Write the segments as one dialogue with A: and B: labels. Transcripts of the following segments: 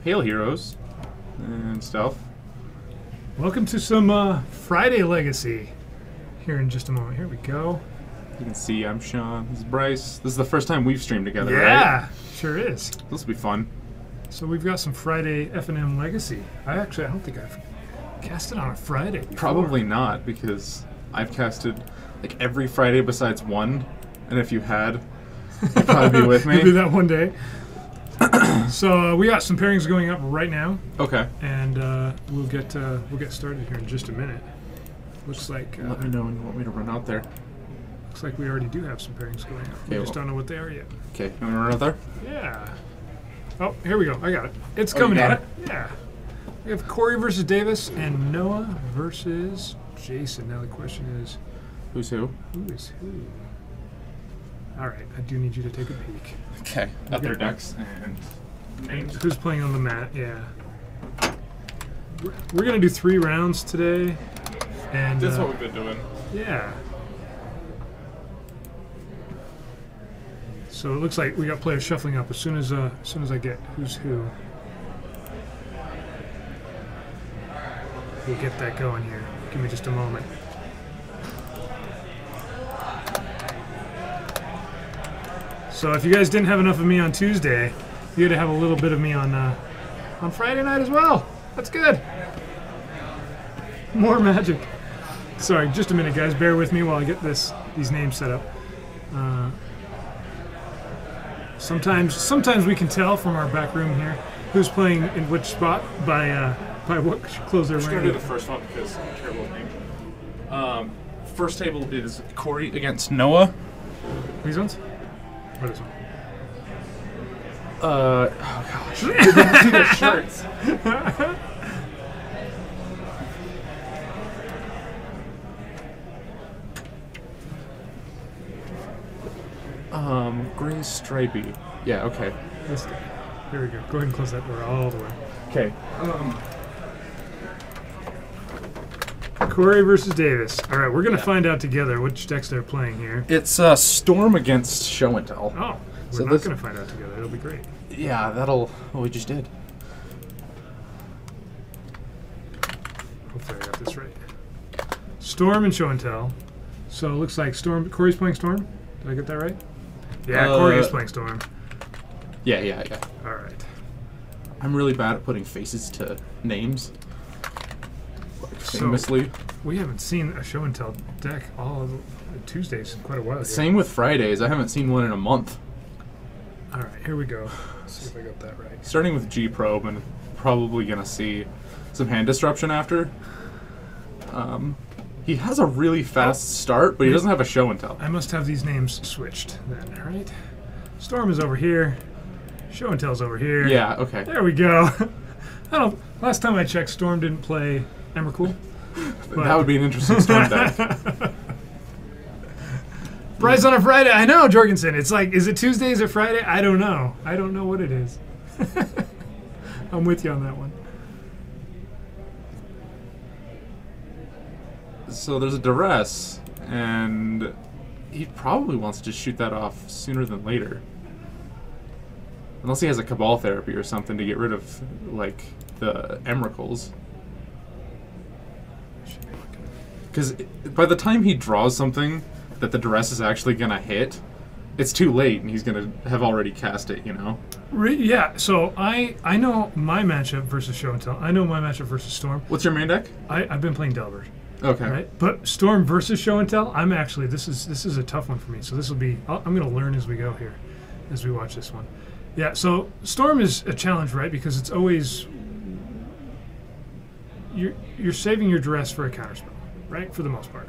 A: Hail Heroes and stuff.
B: Welcome to some Friday Legacy here in just a moment. Here we go.
A: You can see I'm Sean. This is Bryce. This is the first time we've streamed together, right?
B: Yeah, sure is.
A: This will be fun.
B: So we've got some Friday FNM Legacy. I don't think I've casted on a Friday before.
A: Probably not, because I've casted like every Friday besides one, and if you had, you'd probably be with me.
B: We'll do that one day. So we got some pairings going up right now.
A: Okay.
B: And we'll get started here in just a minute. Looks like.
A: Let me know when you want me to run out there.
B: Looks like we already do have some pairings going up. We just don't know what they are yet.
A: Okay, you want me to run out there?
B: Yeah. Oh, here we go. I got it. It's coming in. Yeah. We have Corey versus Davis and Noah versus Jason. Now the question is,
A: who's who?
B: Who is who? All right, I do need you to take a peek.
A: Okay. At their decks and names.
B: Who's playing on the mat? Yeah. We're gonna do 3 rounds today, and
A: that's what we've been doing.
B: Yeah. So it looks like we got players shuffling up as soon as I get who's who. We'll get that going here. Give me just a moment. So if you guys didn't have enough of me on Tuesday, you had to have a little bit of me on Friday night as well. That's good. More magic. Sorry, just a minute, guys. Bear with me while I get these names set up. Sometimes we can tell from our back room here who's playing in which spot by what clothes they're wearing.
A: I'm going to do the first one because I'm terrible at name. First table is Corey against Noah.
B: These ones? Or this one?
A: Oh gosh. I didn't see their shirts. Gray stripey. Yeah, okay.
B: This guy. Here we go. Go ahead and close that door all the way.
A: Okay.
B: Corey versus Davis. All right, we're going to find out together which decks they're playing here.
A: It's Storm against Show and Tell.
B: Oh, we're not going to find out together. It'll be great.
A: Yeah, that'll... Well, we just did.
B: Hopefully I got this right. Storm and Show and Tell. So it looks like Storm. Corey's playing Storm? Did I get that right? Yeah, Corey is playing Storm.
A: Yeah.
B: All right.
A: I'm really bad at putting faces to names. Like, famously.
B: So, we haven't seen a Show and Tell deck all of the Tuesdays in quite a while here.
A: Same with Fridays. I haven't seen one in a month.
B: All right, here we go. Let's see if I got that right.
A: Starting with G-Probe, and probably going to see some hand disruption after. He has a really fast start, but he doesn't have a Show and Tell.
B: I must have these names switched then, all right? Storm is over here. Show and Tell's over here.
A: Yeah, okay.
B: There we go. Last time I checked, Storm didn't play Emrakul.
A: That would be an interesting Storm deck.
B: Bryce on a Friday. I know, Jorgensen. It's like, is it Tuesdays or Friday? I don't know. I don't know what it is. I'm with you on that one.
A: So there's a duress, and he probably wants to shoot that off sooner than later. Unless he has a Cabal therapy or something to get rid of, like, the Emrakuls. Because by the time he draws something that the duress is actually going to hit, it's too late, and he's going to have already cast it, you know?
B: Yeah, so I know my matchup versus Show and Tell. I know my matchup versus Storm.
A: What's your main deck?
B: I've been playing Delbert.
A: Okay.
B: Right? But Storm versus Show and Tell, I'm actually, this is a tough one for me. So this will be, I'm going to learn as we go here, as we watch this one. Yeah, so Storm is a challenge, right? Because it's always, you're saving your duress for a counterspell, right? For the most part.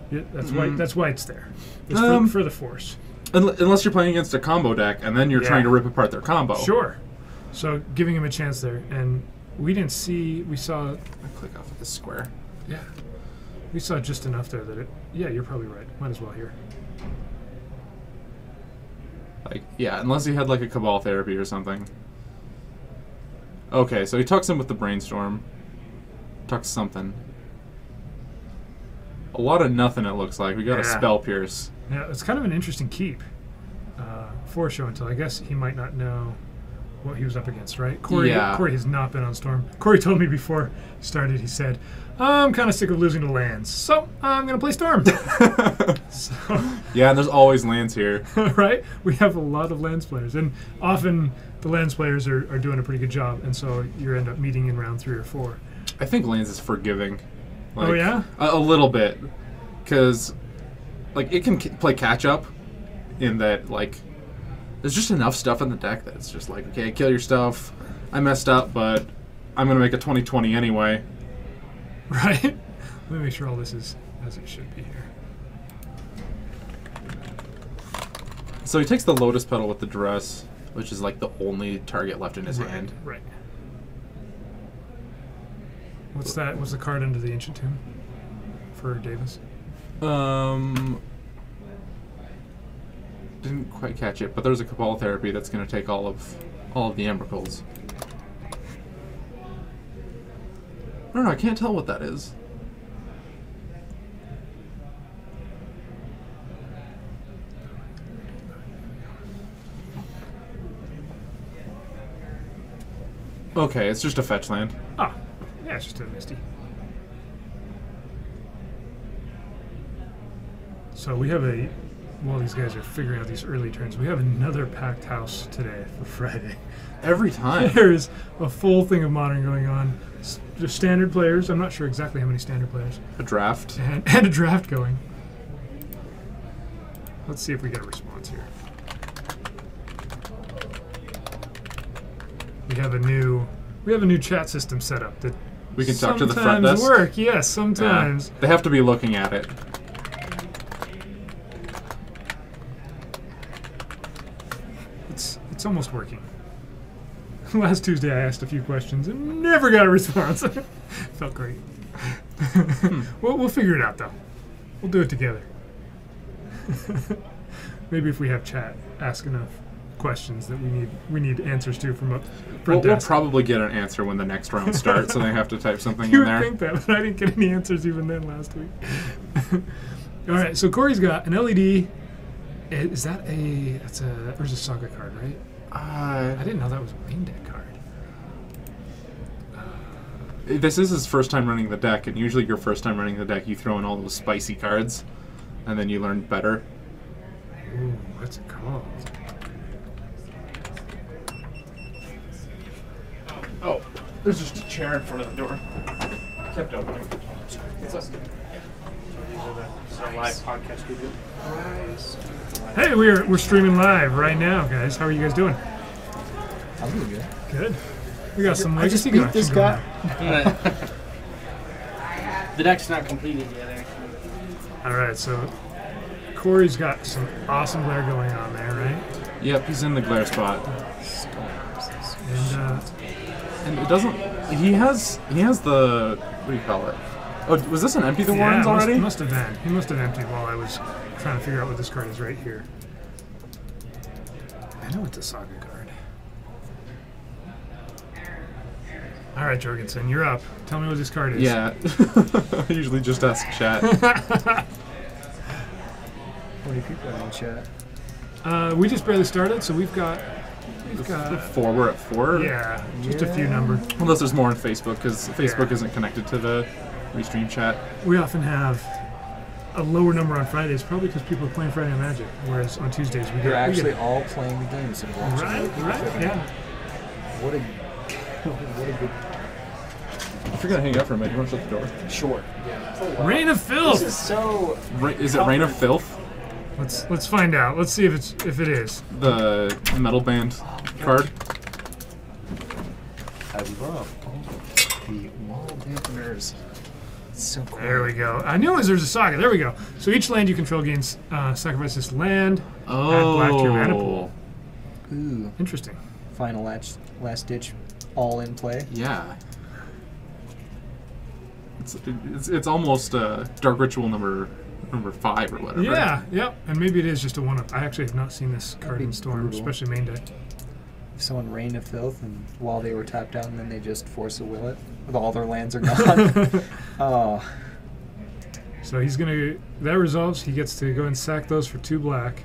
B: That's why it's there. It's for the force.
A: Unless you're playing against a combo deck, and then you're trying to rip apart their combo.
B: Sure. So giving him a chance there. And we didn't see, we saw...
A: I click off of this square.
B: Yeah. We saw just enough there that it... Yeah, you're probably right. Might as well here.
A: Like, yeah, unless he had like a Cabal therapy or something. Okay, so he tucks him with the Brainstorm. Tucks something. A lot of nothing, it looks like. We got a Spell Pierce.
B: Yeah, it's kind of an interesting keep for Show and Tell. I guess he might not know what he was up against, right? Corey,
A: Yeah.
B: Corey has not been on Storm. Corey told me before he started, he said, I'm kind of sick of losing to lands, so I'm going to play Storm. So,
A: Yeah, and there's always lands here.
B: right? We have a lot of lands players, and often the lands players are doing a pretty good job, and so you end up meeting in round 3 or 4.
A: I think lands is forgiving.
B: Oh, yeah?
A: A little bit. Because, like, it can play catch-up in that, like, there's just enough stuff in the deck that it's just like, okay, kill your stuff. I messed up, but I'm going to make a 20/20 anyway.
B: Right? Let me make sure all this is as it should be here.
A: So he takes the Lotus Petal with the Duress, which is, like, the only target left in his hand.
B: Right. What's that? What's the card under the Ancient Tomb for Davis?
A: Didn't quite catch it, but there's a Cabal Therapy that's going to take all of the Embercles. I don't know, I can't tell what that is. Okay, it's just a fetch land.
B: Ah, yeah, it's just a Misty. So we have while these guys are figuring out these early turns, we have another packed house today for Friday.
A: Every time.
B: There's a full thing of Modern going on. There's standard players. I'm not sure exactly how many standard players.
A: A draft.
B: And a draft going. Let's see if we get a response here. We have a new chat system set up that
A: We can talk to the front desk.
B: sometimes work. Yes, sometimes.
A: Yeah, they have to be looking at it.
B: It's almost working. Last Tuesday I asked a few questions and never got a response. Felt great. We'll figure it out though. We'll do it together. Maybe if we have chat, ask enough questions that we need answers to from up front
A: We'll
B: desk.
A: probably get an answer when the next round starts, so they have to type something
B: You
A: in
B: would
A: there.
B: think that, but I didn't get any answers even then last week. All right, so Corey's got an LED. Is that there's a Saga card, right? I didn't know that was a main deck card.
A: This is his first time running the deck, and usually your first time running the deck, you throw in all those spicy cards, and then you learn better.
B: Ooh, what's it called?
A: Oh, there's just a chair in front of the door. Kept opening.
C: It's a live podcast we do.
B: Hey, we're streaming live right now, guys. How are you guys doing?
D: I'm doing good.
B: Good. We got some
D: I just
B: legacy
D: beat this
B: going
D: guy.
B: on.
C: The deck's not completed yet, actually.
B: All right, so Corey's got some awesome glare going on there, right?
A: Yep, he's in the glare spot.
B: And
A: And it doesn't... He has the... What do you call it? Oh, was this an empty the
B: yeah,
A: ones already?
B: must have been. He must have emptied while I was trying to figure out what this card is right here. I know it's a Saga card. All right, Jorgensen, you're up. Tell me what this card is.
A: Yeah. I usually just ask chat.
D: How many people are in chat?
B: We just barely started, so we've got
A: 4, we're at 4?
B: yeah, just a few numbers.
A: Unless there's more on Facebook, because Facebook
B: Yeah.
A: isn't connected to the restream chat.
B: We often have a lower number on Fridays, probably because people are playing Friday Night Magic, whereas on Tuesdays we
D: They're
B: get
D: actually all playing the games and watching
B: right,
D: other people
B: right,
D: play.
B: yeah.
D: What a good.
A: If you're gonna hang out for a minute, you want to shut the door?
D: Sure.
B: Rain of Filth.
D: This is so.
A: Is it Rain of Filth?
B: Let's find out. Let's see if it is.
A: The metal band card?
D: I love the wall dampeners. It's so cool.
B: There we go. I knew there's a Saga. There we go. So each land you control gains sacrifice this land. Add black to your mana pool.
D: Ooh.
B: Interesting.
D: Final last ditch, all in play.
A: Yeah. It's almost Dark Ritual number 5 or whatever.
B: Yeah, yep. And maybe it is just a one-up. I actually have not seen this card
D: be
B: in Storm,
D: brutal.
B: especially main deck.
D: If someone rained a filth and while they were tapped out, and then they just force a will it, with all their lands are gone. Oh.
B: So he's gonna. That resolves. He gets to go and sack those for 2 black.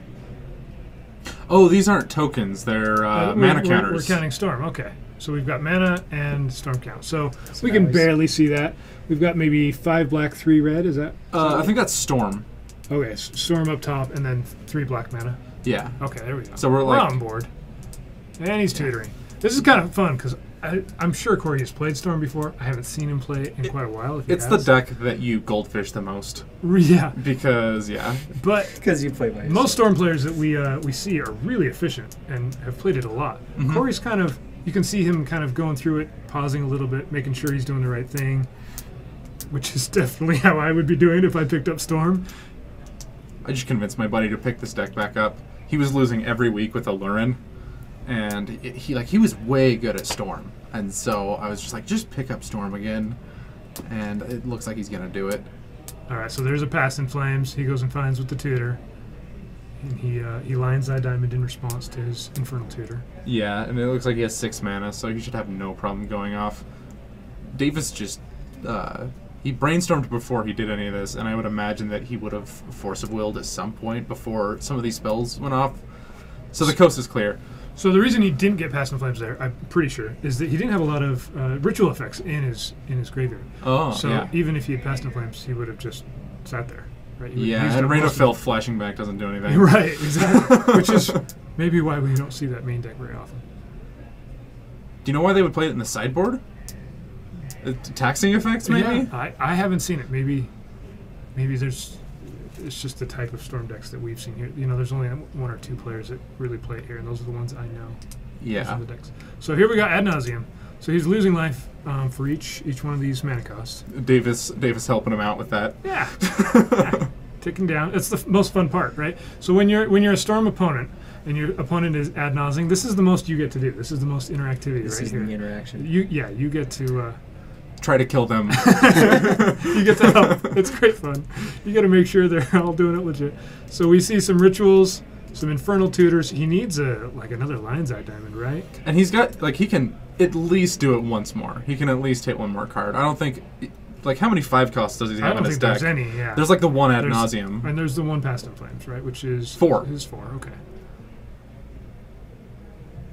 A: Oh, these aren't tokens. They're mana counters.
B: We're counting Storm. Okay. So we've got mana and Storm count. So we
D: now
B: can
D: he's-
B: barely see that. We've got maybe 5 black, 3 red. Is that?
A: I think that's Storm.
B: Okay. Storm up top and then 3 black mana.
A: Yeah.
B: Okay, there we go.
A: So we're like-
B: on board. And he's tutoring. This is kind of fun because I'm sure Corey has played Storm before. I haven't seen him play in quite a while. If he
A: It's the
B: has.
A: deck that you goldfish the most.
B: Yeah.
A: Because, yeah.
B: But
D: Because you play by yourself.
B: most Storm players that we see are really efficient and have played it a lot.
A: Mhm.
B: Corey's kind of, you can see him kind of going through it, pausing a little bit, making sure he's doing the right thing, which is definitely how I would be doing it if I picked up Storm.
A: I just convinced my buddy to pick this deck back up. He was losing every week with Alurin, and he was way good at Storm. And so I was just like, just pick up Storm again. And it looks like he's going to do it.
B: All right, so there's a Past in Flames. He goes and finds with the tutor. And he lines that diamond in response to his Infernal Tutor.
A: Yeah, and it looks like he has 6 mana, so he should have no problem going off. Davis just... he brainstormed before he did any of this, and I would imagine that he would have Force of Willed at some point before some of these spells went off. So the coast is clear.
B: So the reason he didn't get Past in Flames there, I'm pretty sure, is that he didn't have a lot of ritual effects in his graveyard.
A: Oh,
B: So
A: yeah.
B: even if he had Past in Flames, he would have just sat there. Right? He would
A: Yeah,
B: use
A: and
B: up
A: Rain of
B: most
A: Filth flashing back doesn't do anything.
B: Right, exactly. Which is maybe why we don't see that main deck very often.
A: Do you know why they would play it in the sideboard? Taxing effects, maybe?
B: Yeah, I haven't seen it. Maybe it's just the type of Storm decks that we've seen here. You know, there's only 1 or 2 players that really play it here, and those are the ones I know. Those
A: Yeah.
B: are the decks. So here we got Ad Nauseam. So he's losing life for each one of these mana costs.
A: Davis helping him out with that.
B: Yeah. Yeah. Ticking down. It's the most fun part, right? So when you're a Storm opponent and your opponent is Ad Nauseam, this is the most you get to do. This is the most interactivity
D: This
B: right
D: is
B: here.
D: the interaction.
B: You get to
A: Try to kill them.
B: you get to help. It's great fun. You got to make sure they're all doing it legit. So we see some rituals, some Infernal Tutors. He needs another Lion's Eye Diamond, right?
A: And he's got, he can at least do it once more. He can at least hit one more card. I don't think, how many 5 costs does he
B: I
A: have
B: don't
A: in his
B: think
A: deck?
B: there's any. Yeah.
A: There's the one Ad
B: There's-
A: Nauseam.
B: And there's the one Past in Flames, right? Which is
A: 4.
B: Is 4. Okay.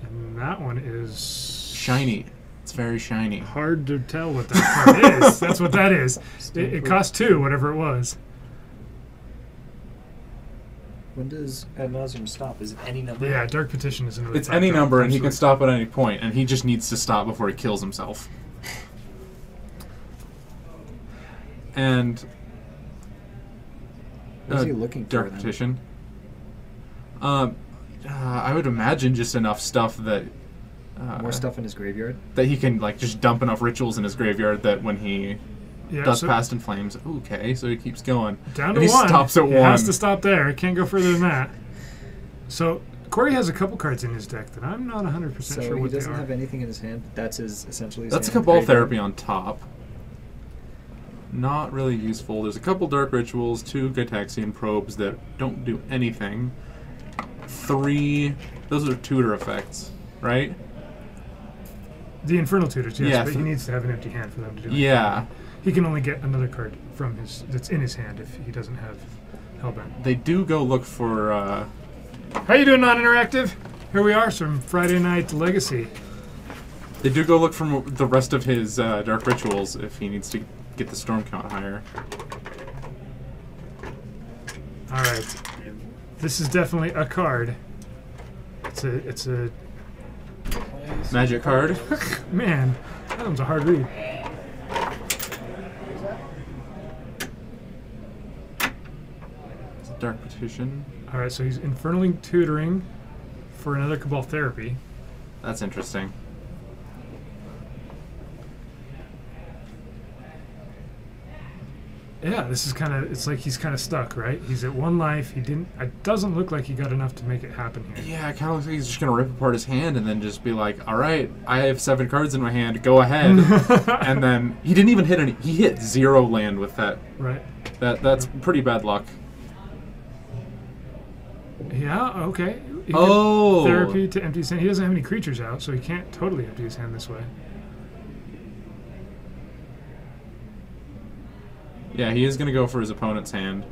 B: And that one is
A: Shiny. It's very shiny.
B: hard to tell what that card is. That's what that is. It cost 2, whatever it was.
D: When does Ad Nauseam stop? Is it any number?
B: Yeah, Dark Petition is another.
A: It's
B: 5
A: any
B: drop,
A: number, and he can
B: absolutely.
A: stop at any point, and he just needs to stop before he kills himself. And
D: What is he looking for
A: Dark
D: then?
A: Petition. I would imagine just enough stuff that
D: More stuff in his graveyard?
A: that he can just dump enough rituals in his graveyard that when he
B: Yeah,
A: does
B: so
A: Past in Flames, okay, so he keeps going.
B: down
A: And
B: to
A: he
B: 1.
A: stops at
B: He
A: 1.
B: has to stop there. Can't go further than that. So Corey has a couple cards in his deck that I'm not 100%
D: So
B: sure
D: he
B: what they
D: doesn't
B: are.
D: have anything in his hand. That's his essentially his
A: That's a
D: hand
A: Cabal
D: graveyard.
A: Therapy on top. Not really useful. There's a couple Dark Rituals, 2 Gitaxian Probes that don't do anything. 3, those are tutor effects, right?
B: The Infernal Tutors, yes,
A: Yeah,
B: but he needs to have an empty hand for them to do anything.
A: Yeah.
B: He can only get another card from that's in his hand if he doesn't have Hellbent.
A: They do go look for,
B: How you doing, non-interactive? Here we are, from Friday Night Legacy.
A: they do go look for the rest of his Dark Rituals if he needs to get the Storm count higher.
B: All right, this is definitely a card. It's a
A: Magic card.
B: man. That one's a hard read.
A: It's a Dark Petition.
B: All right, so he's infernally tutoring for another Cabal Therapy.
A: That's interesting.
B: Yeah, this is kind of, it's like he's kind of stuck, right? He's at 1 life. It doesn't look like he got enough to make it happen here.
A: Yeah, it kind of looks like he's just going to rip apart his hand and then just be like, all right, I have 7 cards in my hand, go ahead. And then he didn't even hit any. He hit 0 land with that.
B: Right.
A: That's pretty bad luck.
B: Yeah, okay. He could
A: Oh.
B: therapy to empty his hand. He doesn't have any creatures out, so he can't totally empty his hand this way.
A: Yeah, he is going to go for his opponent's hand.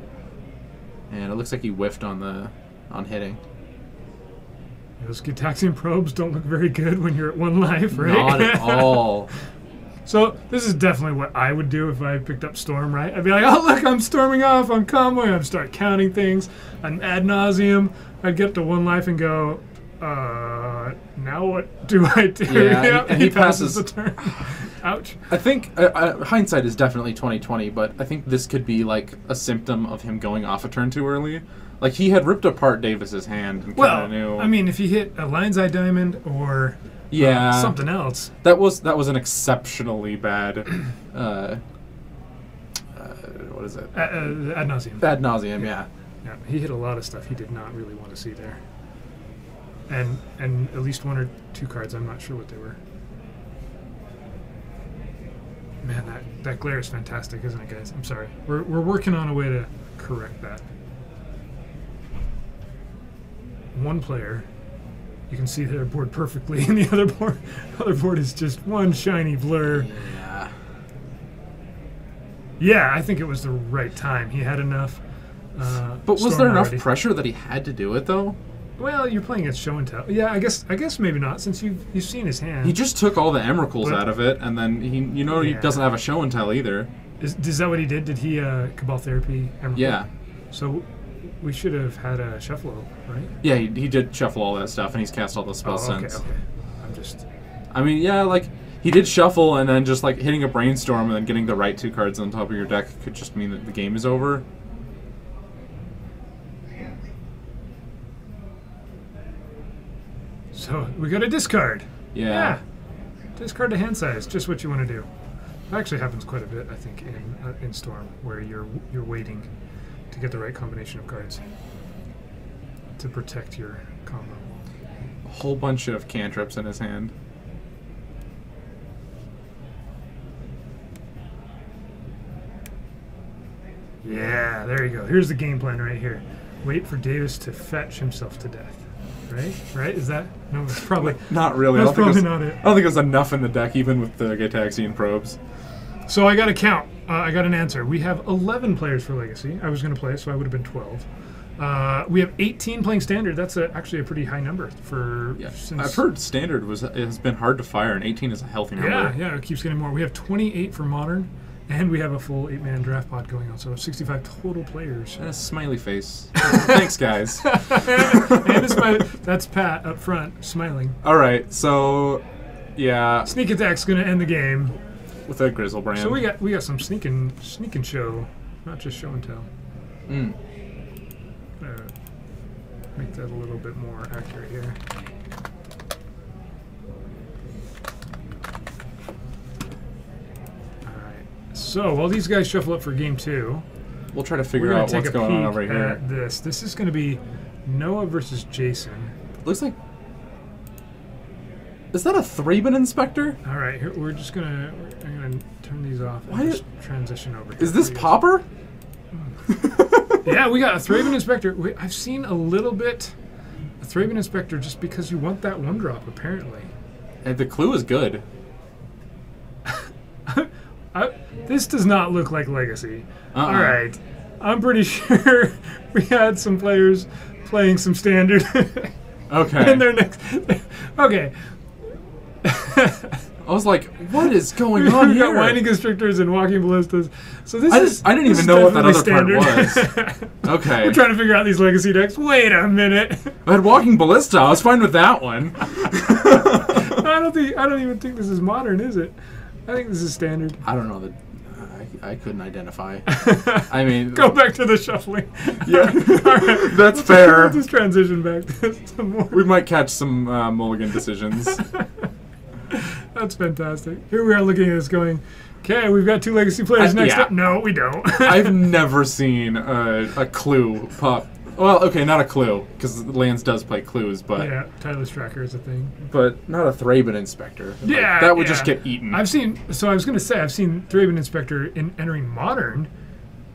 A: And it looks like he whiffed on hitting.
B: Those Gitaxian probes don't look very good when you're at 1 life, right?
A: Not at all.
B: So this is definitely what I would do if I picked up Storm, right? I'd be like, oh, look, I'm storming off, I'm convoying, I'd start counting things, and ad nauseum, I'd get to 1 life and go, now what do I do?
A: Yeah, and he passes
B: the turn. Ouch.
A: I think hindsight is definitely 2020, but I think this could be like a symptom of him going off a turn too early. Like he had ripped apart Davis's hand and kind of knew.
B: I mean, if he hit a Lion's Eye Diamond or something else,
A: that was an exceptionally bad. What is it?
B: ad nauseum.
A: Ad nauseum, yeah.
B: Yeah, he hit a lot of stuff he did not really want to see there. And at least 1 or 2 cards, I'm not sure what they were. Man, that glare is fantastic, isn't it, guys? I'm sorry. We're working on a way to correct that. 1 player, you can see their board perfectly, and the other board is just one shiny blur.
A: Yeah.
B: Yeah, I think it was the right time. He had enough.
A: But was there enough
B: already.
A: pressure that he had to do it though?
B: Well, you're playing against show and tell. Yeah, I guess maybe not, since you've seen his hand.
A: He just took all the Emrakuls out of it, and then he doesn't have a show and tell either.
B: Is that what he did? Did he Cabal Therapy Emrakul?
A: Yeah.
B: So we should have had a Shuffle, right?
A: Yeah, he did shuffle all that stuff, and he's cast all the spells since.
B: Okay. I'm just...
A: I mean, yeah, like, he did shuffle, and then just, like, hitting a Brainstorm and then getting the right 2 cards on top of your deck could just mean that the game is over.
B: So we got a discard.
A: Yeah.
B: Discard to hand size, just what you want to do. It actually happens quite a bit, I think, in Storm, where you're waiting to get the right combination of cards to protect your combo.
A: A whole bunch of cantrips in his hand.
B: Yeah, there you go. Here's the game plan right here. Wait for Davis to fetch himself to death. Right? Is that... No, it's probably...
A: Not really.
B: That's probably not it.
A: I don't think there's enough in the deck, even with the Gitaxian probes.
B: So I got a count. I got an answer. We have 11 players for Legacy. I was going to play, so I would have been 12. We have 18 playing Standard. That's actually a pretty high number for...
A: Yeah. I've heard Standard has been hard to fire, and 18 is a healthy number.
B: Yeah, it keeps getting more. We have 28 for Modern, and we have a full 8-man draft pod going on, so 65 total players.
A: And a smiley face. Thanks, guys.
B: And a smiley. That's Pat up front, smiling.
A: All right, so, yeah.
B: Sneak attack's going to end the game.
A: With a Grizzlebrand.
B: So we got some sneaking show, not just show and tell. Make that a little bit more accurate here. Alright. So while these guys shuffle up for game 2,
A: we'll try to figure out what's going on over here.
B: This is going to be Noah versus Jason.
A: Looks like... Is that a Thraben Inspector?
B: Alright, here I'm gonna turn these off and just transition over here.
A: Is this Popper?
B: Yeah, we got a Thraben Inspector. I've seen a little bit a Thraben Inspector just because you want that 1-drop, apparently.
A: And the clue is good.
B: This does not look like Legacy. Alright. I'm pretty sure we had some players playing some Standard.
A: Okay.
B: And their next... Okay.
A: I was like, what is going on here?
B: We got Winding Constrictors and Walking Ballistas. So this
A: I didn't even know what that other part was. Okay.
B: We're trying to figure out these Legacy decks. Wait a minute.
A: I had Walking Ballista. I was fine with that one.
B: I don't even think this is Modern, is it? I think this is Standard.
A: I don't know. I couldn't identify. I mean...
B: Go back to the shuffling.
A: Yeah.
B: All right.
A: That's fair.
B: Let's just transition back to some more.
A: We might catch some mulligan decisions.
B: That's fantastic. Here we are looking at this going, okay, we've got 2 Legacy players next up. No, we don't.
A: I've never seen a clue pop. Well, okay, not a clue, because Lance does play clues, but...
B: Yeah, Tireless Tracker is a thing.
A: But not a Thraben Inspector.
B: Yeah,
A: like, that would just get eaten.
B: I've seen Thraben Inspector entering Modern,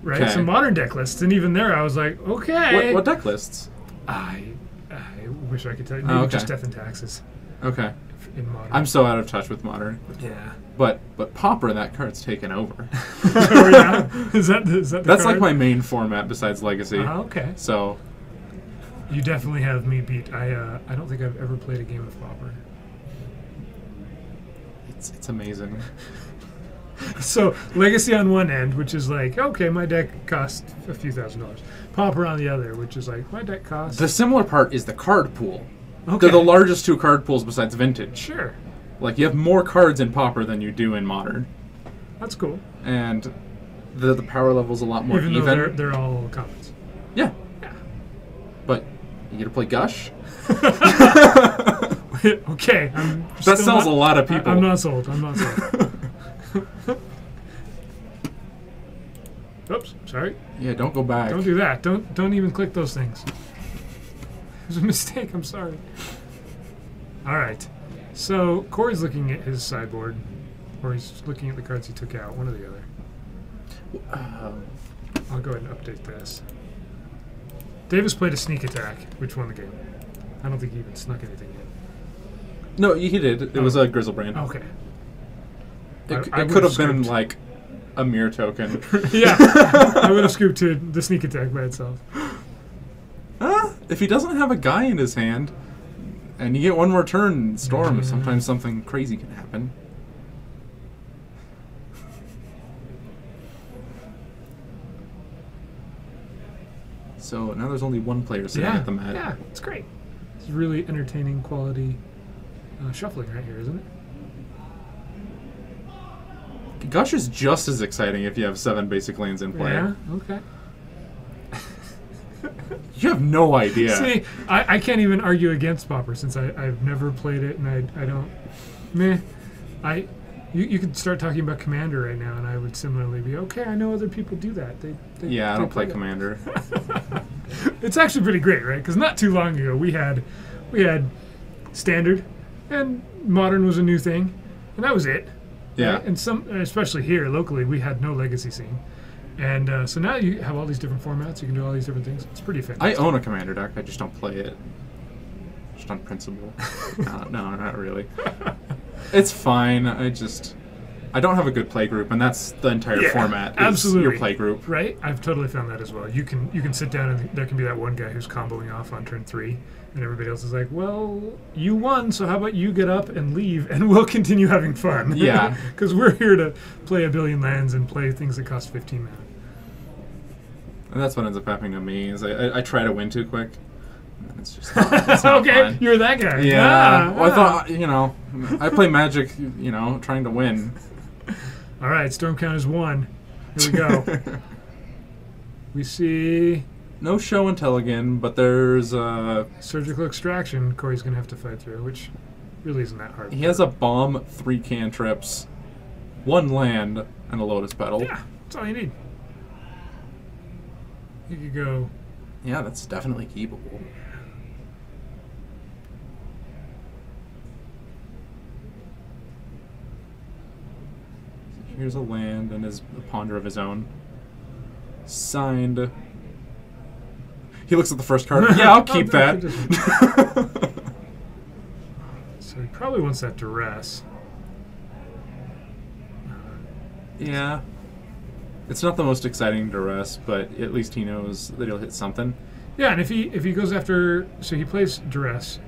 B: right?
A: Okay.
B: Some Modern deck lists, and even there I was like, okay.
A: What deck lists?
B: I wish I could tell you. Maybe just Death and Taxes.
A: Okay.
B: In Modern.
A: I'm so out of touch with Modern.
B: Yeah.
A: But Pauper, that card's taken over.
B: Oh, yeah? Is that the
A: That's
B: card?
A: like my main format besides Legacy.
B: Okay.
A: So...
B: You definitely have me beat. I don't think I've ever played a game of Pauper.
A: It's amazing.
B: So Legacy on one end, which is like, okay, my deck costs a few $1,000s. Pauper on the other, which is like, my deck costs.
A: The similar part is the card pool.
B: Okay.
A: They're the largest two card pools besides Vintage.
B: Sure.
A: Like, you have more cards in Pauper than you do in Modern.
B: That's cool.
A: And the power level's a lot more
B: Even
A: even.
B: though they're all commons.
A: Yeah.
B: Yeah.
A: But you get to play Gush?
B: Okay.
A: That sells a lot of people.
B: I'm not sold. I'm not sold. Oops. Sorry.
A: Yeah, don't go back.
B: Don't do that. Don't even click those things. It was a mistake. I'm sorry. All right. So Corey's looking at his sideboard, or he's looking at the cards he took out. One or the other. I'll go ahead and update this. Davis played a sneak attack, which won the game. I don't think he even snuck anything in.
A: No, he did. It was a Grizzlebrand.
B: Okay.
A: It could have been like a mirror token.
B: Yeah. I would have scooped to the sneak attack by itself.
A: If he doesn't have a guy in his hand, and you get one more turn, Storm, sometimes something crazy can happen. So now there's only one player sitting at the mat.
B: Yeah, it's great. It's really entertaining quality shuffling right here, isn't it?
A: Gush is just as exciting if you have 7 basic lands in play.
B: Yeah, okay.
A: You have no idea.
B: See, I can't even argue against Pauper since I've never played it and I don't... Meh. You could start talking about Commander right now and I would similarly be, okay, I know other people do that.
A: I don't play Commander.
B: It's actually pretty great, right? Because not too long ago we had Standard and Modern was a new thing and that was it.
A: Yeah.
B: Right? And especially here locally, we had no Legacy scene. And so now you have all these different formats. You can do all these different things. It's pretty fantastic.
A: I own a Commander deck. I just don't play it. Just on principle. No, not really. It's fine. I don't have a good play group, and that's the entire format. Is
B: Absolutely.
A: Your play group.
B: Right? I've totally found that as well. You can sit down and there can be that one guy who's comboing off on turn 3, and everybody else is like, well, you won, so how about you get up and leave, and we'll continue having fun.
A: Yeah.
B: Because we're here to play a billion lands and play things that cost 15 mana.
A: And that's what ends up happening to me, is I try to win too quick. And it's just it's not
B: Okay,
A: fun.
B: you're that guy.
A: Yeah. Well, I thought, I play Magic, trying to win.
B: All right, storm count is 1. Here we go. We see
A: No show and tell again, but there's
B: surgical extraction. Corey's gonna have to fight through, which really isn't that hard.
A: he has a bomb, 3 cantrips, 1 land, and a Lotus Petal.
B: Yeah, that's all you need. You could go.
A: Yeah, that's definitely keepable. Here's a land and a ponder of his own. Signed. He looks at the first card. Yeah, I'll keep that.
B: So he probably wants that duress.
A: Yeah. It's not the most exciting duress, but at least he knows that he'll hit something.
B: Yeah, and if he goes after, so he plays duress.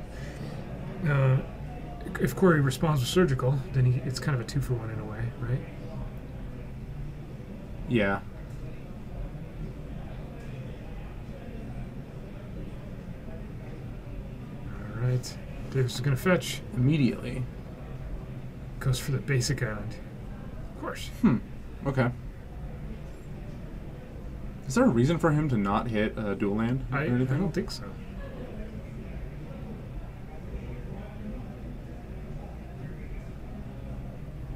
B: If Corey responds with surgical, then it's kind of a 2-for-1 in a way, right?
A: Yeah.
B: All right. Davis is going to fetch.
A: Immediately.
B: Goes for the basic island. Of course.
A: Okay. Is there a reason for him to not hit a dual land?
B: I don't think so.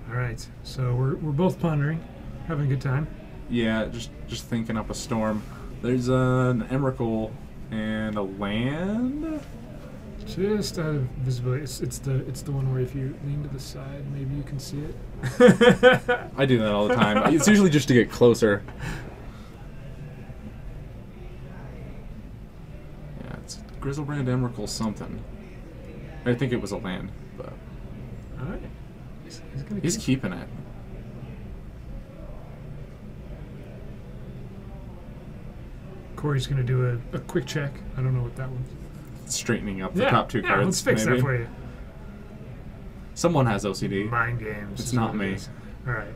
B: All right. So we're both pondering, having a good time.
A: Yeah, just thinking up a storm. There's an Emrakul and a land.
B: Just out of visibility, it's the one where if you lean to the side, maybe you can see it.
A: I do that all the time. It's usually just to get closer. Yeah, it's Grizzlebrand Emrakul something. I think it was a land, but
B: All right.
A: he's keeping it.
B: Corey's going to do a quick check. I don't know what that was.
A: Straightening up the top two
B: yeah,
A: cards.
B: let's fix
A: maybe.
B: that for you.
A: Someone has OCD.
B: Mind games.
A: It's
B: is
A: not
B: what it
A: me.
B: is. All right.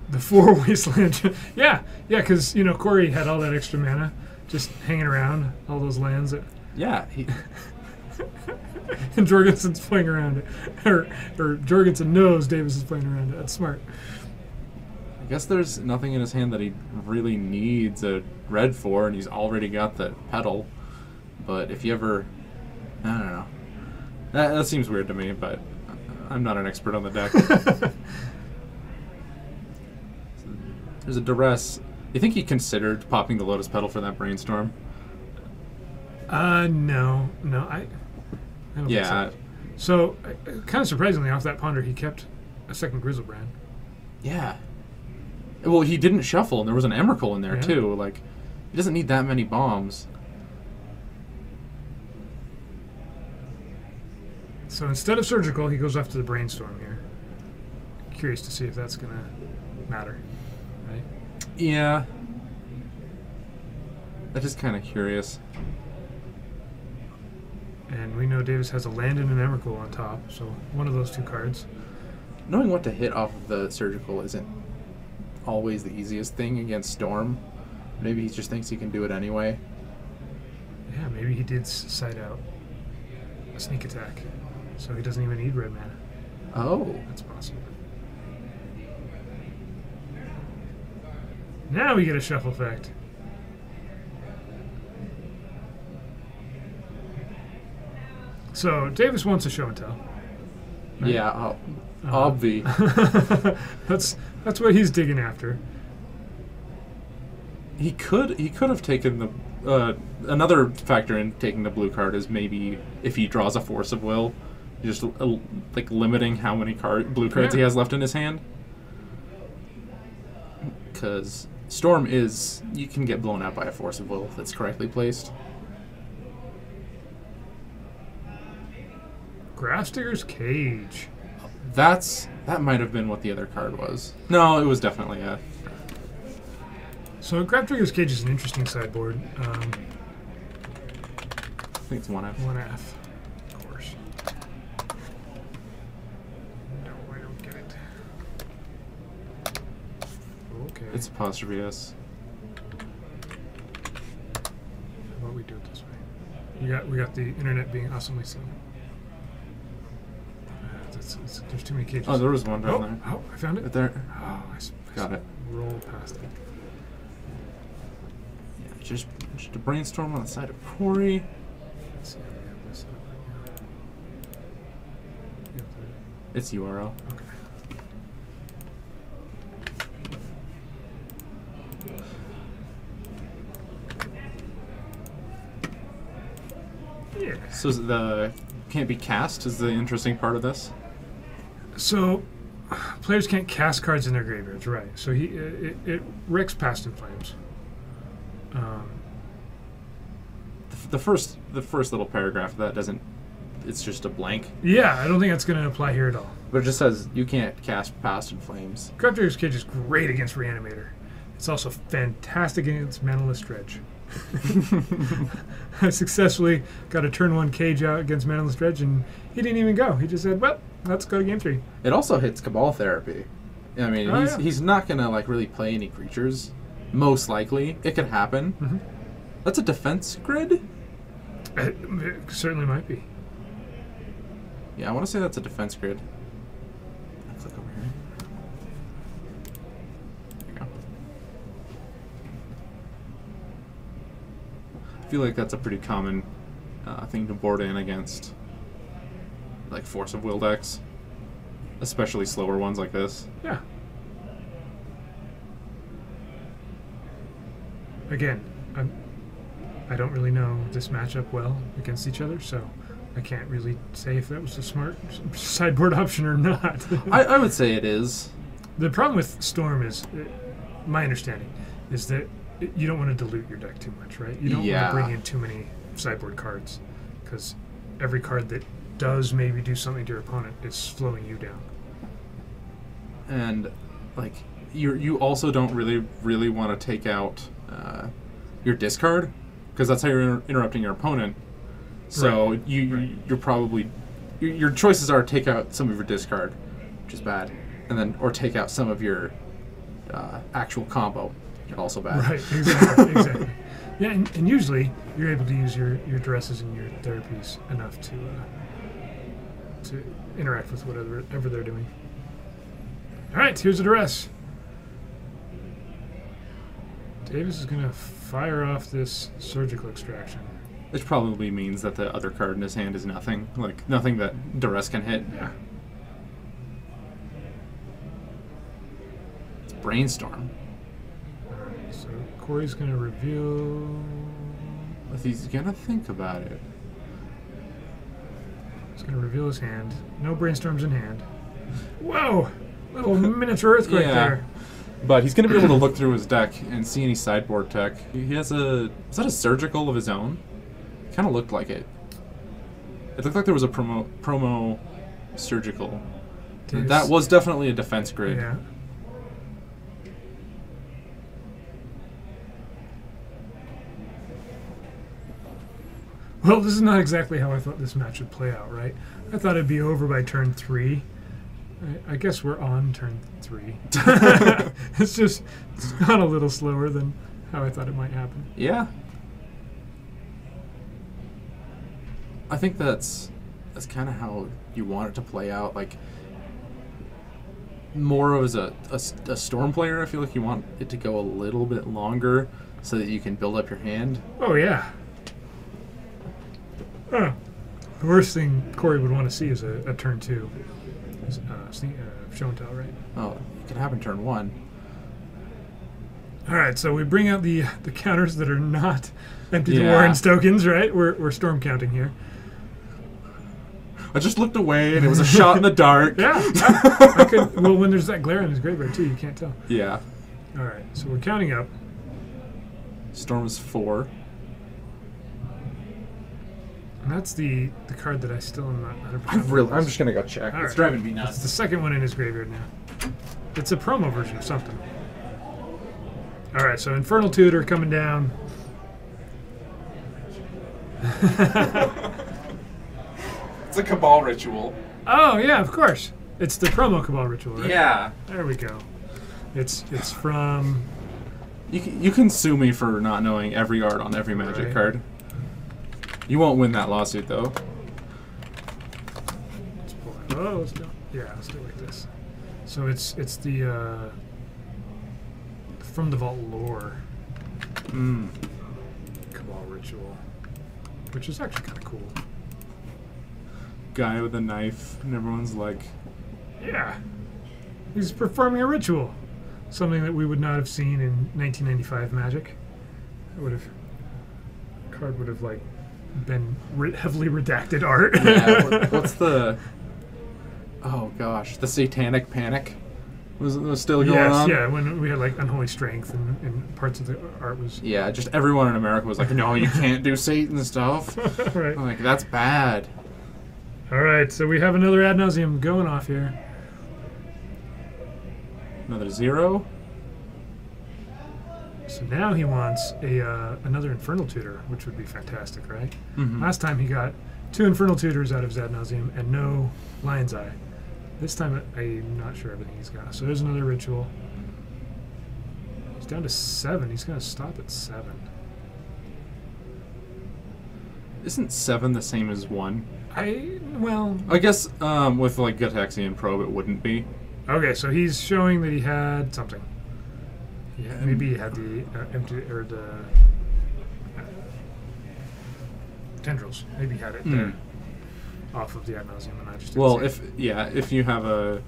B: The 4 wasteland. yeah, because Corey had all that extra mana just hanging around, all those lands.
A: Yeah.
B: And Jorgensen's playing around it. Or Jorgensen knows Davis is playing around it. That's smart.
A: I guess there's nothing in his hand that he really needs a red for, and he's already got the pedal. But if you ever... I don't know. That seems weird to me, but I'm not an expert on the deck. There's a duress. You think he considered popping the Lotus Petal for that brainstorm?
B: No. I don't think
A: Yeah.
B: so. Kind of surprisingly, off that ponder, he kept a second Grizzlebrand.
A: Yeah. Well, he didn't shuffle, and there was an Emrakul in there,
B: Yeah.
A: too. Like, he doesn't need that many bombs.
B: So instead of surgical, he goes after the brainstorm here. Curious to see if that's going to matter, right?
A: Yeah. That is kind of curious.
B: And we know Davis has a land and an Emrakul on top, so one of those two cards.
A: Knowing what to hit off of the surgical isn't always the easiest thing against Storm. Maybe he just thinks he can do it anyway.
B: Yeah, maybe he did side out a sneak attack, so he doesn't even need red mana.
A: Oh.
B: That's possible. Now we get a shuffle effect. So Davis wants a show and tell. Right?
A: Yeah, obvi.
B: That's what he's digging after.
A: He could have taken the another factor in taking the blue card is maybe if he draws a Force of Will, just like limiting how many blue cards he has left in his hand. Because Storm you can get blown out by a Force of Will if it's correctly placed.
B: Grafstigger's Cage.
A: That might have been what the other card was. No, it was definitely a...
B: So Grafstigger's Cage is an interesting sideboard.
A: I think it's 1F.
B: 1F, of course. No, I don't get it. Okay.
A: It's apostrophe S.
B: How about we do it this way? We got the internet being awesomely slow. There's too many cages.
A: Oh, there was one down there.
B: Oh, I found it.
A: Right there.
B: Oh,
A: Got it.
B: Roll past it.
A: Yeah, just a brainstorm on the side of Corey.
B: Let's see how we have this set up right now.
A: It's URL.
B: Okay. Yeah.
A: So the can't be cast is the interesting part of this.
B: So, players can't cast cards in their graveyards, right? So it wrecks Past in Flames.
A: The first little paragraph of that doesn't. It's just a blank.
B: Yeah, I don't think that's going to apply here at all.
A: But it just says you can't cast Past in Flames.
B: Grafdigger's Cage is great against Reanimator. It's also fantastic against Manaless Dredge. I successfully got a turn 1 Cage out against Manaless Dredge, and he didn't even go. He just said, well, let's go to game 3.
A: It also hits Cabal Therapy. I mean, he's not gonna like really play any creatures. Most likely, it could happen.
B: Mm-hmm.
A: That's a defense grid.
B: It certainly might be.
A: Yeah, I want to say that's a defense grid. I'll click over here. There you go. I feel like that's a pretty common thing to board in against, like Force of Will decks, especially slower ones like this.
B: Yeah. Again, I don't really know this matchup well against each other, so I can't really say if that was a smart sideboard option or not.
A: I would say it is.
B: The problem with Storm is, my understanding, is that you don't want to dilute your deck too much, right? You don't want to bring in too many sideboard cards, because every card that does maybe do something to your opponent is slowing you down.
A: And like you also don't really want to take out your discard, because that's how you're interrupting your opponent. So
B: Right.
A: you're probably your choices are take out some of your discard, which is bad, and then or take out some of your actual combo, which is also bad.
B: Right, exactly. Yeah, and usually you're able to use your duresses and your therapies enough to interact with whatever they're doing. All right, here's a duress. Davis is going to fire off this surgical extraction.
A: Which probably means that the other card in his hand is nothing, like nothing that duress can hit.
B: Yeah.
A: It's brainstorm.
B: All right, so Corey's going to reveal.
A: If he's gonna think about it.
B: He's going to reveal his hand. No brainstorms in hand. Whoa! Little miniature earthquake there.
A: But he's going to be able to look through his deck and see any sideboard tech. He has is that a surgical of his own? Kind of looked like it. It looked like there was a promo surgical. That was definitely a defense grid.
B: Yeah. Well, this is not exactly how I thought this match would play out, right? I thought it'd be over by turn 3. I guess we're on turn 3. It's gone a little slower than how I thought it might happen.
A: Yeah. I think that's kind of how you want it to play out. Like, more as a Storm player, I feel like you want it to go a little bit longer so that you can build up your hand.
B: Oh, yeah. The worst thing Corey would want to see is a turn 2. Show and tell, right?
A: Oh, it can happen turn 1.
B: All right, so we bring out the counters that are not empty
A: Yeah.
B: to Warren's tokens, right? We're storm counting here.
A: I just looked away and it was a shot in the dark.
B: Yeah. I could, well, when there's that glare in his graveyard, too, you can't tell.
A: Yeah.
B: All right, so we're counting up.
A: Storm is 4.
B: And that's the card that I still am not 100%.
A: I'm just gonna go check.
B: All
A: It's
B: right.
A: driving me
B: It's
A: nuts.
B: the second one in his graveyard now. It's a promo version of something. All right, so Infernal Tutor coming down.
A: It's a Cabal ritual.
B: Oh yeah, of course. It's the promo Cabal ritual, right?
A: Yeah.
B: There we go. It's from.
A: You can sue me for not knowing every art on every Magic
B: Right.
A: card. You won't win that lawsuit though.
B: Let's pull it. Oh, let's do. Yeah, let's do it like this. So it's the from the Vault lore Cabal ritual, which is actually kind of cool.
A: Guy with a knife, and everyone's like,
B: Yeah, he's performing a ritual, something that we would not have seen in 1995 Magic. Card would have like been heavily redacted art.
A: yeah, what's the? Oh gosh, the Satanic Panic was still going
B: Yes,
A: on.
B: yeah, when we had like Unholy Strength and parts of the art was.
A: Yeah, just everyone in America was like, no, you can't do Satan stuff.
B: Right.
A: I'm like, that's bad.
B: All right, so we have another ad nauseum going off here.
A: Another 0.
B: So now he wants another Infernal Tutor, which would be fantastic, right?
A: Mm-hmm.
B: Last time he got 2 Infernal Tutors out of his ad nauseum and no Lion's Eye. This time I'm not sure everything he's got. So there's another ritual. He's down to 7. He's going to stop at 7.
A: Isn't 7 the same as 1?
B: Well...
A: I guess with like Gataxian Probe, it wouldn't be.
B: Okay, so he's showing that he had something. Yeah, maybe he had the empty or the tendrils. Maybe he had it there, off of the ad nauseum, and I just didn't
A: Well,
B: see it.
A: if you have a,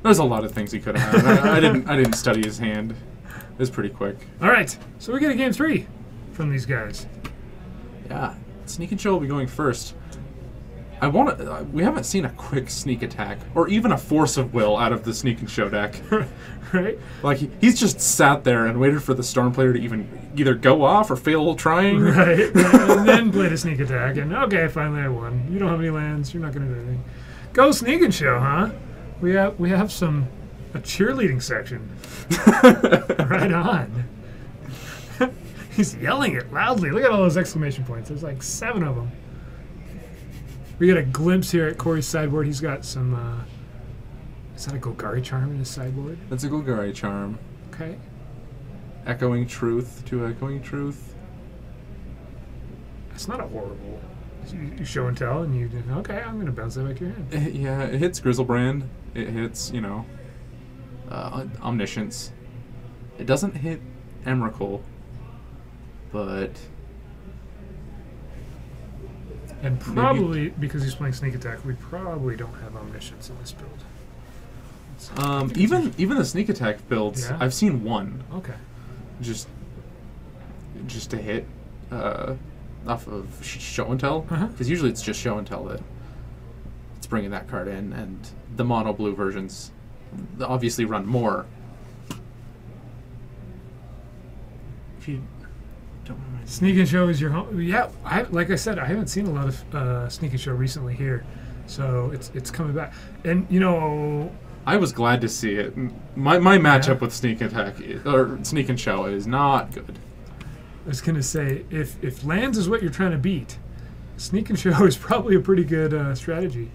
A: there's a lot of things he could have had. I didn't study his hand. It was pretty quick.
B: All right, so we get a game 3 from these guys.
A: Yeah, Sneak and Show will be going first. We haven't seen a quick sneak attack or even a Force of Will out of the Sneak and Show deck.
B: Right?
A: Like he's just sat there and waited for the Storm player to either go off or fail trying.
B: Right. And then played a sneak attack, and okay, finally I won. You don't have any lands. You're not going to do anything. Go Sneak and Show, huh? We have a cheerleading section. Right on. He's yelling it loudly. Look at all those exclamation points. There's like 7 of them. We get a glimpse here at Corey's sideboard. He's got some. Is that a Golgari Charm in his sideboard?
A: That's a Golgari Charm.
B: Okay.
A: Echoing Truth, 2 Echoing Truth.
B: It's not a horrible. You show and tell, and you okay. I'm gonna bounce that back to your hand.
A: Yeah, it hits Grizzlebrand. It hits, you know, Omniscience. It doesn't hit Emrakul, but.
B: And probably because he's playing Sneak Attack, we probably don't have Omniscience in this build.
A: Even the Sneak Attack builds,
B: Yeah?
A: I've seen one.
B: Okay.
A: Just to hit off of show and tell, because usually it's just show and tell that it's bringing that card in, and the mono blue versions obviously run more. If you don't mind.
B: Sneak and Show is your home. Yeah, like I said, I haven't seen a lot of Sneak and Show recently here, so it's coming back. And you know,
A: I was glad to see it. My matchup with Sneak Attack or Sneak and Show is not good.
B: I was gonna say if lands is what you're trying to beat, Sneak and Show is probably a pretty good strategy.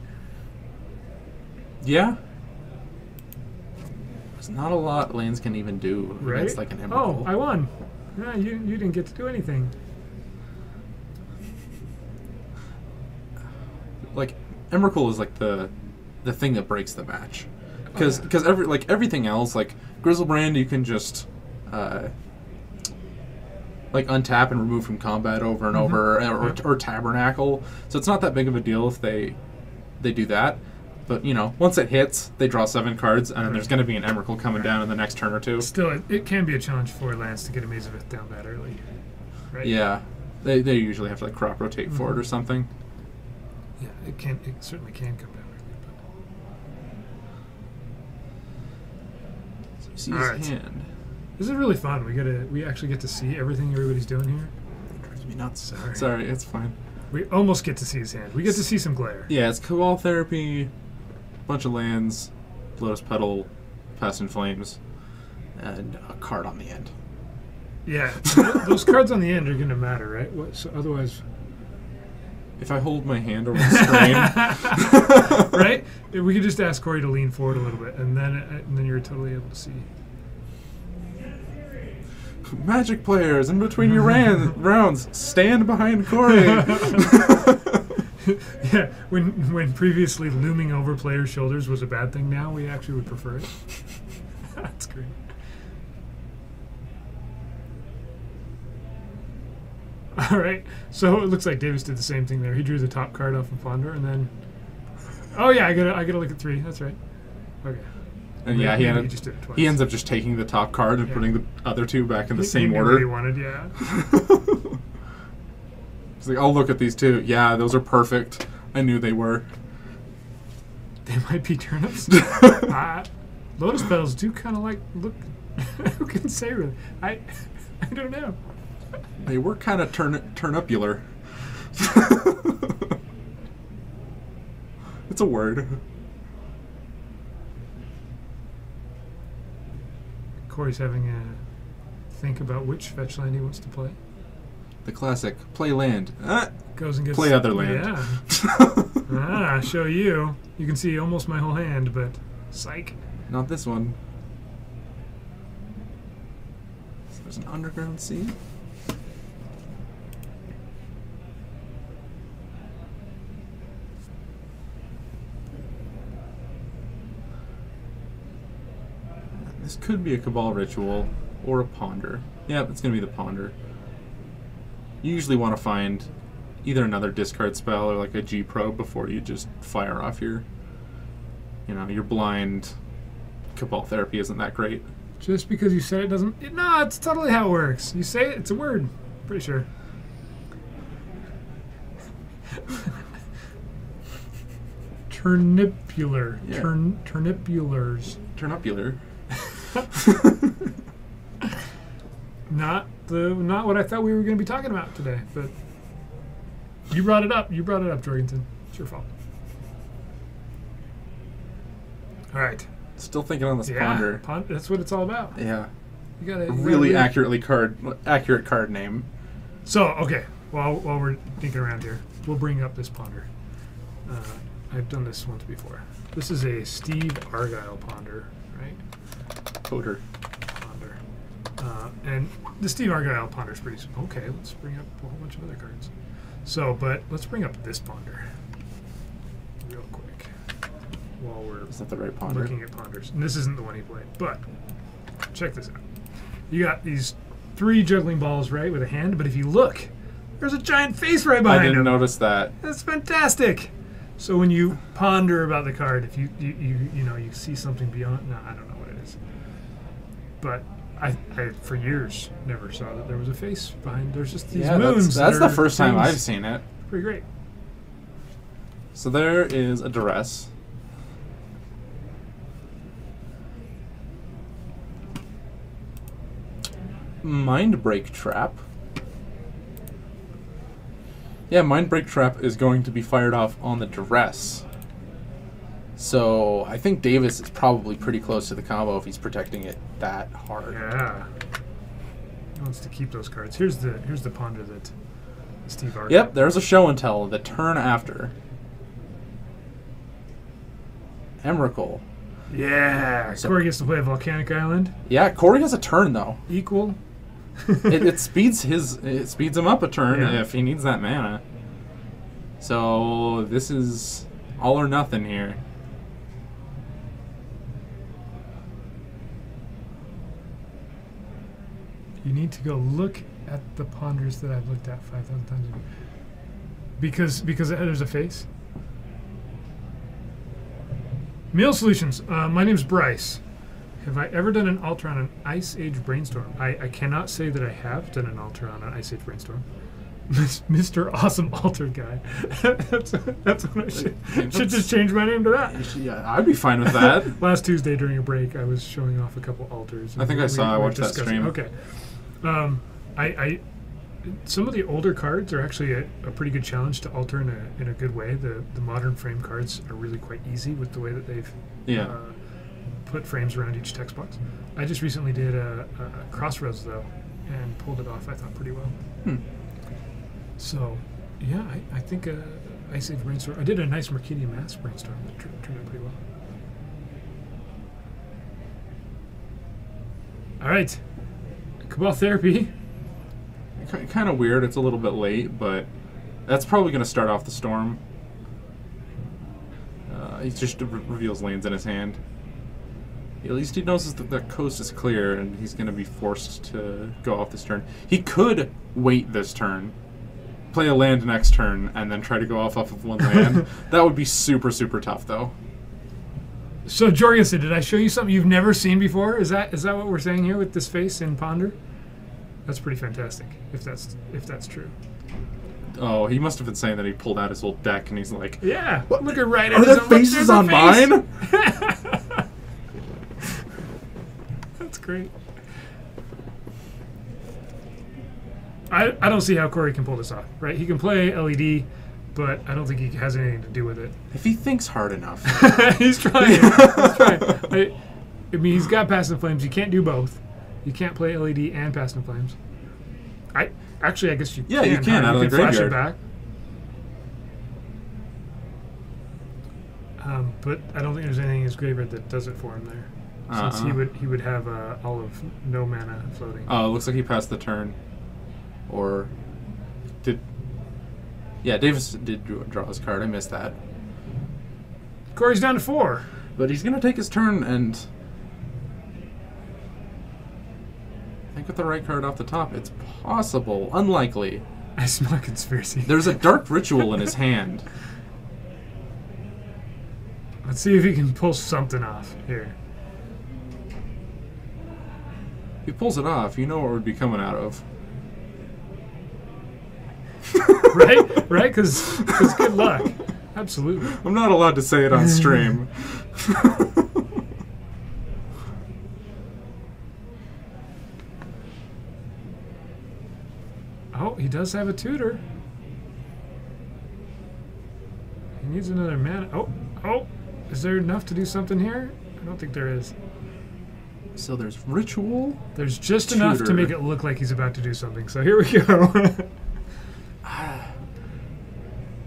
A: Yeah. There's not a lot lands can even do against like an Emrakul.
B: Oh, I won. No, you didn't get to do anything.
A: Like Emrakul is like the thing that breaks the match, because everything else, like Grizzlebrand, you can just like untap and remove from combat over and over, or Tabernacle. So it's not that big of a deal if they do that. But you know, once it hits, they draw 7 cards, and then there's going to be an Emrakul coming down in the next turn or 2.
B: Still, it can be a challenge for Lance to get a Mazavith down that early, right?
A: Yeah, they usually have to like crop rotate for it or something.
B: Yeah, it certainly can come down early.
A: So you see his hand.
B: This is really fun. We actually get to see everything everybody's doing here.
A: It drives me nuts.
B: Sorry.
A: Sorry, it's fine.
B: We almost get to see his hand. We get to see some glare.
A: Yeah, it's Cabal Therapy, bunch of lands, Lotus Petal, Past in Flames, and a card on the end.
B: Yeah, those cards on the end are going to matter, right? So otherwise,
A: if I hold my hand over the screen,
B: right? We could just ask Corey to lean forward a little bit, and then you're totally able to see.
A: Magic players, in between your rounds, stand behind Corey.
B: Yeah, when previously looming over players' shoulders was a bad thing, now we actually would prefer it. That's great. All right, so it looks like Davis did the same thing there. He drew the top card off of Ponder, and then, oh yeah, I gotta look at 3. That's right. Okay.
A: And yeah,
B: he just did it twice.
A: He ends up just taking the top card and putting the other 2 back in the same
B: he knew
A: order.
B: what he wanted, yeah.
A: He's like, I'll look at these 2. Yeah, those are perfect. I knew they were.
B: They might be turnips. Lotus petals do kind of like look. Who can say really? I don't know.
A: They were kind of turnupular. It's a word.
B: Corey's having a think about which fetch land he wants to play.
A: The classic play land.
B: Goes and gets
A: play other land.
B: Yeah. Show you. You can see almost my whole hand, but psych.
A: Not this one. So there's an underground sea. This could be a Cabal Ritual or a Ponder. Yeah, it's going to be the Ponder. You usually want to find either another discard spell or like a G probe before you just fire off your, your blind. Cabal Therapy isn't that great.
B: Just because you say it doesn't... No, it's totally how it works. You say it, it's a word. Pretty sure. Turnipular.
A: Yeah.
B: Turnipulars.
A: Turnupular.
B: Not what I thought we were going to be talking about today, but you brought it up. You brought it up, Jorgensen. It's your fault. All right.
A: Still thinking on this Ponder.
B: That's what it's all about.
A: Yeah.
B: You got a
A: Really accurate card name.
B: So, okay, while we're thinking around here, we'll bring up this ponder. I've done this once before. This is a Steve Argyle ponder, right?
A: Coder.
B: Ponder. And the Steve Argyle ponder is pretty simple. Okay, let's bring up a whole bunch of other cards. So, but let's bring up this ponder real quick while we're
A: Is that the right ponder?
B: looking at ponders. And this isn't the one he played, but check this out. You got these 3 juggling balls, right, with a hand, but if you look, there's a giant face right behind
A: I didn't
B: him.
A: notice that.
B: That's fantastic. So when you ponder about the card, if you see something beyond, no, I don't know what it is. But I for years never saw that there was a face behind. There's just these moons.
A: That's
B: that
A: the
B: are
A: first time
B: things.
A: I've seen it.
B: Pretty great.
A: So there is a duress. Mind Break Trap. Yeah, Mind Break Trap is going to be fired off on the duress. So I think Davis is probably pretty close to the combo if he's protecting it that hard.
B: Yeah. He wants to keep those cards. Here's the ponder that Steve Argyle.
A: Yep, there's a show and tell the turn after. Emrakul.
B: Yeah.
A: So-
B: Corey gets to play Volcanic Island.
A: Yeah, Corey has a turn though.
B: Equal.
A: it speeds him up a turn
B: Yeah.
A: if he needs that mana. So this is all or nothing here.
B: You need to go look at the ponders that I've looked at 5,000 times. Because there's a face. Meal Solutions. My name's Bryce. Have I ever done an altar on an Ice Age Brainstorm? I cannot say that I have done an altar on an Ice Age Brainstorm. Mr. Awesome Altar Guy. that's what I should just change my name to that.
A: Yeah, I'd be fine with that.
B: Last Tuesday during a break, I was showing off a couple altars.
A: I think I watched that stream.
B: Okay. I some of the older cards are actually a pretty good challenge to alter in a good way. The modern frame cards are really quite easy with the way that they've put frames around each text box. I just recently did a Crossroads though, and pulled it off. I thought pretty well. So, yeah, I think Ice Age Brainstorm. I did a nice Mercadian Mask Brainstorm that turned out pretty well. All right, Cabal Therapy.
A: Kind of weird. It's a little bit late, but that's probably going to start off the storm. He just reveals lands in his hand. At least he knows that the coast is clear, and he's going to be forced to go off this turn. He could wait this turn, play a land next turn, and then try to go off of one land. That would be super, super tough, though.
B: So, Jorgensen, did I show you something you've never seen before? Is that what we're saying here with this face in Ponder? That's pretty fantastic, if that's true.
A: Oh, he must have been saying that he pulled out his whole deck, and he's like,
B: Yeah,
A: what?
B: look at right at
A: Are
B: his
A: there
B: own-
A: faces
B: there's a
A: on
B: face.
A: mine?
B: That's great. I don't see how Corey can pull this off, right? He can play LED, but I don't think he has anything to do with it.
A: If he thinks hard enough.
B: He's trying. He's trying. I mean, he's got Past in Flames. You can't do both. You can't play LED and Past in Flames. I guess you
A: Yeah,
B: can.
A: you can, out of the
B: flash it
A: graveyard.
B: back. But I don't think there's anything in his graveyard that does it for him there. Since he would have all of no mana floating.
A: Oh, it looks like he passed the turn. Or did... Yeah, Davis did draw his card. I missed that.
B: Corey's down to 4.
A: But he's going to take his turn and... I think with the right card off the top, it's possible. Unlikely.
B: I smell a conspiracy.
A: There's a Dark Ritual in his hand.
B: Let's see if he can pull something off here.
A: If he pulls it off, you know what would be coming out of.
B: Right? Right? Because good luck. Absolutely.
A: I'm not allowed to say it on stream.
B: Oh, he does have a tutor. He needs another mana. Oh, is there enough to do something here? I don't think there is.
A: So there's Ritual.
B: There's just enough to make it look like he's about to do something. So here we go.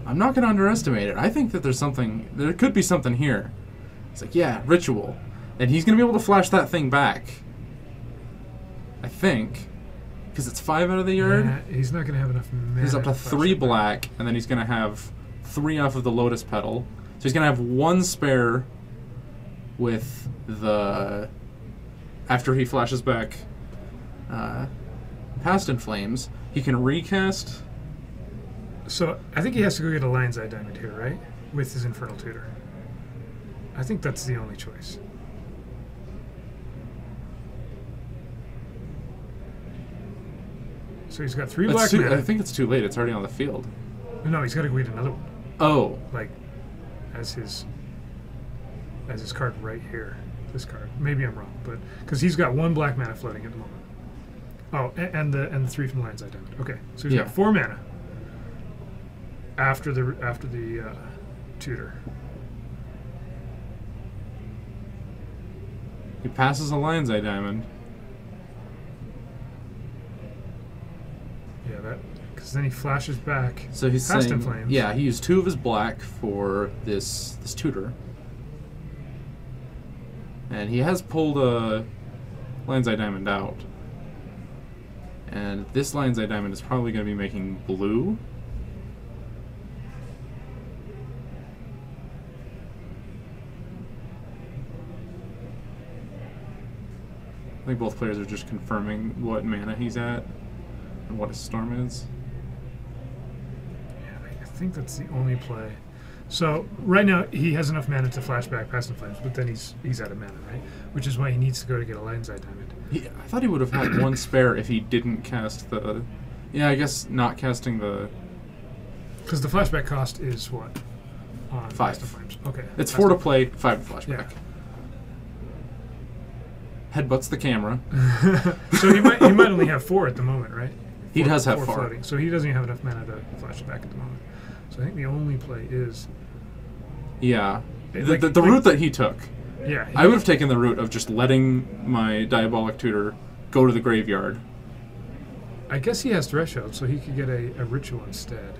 A: I'm not going to underestimate it. I think that there's something. There could be something here. It's like, yeah, Ritual. And he's going to be able to flash that thing back. I think. Because it's 5 out of the yard.
B: Yeah, he's not going to have enough mana.
A: He's up to 3 black, and then he's going to have 3 off of the Lotus Petal. So he's going to have 1 spare with the... After he flashes back Past in Flames, he can recast...
B: So I think he has to go get a Lion's Eye Diamond here, right? With his Infernal Tutor. I think that's the only choice. So he's got 3 black mana.
A: I think it's too late. It's already on the field.
B: No, he's got to go get another one.
A: Oh.
B: Like, as his card right here. This card. Maybe I'm wrong, but because he's got 1 black mana floating at the moment. Oh, and the 3 from Lion's Eye Diamond. Okay, so he's got 4 mana after the tutor.
A: He passes a Lion's Eye Diamond.
B: Yeah, that because then he flashes back.
A: So he's
B: Past
A: saying,
B: in Flames.
A: yeah, he used 2 of his black for this tutor. And he has pulled a Lion's Eye Diamond out. And this Lion's Eye Diamond is probably going to be making blue. I think both players are just confirming what mana he's at and what his storm is.
B: Yeah, I think that's the only play. So right now he has enough mana to flash back Past in Flames, but then he's out of mana, right? Which is why he needs to go to get a Lion's Eye Diamond.
A: I thought he would have had 1 spare if he didn't cast the... Yeah, I guess not casting the...
B: Because the flashback cost is what? On
A: 5.
B: Past in Flames. Okay.
A: It's 4 to play, 5 to flashback.
B: Yeah.
A: Headbutts the camera.
B: So he might only have 4 at the moment, right?
A: He does have
B: 4
A: 4.
B: floating. So he doesn't even have enough mana to flash back at the moment. So I think the only play is...
A: Yeah.
B: Like-
A: The route that he took.
B: Yeah.
A: I would have taken the route of just letting my Diabolic Tutor go to the graveyard.
B: I guess he has Threshold, so he could get a Ritual instead.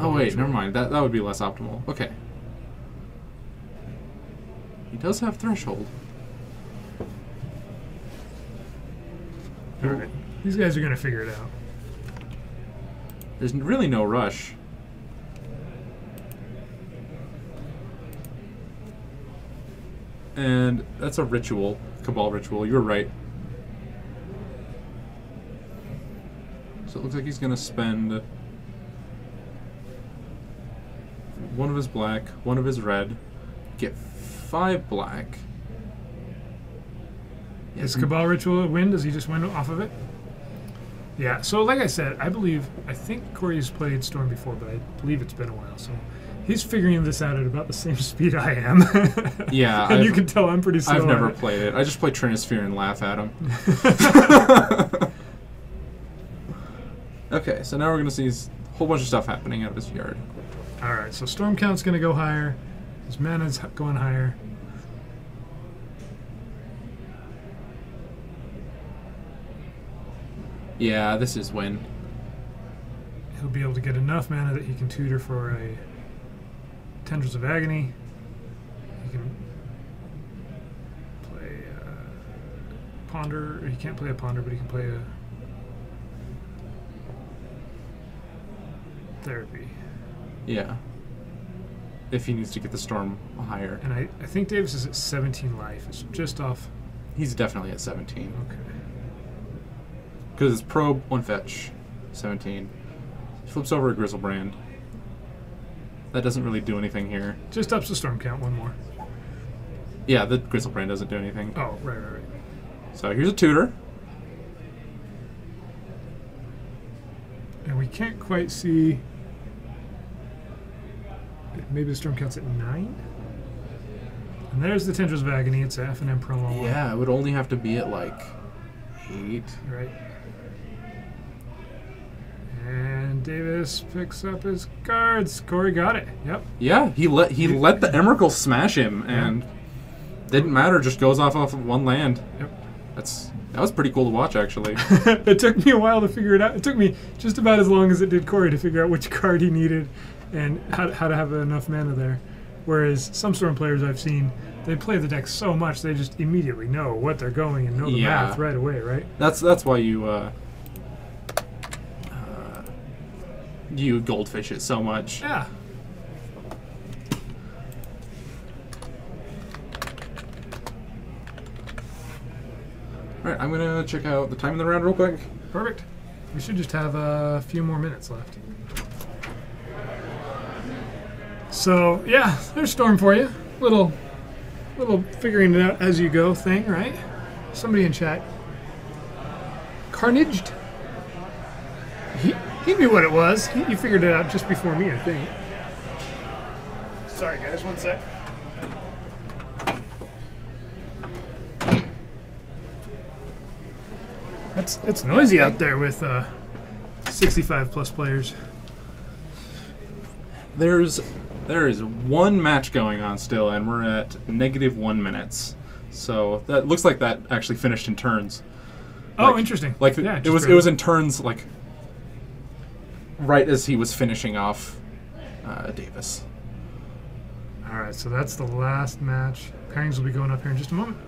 A: Oh wait, never mind. That would be less optimal. Okay. He does have Threshold.
B: Alright. These guys are going to figure it out.
A: There's really no rush. And that's a ritual, Cabal Ritual. You're right. So it looks like he's going to spend 1 of his black, 1 of his red, get 5 black.
B: Is Cabal Ritual a win? Does he just win off of it? Yeah, so like I said, I think Corey's played Storm before, but I believe it's been a while, so he's figuring this out at about the same speed I am.
A: Yeah.
B: And you can tell I'm pretty slow.
A: I've never played it. I just play Trinisphere and laugh at him. Okay, so now we're going to see a whole bunch of stuff happening out of his yard.
B: Alright, so Storm Count's going to go higher. His mana's going higher.
A: Yeah, this is win.
B: He'll be able to get enough mana that he can tutor for a Tendrils of Agony. He can play Ponder. He can't play a Ponder, but he can play a Therapy.
A: Yeah. If he needs to get the Storm higher.
B: And I think Davis is at 17 life. It's just off.
A: He's definitely at 17.
B: Okay.
A: Because it's Probe, 1 fetch, 17. He flips over a Grizzlebrand. That doesn't really do anything here.
B: Just ups the Storm Count 1 more.
A: Yeah, the Grizzlebrand doesn't do anything.
B: Oh, right.
A: So here's a tutor.
B: And we can't quite see. Maybe the Storm Count's at 9? And there's the Tendrils of Agony. It's a FNM promo.
A: Yeah, it would only have to be at like 8.
B: Right. And Davis picks up his cards. Corey got it. Yep.
A: Yeah, he let the Emrakul smash him, and didn't matter. Just goes off of 1 land.
B: Yep.
A: That was pretty cool to watch, actually.
B: It took me a while to figure it out. It took me just about as long as it did Corey to figure out which card he needed and how to have enough mana there. Whereas some Storm players I've seen, they play the deck so much they just immediately know what they're going and know the math right away, right?
A: That's why you goldfish it so much.
B: Yeah.
A: Alright, I'm gonna check out the time in the round real quick.
B: Perfect. We should just have a few more minutes left. So, yeah, there's Storm for you. Little figuring it out as you go thing, right? Somebody in chat. Carnaged? He knew what it was. He figured it out just before me, I think. Sorry, guys, one sec. It's noisy out there with 65 plus players.
A: There is one match going on still, and we're at -1 minutes. So that looks like that actually finished in turns.
B: Oh, interesting.
A: Like
B: yeah,
A: it was in turns, like right as he was finishing off Davis.
B: All right, so that's the last match. Pairings will be going up here in just a moment.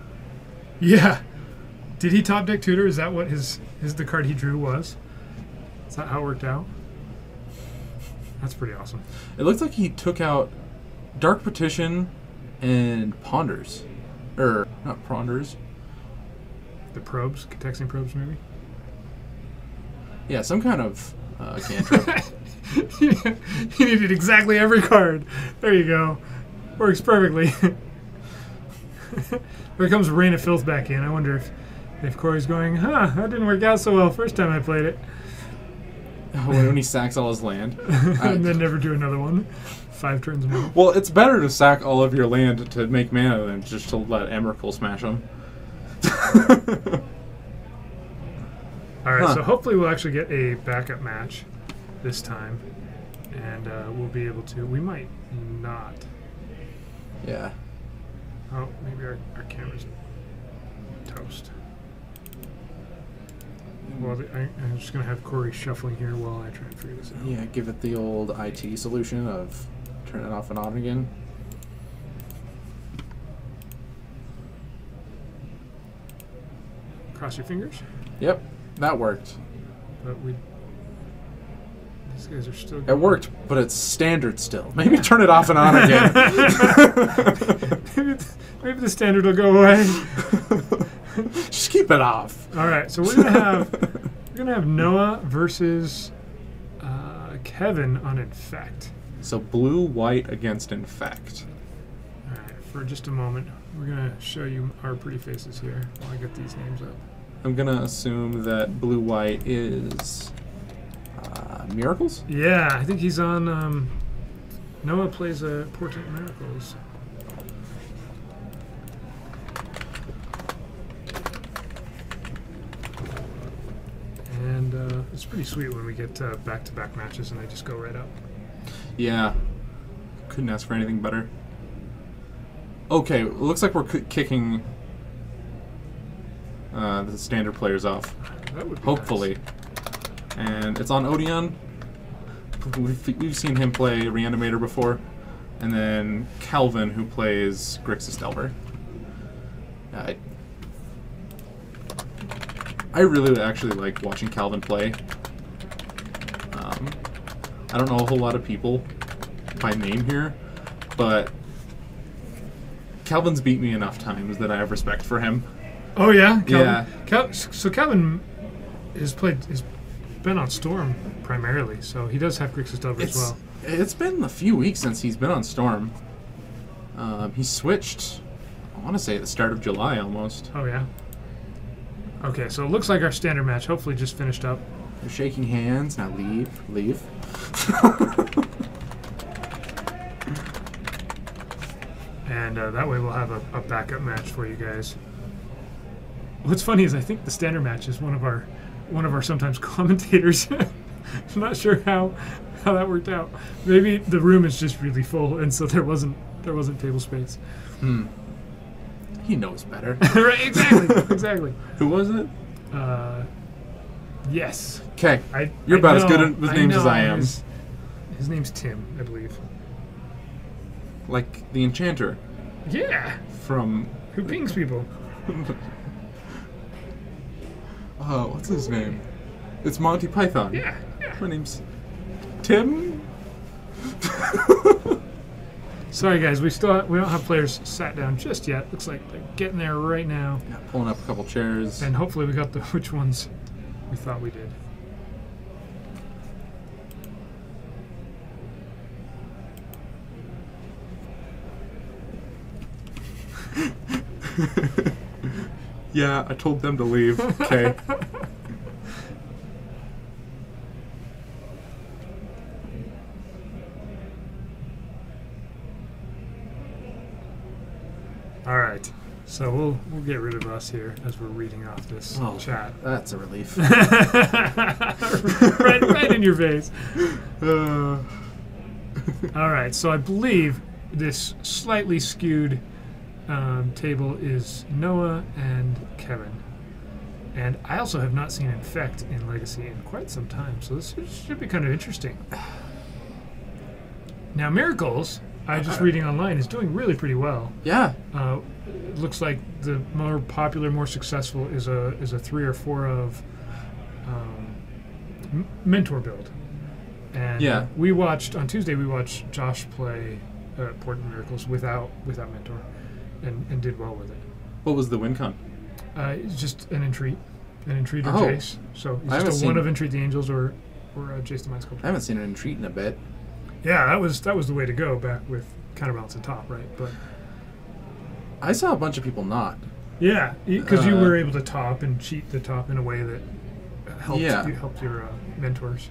B: Yeah. Did he top deck tutor? Is that what the card he drew was? Is that how it worked out? That's pretty awesome.
A: It looks like he took out Dark Petition and Ponders. Not Ponders.
B: The probes? Texting probes, maybe?
A: Yeah, some kind of cantrip.
B: He needed exactly every card. There you go. Works perfectly. Here comes Rain of Filth back in. I wonder if Corey's going, that didn't work out so well first time I played it.
A: When he sacks all his land.
B: And then never do another one. 5 turns more.
A: Well, it's better to sack all of your land to make mana than just to let Emrakul smash them.
B: Alright, so hopefully we'll actually get a backup match this time. And we'll be able to. We might not.
A: Yeah.
B: Oh, maybe our camera's toast. Well, I'm just going to have Corey shuffling here while I try and figure this out.
A: Yeah, give it the old IT solution of turn it off and on again.
B: Cross your fingers.
A: Yep, that worked.
B: But these guys are still
A: It worked, but it's standard still. Maybe turn it off and on again.
B: maybe the standard will go away.
A: Just keep it off.
B: All right, so we're gonna have Noah versus Kevin on Infect.
A: So blue-white against Infect.
B: All right, for just a moment, we're gonna show you our pretty faces here while I get these names up.
A: I'm gonna assume that blue-white is Miracles.
B: Yeah, I think he's on. Noah plays a Portent Miracles. And it's pretty sweet when we get back-to-back matches and they just go right up.
A: Yeah. Couldn't ask for anything better. Okay, looks like we're kicking the standard players off.
B: That would be
A: hopefully.
B: nice.
A: And it's on Odeon. We've seen him play Reanimator before. And then Calvin, who plays Grixis Delver. I really actually like watching Calvin play. I don't know a whole lot of people by name here, but Calvin's beat me enough times that I have respect for him.
B: Oh yeah,
A: Calvin?
B: Yeah. So Calvin has been on Storm primarily, so he does have Grixis Delver as well.
A: It's been a few weeks since he's been on Storm. He switched, I want to say, at the start of July almost.
B: Oh yeah. Okay, so it looks like our standard match hopefully just finished up.
A: They're shaking hands. Now leave.
B: And that way we'll have a backup match for you guys. What's funny is I think the standard match is one of our sometimes commentators. I'm not sure how that worked out. Maybe the room is just really full, and so there wasn't table space.
A: He knows better.
B: Right, exactly, exactly.
A: Who was it?
B: Yes.
A: Okay. You're about as good with names
B: know
A: as I am.
B: His name's Tim, I believe.
A: Like the Enchanter
B: Yeah.
A: from...
B: Who pings people?
A: Oh, what's his name? It's Monty Python.
B: Yeah, yeah.
A: My name's Tim.
B: Sorry, guys. We don't have players sat down just yet. Looks like they're getting there right now.
A: Yeah, pulling up a couple chairs.
B: And hopefully we got which ones we thought we did.
A: Yeah, I told them to leave. Okay.
B: All right. So we'll get rid of us here as we're reading off this chat.
A: That's a relief.
B: right in your face. All right. So I believe this slightly skewed table is Noah and Kevin. And I also have not seen Infect in Legacy in quite some time, so this should be kind of interesting. Now, Miracles, I was just reading online, is doing really pretty well.
A: Yeah.
B: It looks like the more popular, more successful is a 3 or 4 of mentor build. And
A: yeah.
B: On Tuesday we watched Josh play Portent Miracles without mentor, and did well with it.
A: What was the win con?
B: It's just an entreat or Jace. So
A: I
B: it's just a one of Entreat the Angels or Jace the Mind Sculptor.
A: I haven't seen an entreat in a bit.
B: Yeah, that was the way to go back with counterbalance and top, right? But
A: I saw a bunch of people not.
B: Yeah, because you were able to top and cheat the top in a way that helped your mentors.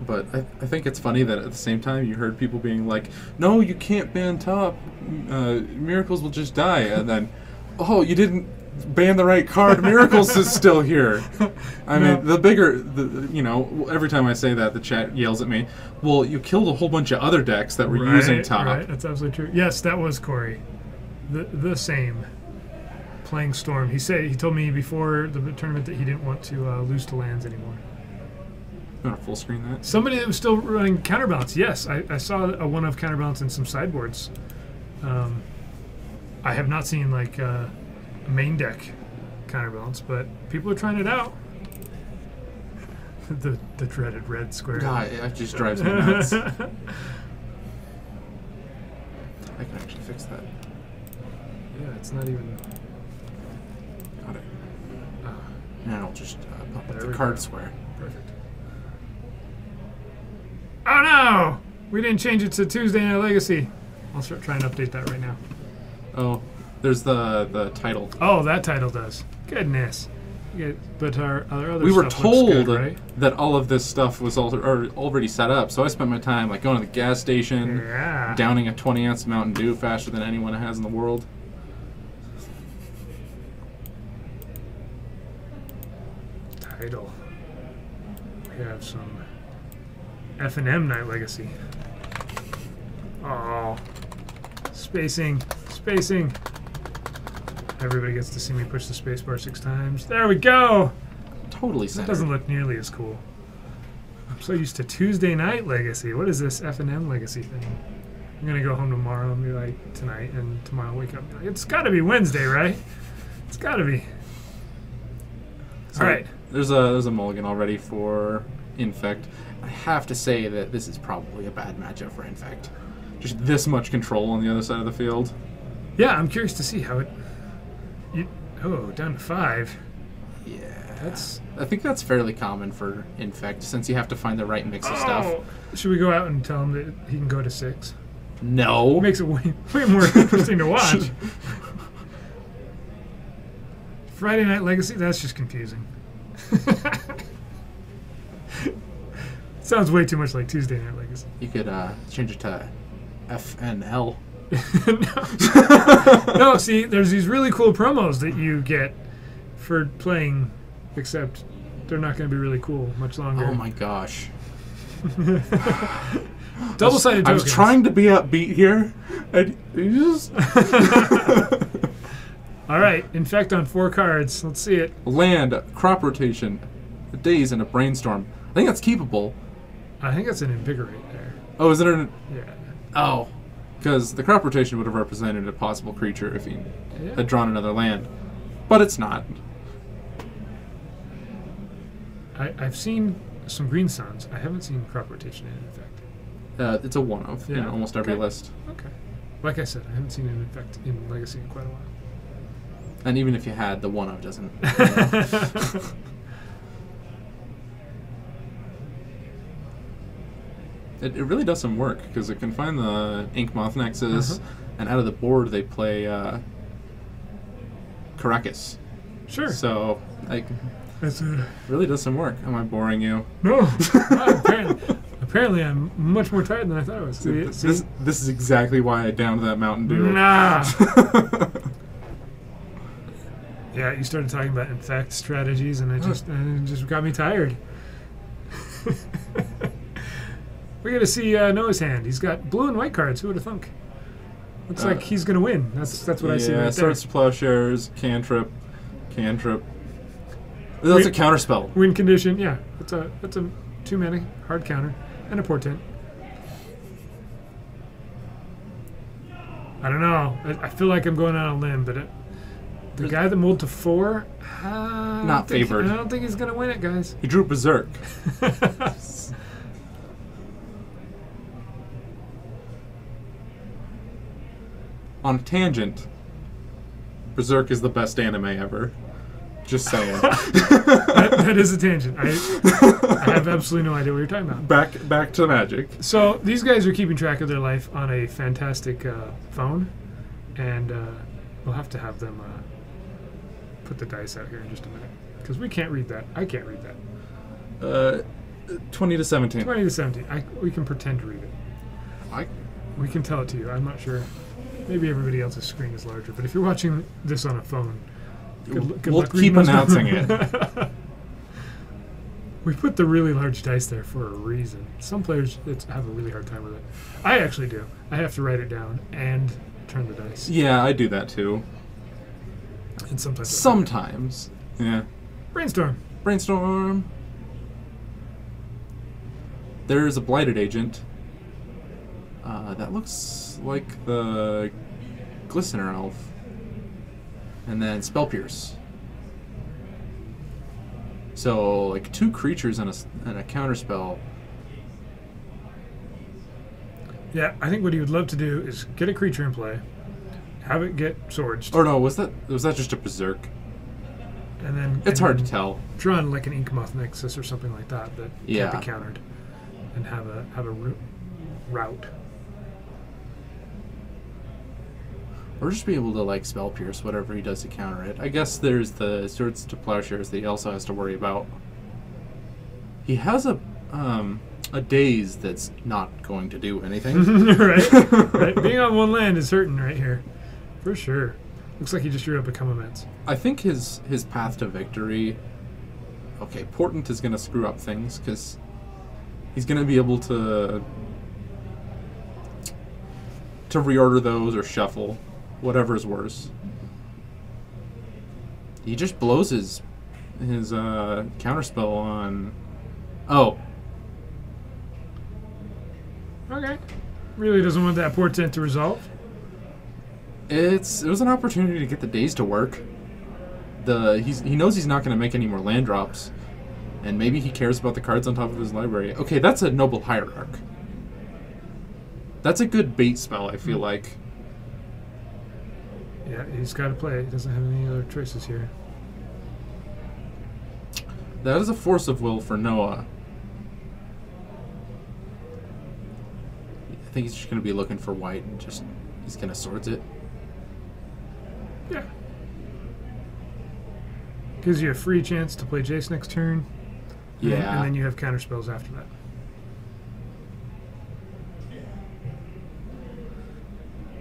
A: But I think it's funny that at the same time you heard people being like, no, you can't ban top. Miracles will just die. And then, oh, you didn't ban the right card. Miracles is still here. I mean, every time I say that, the chat yells at me, well, you killed a whole bunch of other decks that were using top.
B: Right, that's absolutely true. Yes, that was Corey. The same. Playing Storm. He told me before the tournament that he didn't want to lose to lands anymore.
A: You want to full screen that?
B: Somebody that was still running counterbalance. Yes, I saw a one of counterbalance in some sideboards. I have not seen like a main deck counterbalance, but people are trying it out. the dreaded red square.
A: God, it just drives me nuts. I can actually fix that.
B: Yeah, it's not even.
A: Got it. Now I'll just pop up the
B: we
A: card
B: go.
A: square.
B: Perfect. Oh no! We didn't change it to Tuesday Night Legacy. I'll start trying to update that right now.
A: Oh, there's the title.
B: Oh, that title does. Goodness. But our other
A: we were
B: stuff looks
A: told
B: good, right?
A: that all of this stuff was already set up, so I spent my time like going to the gas station, downing a 20-ounce Mountain Dew faster than anyone has in the world.
B: Title. We have some FNM Night Legacy. Oh, spacing. Everybody gets to see me push the spacebar 6 times. There we go.
A: Totally
B: That
A: centered.
B: doesn't look nearly as cool. I'm so used to Tuesday Night Legacy. What is this FNM Legacy thing? I'm gonna go home tomorrow and be like tonight, and tomorrow wake up and be like, it's got to be Wednesday, right? It's got to be.
A: So
B: all right.
A: There's a mulligan already for Infect. I have to say that this is probably a bad matchup for Infect. Just this much control on the other side of the field.
B: Yeah, I'm curious to see how it. Down to 5.
A: Yeah.
B: I
A: I think that's fairly common for Infect, since you have to find the right mix of stuff.
B: Should we go out and tell him that he can go to 6?
A: No.
B: It makes it way more interesting to watch. Friday Night Legacy? That's just confusing. Sounds way too much like Tuesday Night Legacy.
A: You could change it to FNL.
B: No, see, there's these really cool promos that you get for playing, except they're not going to be really cool much longer.
A: Oh my gosh.
B: Double-sided
A: I was
B: tokens.
A: trying to be upbeat here, and you just...
B: All right, infect on 4 cards. Let's see it.
A: Land, crop rotation, a daze, and a brainstorm. I think that's keepable.
B: I think that's an invigorate there.
A: Oh, is it an...
B: Yeah.
A: Oh. Because the crop rotation would have represented a possible creature if he had drawn another land. But it's not.
B: I've seen some green suns. I haven't seen crop rotation in effect.
A: It's a one of in almost every list.
B: Okay. Like I said, I haven't seen an effect in Legacy in quite a while.
A: And even if you had, the one of doesn't. It really does some work because it can find the Ink Moth Nexus, and out of the board they play Caracas.
B: Sure.
A: So, like,
B: That's
A: it really does some work. Am I boring you?
B: No. Apparently, I'm much more tired than I thought I was. See?
A: This is exactly why I downed that Mountain Dew.
B: Nah. Yeah, you started talking about infect strategies, and it just got me tired. We're gonna see Noah's hand. He's got blue and white cards. Who would have thunk? Looks like he's gonna win. That's what I see right there.
A: Swords to Plowshares, cantrip. That's a counterspell.
B: Win condition. Yeah, that's a 2-mana hard counter and a portent. I don't know. I feel like I'm going out on a limb, but the guy that mulled to 4,
A: not favored.
B: I don't think he's gonna win it, guys.
A: He drew Berserk. On a tangent, Berserk is the best anime ever. Just saying.
B: that is a tangent. I have absolutely no idea what you're talking about.
A: Back to Magic.
B: So these guys are keeping track of their life on a fantastic phone, and we'll have to have them put the dice out here in just a minute because we can't read that. I can't read that.
A: 20 to 17.
B: 20 to 17. We can pretend to read it. We can tell it to you. I'm not sure. Maybe everybody else's screen is larger, but if you're watching this on a phone, good
A: we'll
B: luck
A: keep
B: reading those
A: announcing
B: numbers.
A: it.
B: We put the really large dice there for a reason. Some players have a really hard time with it. I actually do. I have to write it down and turn the dice.
A: Yeah, I do that too.
B: And
A: sometimes. Yeah.
B: Brainstorm.
A: There's a Blighted Agent. That looks like the Glistener Elf. And then Spell Pierce. So, like 2 creatures and a counterspell.
B: Yeah, I think what he would love to do is get a creature in play, have it get swords.
A: Or no, was that just a Berserk?
B: And then
A: it's hard to tell.
B: Drawn like an Ink Moth Nexus or something like that can't be countered, and have a route.
A: Or just be able to like Spell Pierce whatever he does to counter it. I guess there's the Swords to Plowshares that he also has to worry about. He has a daze that's not going to do anything.
B: right. Being on 1 land is hurting right here, for sure. Looks like he just drew up Become Immense.
A: I think his path to victory. Okay, Portent is going to screw up things because he's going to be able to reorder those or shuffle. Whatever's worse. He just blows his counterspell on. Oh.
B: Okay. Really doesn't want that portent to resolve.
A: It was an opportunity to get the days to work. He knows he's not going to make any more land drops, and maybe he cares about the cards on top of his library. Okay, that's a Noble Hierarch. That's a good bait spell. I feel like.
B: Yeah, he's got to play. He doesn't have any other choices here.
A: That is a force of will for Noah. I think he's just going to be looking for white and he's going to swords it.
B: Yeah. Gives you a free chance to play Jace next turn.
A: Yeah.
B: And then you have counterspells after that.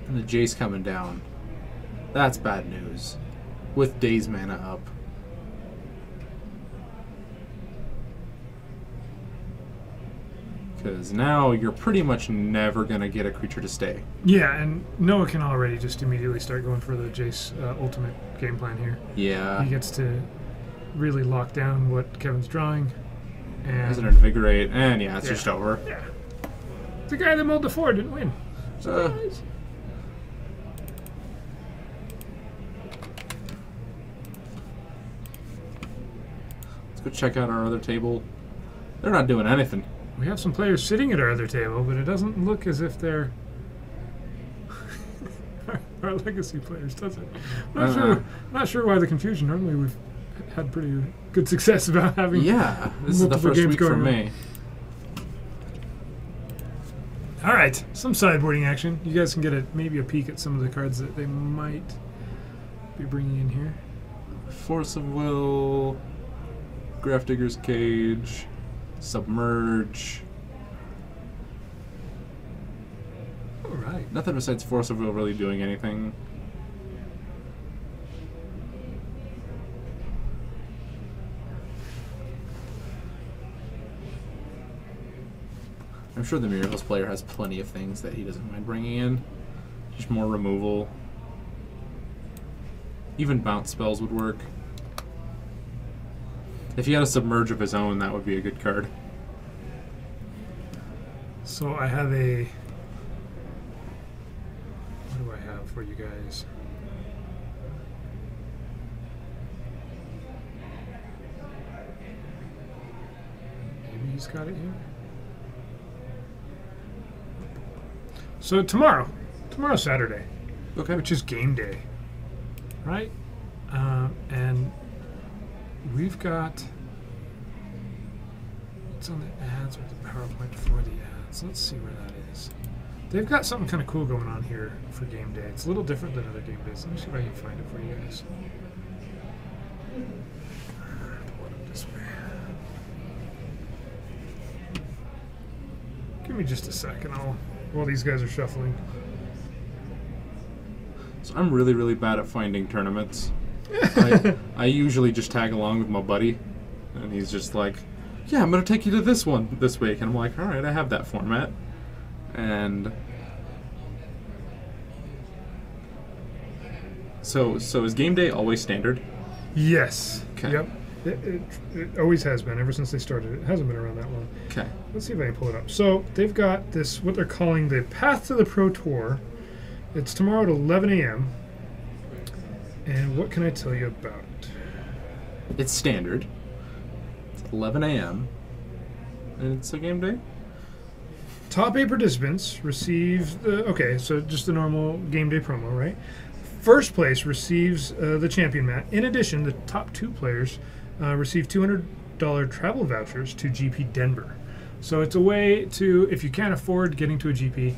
A: And the Jace coming down. That's bad news. With Daze mana up. Because now you're pretty much never going to get a creature to stay.
B: Yeah, and Noah can already just immediately start going for the Jace ultimate game plan here.
A: Yeah.
B: He gets to really lock down what Kevin's drawing. And
A: Has an Invigorate, and yeah, it's
B: Yeah.
A: just over.
B: yeah. The guy that mulled the 4 didn't win.
A: Uh,
B: Surprise.
A: Let's go check out our other table. They're not doing anything.
B: We have some players sitting at our other table, but it doesn't look as if they're our legacy players, does it? Not sure why the confusion. Normally we've had pretty good success about having
A: Yeah, this is the
B: multiple
A: first
B: games
A: week for
B: going on.
A: me.
B: All right, some sideboarding action. You guys can get maybe a peek at some of the cards that they might be bringing in here.
A: Force of Will, Grafdigger's Cage, Submerge.
B: All right.
A: Nothing besides Force of Will really doing anything. I'm sure the Miracles player has plenty of things that he doesn't mind bringing in. Just more removal. Even bounce spells would work. If he had a Submerge of his own, that would be a good card.
B: So I have a. What do I have for you guys? Maybe he's got it here. So tomorrow's Saturday,
A: Okay.
B: which is game day, right? And we've got. What's on the ads or the PowerPoint for the ads? Let's see where that is. They've got something kind of cool going on here for game day. It's a little different than other game days. Let me see if I can find it for you guys. Pull it up this way. Give me just a second. While these guys are shuffling.
A: So I'm really, really bad at finding tournaments. I usually just tag along with my buddy, and he's just like, yeah, I'm going to take you to this one this week. And I'm like, all right, I have that format. And so is game day always standard?
B: Yes.
A: Okay.
B: Yep. It always has been ever since they started. It hasn't been around that long.
A: Okay.
B: Let's see if I can pull it up. So they've got this, what they're calling the Path to the Pro Tour. It's tomorrow at 11 a.m. And what can I tell you about it?
A: It's standard. It's 11 a.m. And it's a game day?
B: Top 8 participants receive so just the normal game day promo, right? First place receives the champion mat. In addition, the top 2 players receive $200 travel vouchers to GP Denver. So it's a way to, if you can't afford getting to a GP,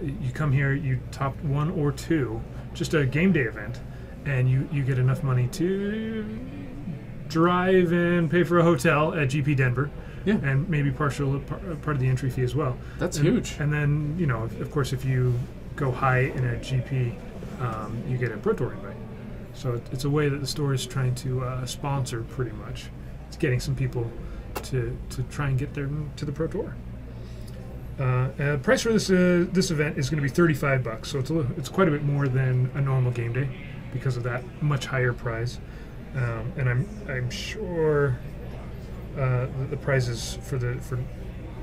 B: you come here, you top 1 or 2, just a game day event, and you get enough money to drive and pay for a hotel at GP Denver.
A: Yeah.
B: And maybe part of the entry fee as well.
A: That's huge.
B: And then, of course, if you go high in a GP, you get a Pro Tour invite. So it's a way that the store is trying to sponsor, pretty much. It's getting some people to try and get there to the Pro Tour. Price for this event is going to be $35, so it's quite a bit more than a normal game day because of that much higher prize. And I'm sure the prizes for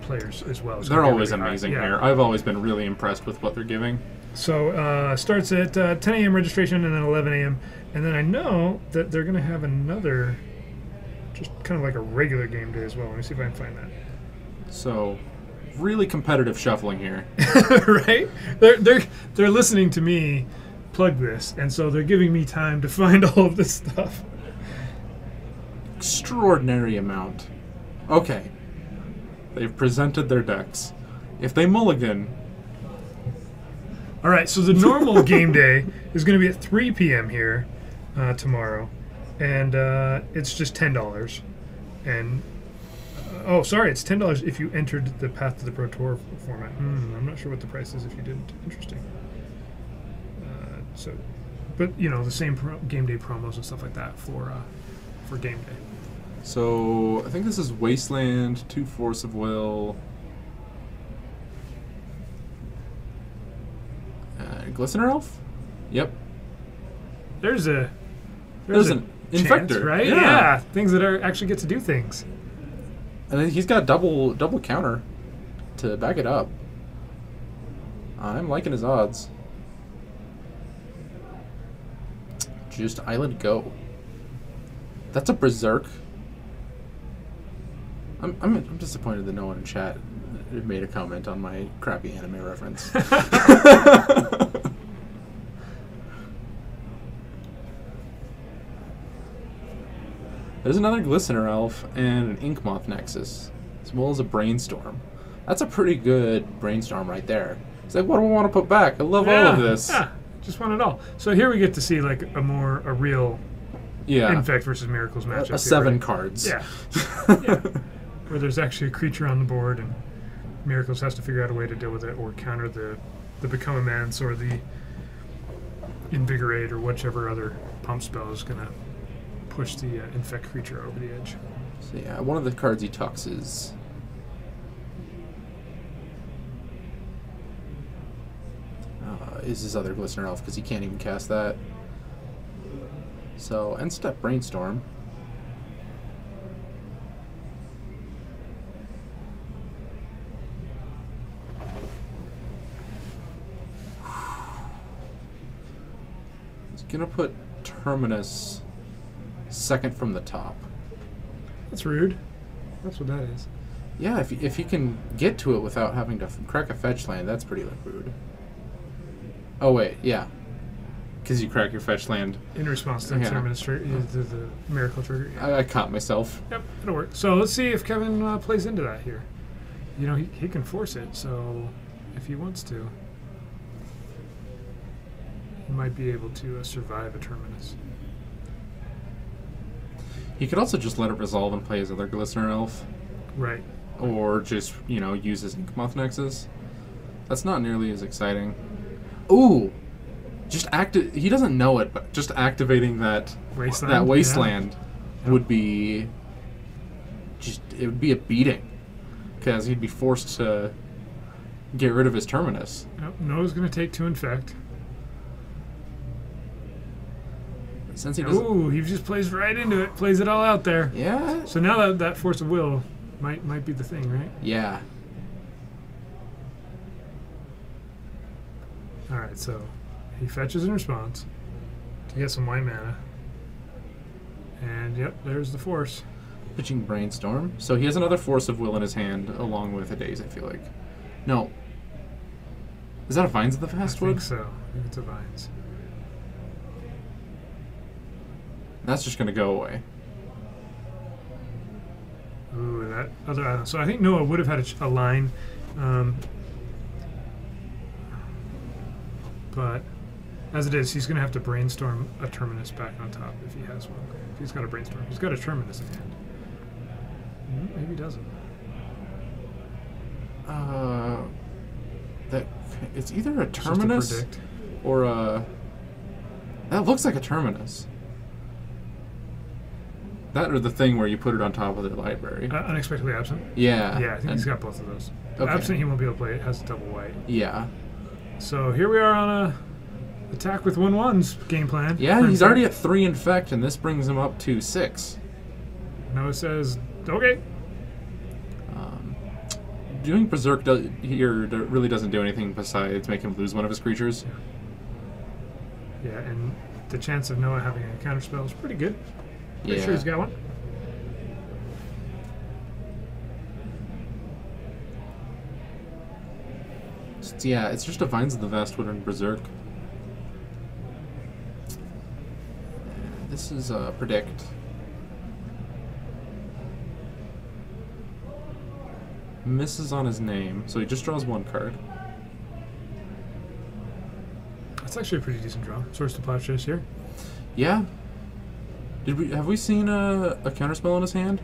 B: players as well.
A: They're always
B: really high.
A: amazing
B: Yeah.
A: here. I've always been really impressed with what they're giving.
B: So starts at 10 a.m. registration and then 11 a.m. And then I know that they're going to have another, just kind of like a regular game day as well. Let me see if I can find that.
A: So, really competitive shuffling here.
B: Right? They're listening to me plug this, and so they're giving me time to find all of this stuff.
A: Extraordinary amount. Okay. They've presented their decks. If they mulligan,
B: All right, so the normal game day is going to be at 3 p.m. here tomorrow, and it's just $10. And it's $10 if you entered the Path to the Pro Tour format. I'm not sure what the price is if you didn't. Interesting. But the same game day promos and stuff like that for game day.
A: so I think this is Wasteland, 2 Force of Will, Glistener Elf? Yep.
B: There's an
A: Chance, Infector,
B: right?
A: Yeah.
B: Things that actually get to do things.
A: And then he's got double counter to back it up. I'm liking his odds. Just Island Go. That's a Berserk. I'm disappointed that no one in chat made a comment on my crappy anime reference. There's another Glistener Elf and an Inkmoth Nexus, as well as a Brainstorm. That's a pretty good Brainstorm right there. It's like, what do I want to put back? I love all of this.
B: Yeah, just want it all. So here we get to see like a real Infect versus Miracles matchup.
A: A 7 cards.
B: Yeah. Yeah. Where there's actually a creature on the board and Miracles has to figure out a way to deal with it or counter the Become Immense or the Invigorate or whichever other pump spell is going to push the Infect creature over the edge.
A: So yeah, one of the cards he tucks is his other Glistener Elf because he can't even cast that. So end step Brainstorm. He's gonna put Terminus second from the top.
B: That's rude. That's what that is.
A: Yeah, if you can get to it without having to crack a fetch land, that's pretty rude. Oh wait, yeah, because you crack your fetch land
B: In response to the Terminus the Miracle trigger. Yeah.
A: I caught myself.
B: Yep, it'll work. So let's see if Kevin plays into that here. You know, he can force it, so if he wants to, he might be able to survive a Terminus.
A: He could also just let it resolve and play his other Glistener Elf.
B: Right.
A: Or just, use his Inkmoth Nexus. That's not nearly as exciting. Ooh! He doesn't know it, but just activating that wasteland would be it would be a beating. Because he'd be forced to get rid of his Terminus.
B: Yep, Noah's going to take 2 Infect.
A: Since he doesn't...
B: Ooh, he just plays right into it. Plays it all out there.
A: Yeah.
B: So now that Force of Will might be the thing, right?
A: Yeah.
B: Alright, so he fetches in response to get some white mana. And yep, there's the Force.
A: Pitching Brainstorm. So he has another Force of Will in his hand, along with a Daze, I feel like. No. Is that a Vines of the Vastwood?
B: I think so. I think it's a Vines.
A: That's just going to go away.
B: Ooh, that other island. So I think Noah would have had a line. But as it is, he's going to have to Brainstorm a Terminus back on top if he has one. If he's got a Brainstorm. He's got a Terminus in hand. Maybe he doesn't.
A: It's either a Terminus or a... That looks like a Terminus. That or the thing where you put it on top of the library.
B: Unexpectedly Absent?
A: Yeah.
B: Yeah, I think he's got both of those.
A: Okay.
B: Absent he won't be able to play. It has double white.
A: Yeah.
B: So here we are on a attack with 1/1's game plan.
A: Yeah, he's already at 3 Infect, and this brings him up to 6.
B: Noah says, okay.
A: Doing Berserk really doesn't do anything besides make him lose one of his creatures.
B: Yeah, and the chance of Noah having a counterspell is pretty good. Pretty
A: Yeah.
B: sure he's got one.
A: Yeah, it's just a Vines of the Vastwood and Berserk. This is Predict. Misses on his name, so he just draws 1 card.
B: That's actually a pretty decent draw. Source to Plowshares here.
A: Yeah. Have we seen a counterspell in his hand?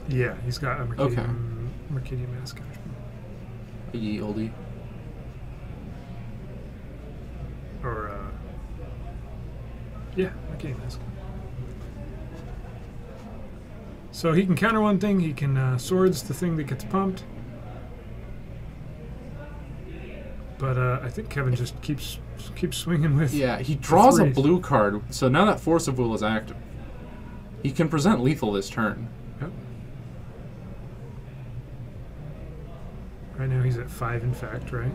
B: Yeah, he's got a Mercadian Mask counterspell.
A: A ye oldie.
B: Or, yeah, Mercadian Mask. So he can counter one thing, he can swords the thing that gets pumped. But I think Kevin just keeps Just keep swinging with.
A: Yeah, he draws a
B: threes.
A: blue card, so now that Force of Will is active. He can present lethal this turn.
B: Yep. Right now he's at 5 infect, right?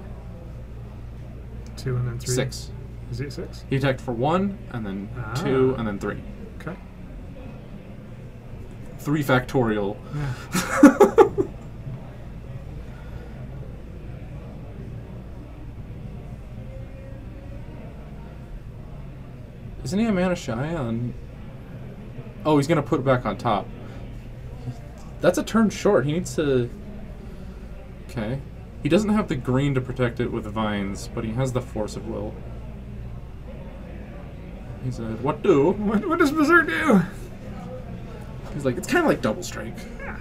B: 2 and then 3.
A: 6.
B: Is he at 6?
A: He attacked for 1, and then 2, and then 3.
B: Okay.
A: 3 factorial.
B: Yeah.
A: Isn't he a mana shy on... Oh, he's going to put it back on top. That's a turn short. He needs to... Okay. He doesn't have the green to protect it with vines, but he has the Force of Will. He said, what do?
B: What does Berserk do?
A: He's like, it's kind of like Double Strike.
B: Yeah.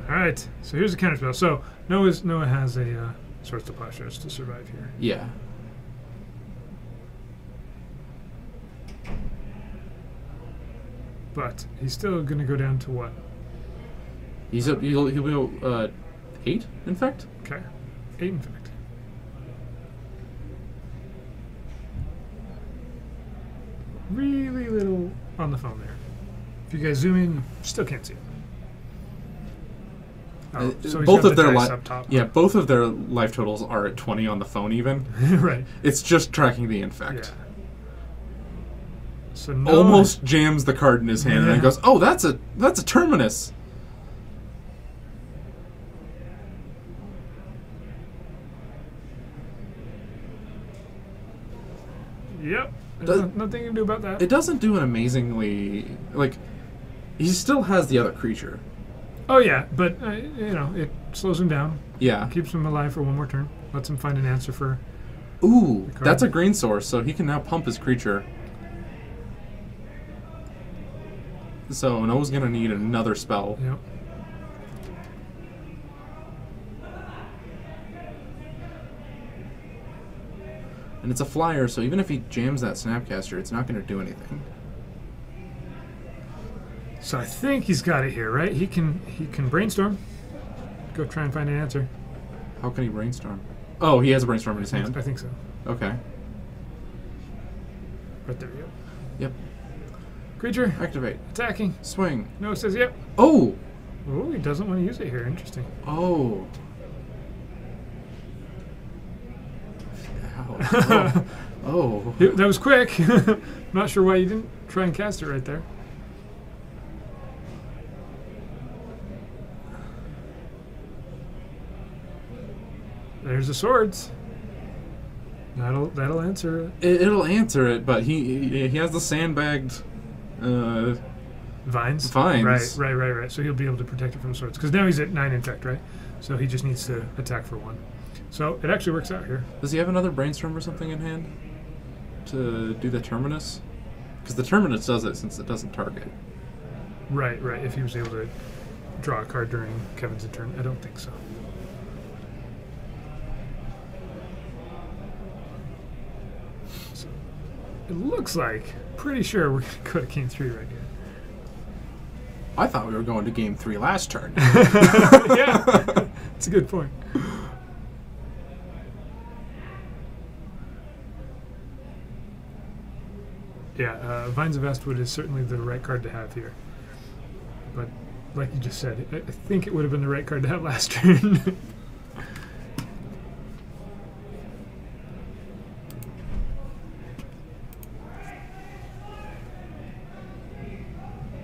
B: All right. So here's the counterspell. So Noah has a Swords to Plowshares to survive here.
A: Yeah.
B: But he's still going to go down to what?
A: He'll be 8, in fact?
B: Okay. 8 infect. Really little on the phone there. If you guys zoom in, still can't see it. Oh, so he's
A: both
B: got
A: of
B: the
A: their
B: dice up top.
A: Yeah, both of their life totals are at 20 on the phone even.
B: Right.
A: It's just tracking the infect.
B: Yeah. So Noah
A: Almost jams the card in his hand and then
B: Yeah.
A: goes, "Oh, that's a terminus."
B: Yep.
A: Does-
B: There's nothing you can do about that.
A: It doesn't do an amazingly he still has the other creature.
B: Oh yeah, but it slows him down,
A: Yeah.
B: keeps him alive for one more turn, lets him find an answer for.
A: Ooh,
B: The card.
A: that's a green source, so he can now pump his creature. So Noah's gonna need another spell.
B: Yep.
A: And it's a flyer, so even if he jams that Snapcaster, it's not gonna do anything.
B: So I think he's got it here, right? He can brainstorm. Go try and find an answer.
A: How can he brainstorm? Oh, he has a brainstorm in his hand.
B: I think so.
A: Okay.
B: Right there we go.
A: Yep.
B: Creature
A: Activate.
B: attacking.
A: Swing.
B: No, it says yep.
A: Oh!
B: Oh, he doesn't want to use it here. Interesting.
A: Oh. Ow. Oh.
B: That was quick. Not sure why you didn't try and cast it right there. There's the swords. That'll answer it.
A: It'll answer it, but he has the sandbagged
B: Vines.
A: Vines.
B: Right. So he'll be able to protect it from swords. Because now he's at 9 infect, right? So he just needs to attack for 1. So it actually works out here.
A: Does he have another brainstorm or something in hand to do the terminus? Because the terminus does it since it doesn't target.
B: Right. If he was able to draw a card during Kevin's turn. I don't think so. So it looks like, pretty sure we're going to go to Game 3 right here.
A: I thought we were going to game 3 last turn.
B: Yeah, that's a good point. Yeah, Vines of Astwood is certainly the right card to have here. But, like you just said, I think it would have been the right card to have last turn.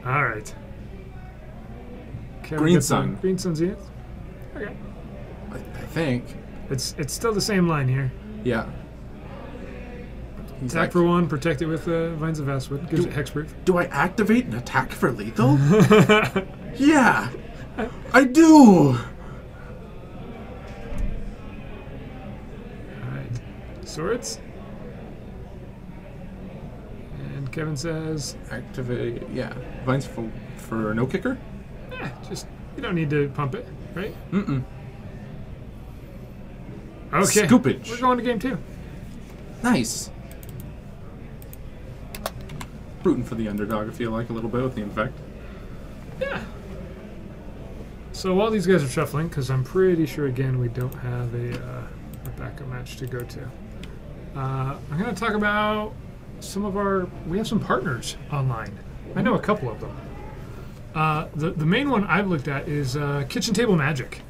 B: All right. Kevin
A: Green
B: gets
A: Sun.
B: a Green Sun Zenith. Okay.
A: I think.
B: It's still the same line here.
A: Yeah. He's
B: Attack
A: like,
B: for 1, protect it with Vines of Astwood. Gives it hexproof.
A: do I activate and attack for lethal? Yeah, I do.
B: Alright. Swords. And Kevin says,
A: Activate, yeah. Vines for no kicker?
B: just, you don't need to pump it, right?
A: Mm-mm.
B: Okay.
A: Scoopage.
B: We're going to game 2.
A: Nice. Rooting for the underdog, I feel like, a little bit with the infect.
B: Yeah. So while these guys are shuffling, because I'm pretty sure again we don't have a backup match to go to, I'm going to talk about we have some partners online. I know a couple of them. The main one I've looked at is Kitchen Table Magic.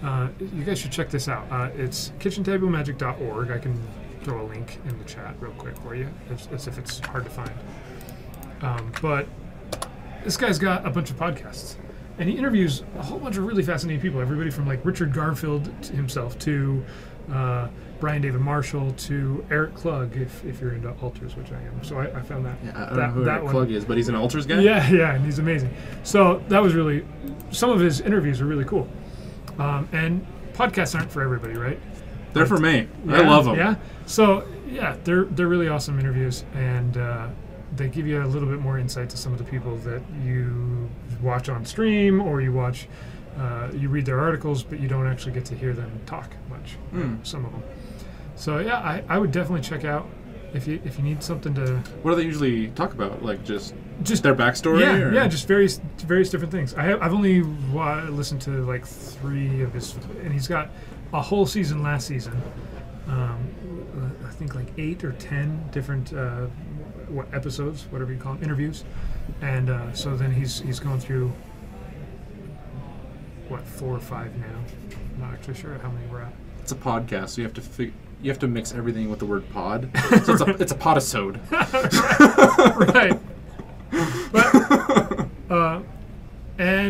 B: You guys should check this out. It's kitchentablemagic.org. I can throw a link in the chat real quick for you, as if it's hard to find. But this guy's got a bunch of podcasts, and he interviews a whole bunch of really fascinating people. Everybody from like Richard Garfield himself to Brian David Marshall to Eric Klug, if you're into altars, which I am. So I found that.
A: Yeah, I don't know who Eric Klug is, but he's an altars guy?
B: Yeah, and he's amazing. So that was really, some of his interviews are really cool. And podcasts aren't for everybody, right?
A: They're for me.
B: Yeah,
A: I love them.
B: Yeah. So yeah, they're really awesome interviews, and they give you a little bit more insight to some of the people that you watch on stream, or you watch, you read their articles, but you don't actually get to hear them talk much. Some of them. So yeah, I would definitely check out if you need something to.
A: What do they usually talk about? Like just their backstory?
B: Yeah, just various different things. I've only listened to like 3 of his, and he's got a whole season last season. I think like 8 or 10 different episodes, whatever you call them, interviews, and so then he's going through 4 or 5 now. I'm not actually sure how many we're at.
A: It's a podcast, so you have to mix everything with the word pod. So it's a podisode.
B: Right.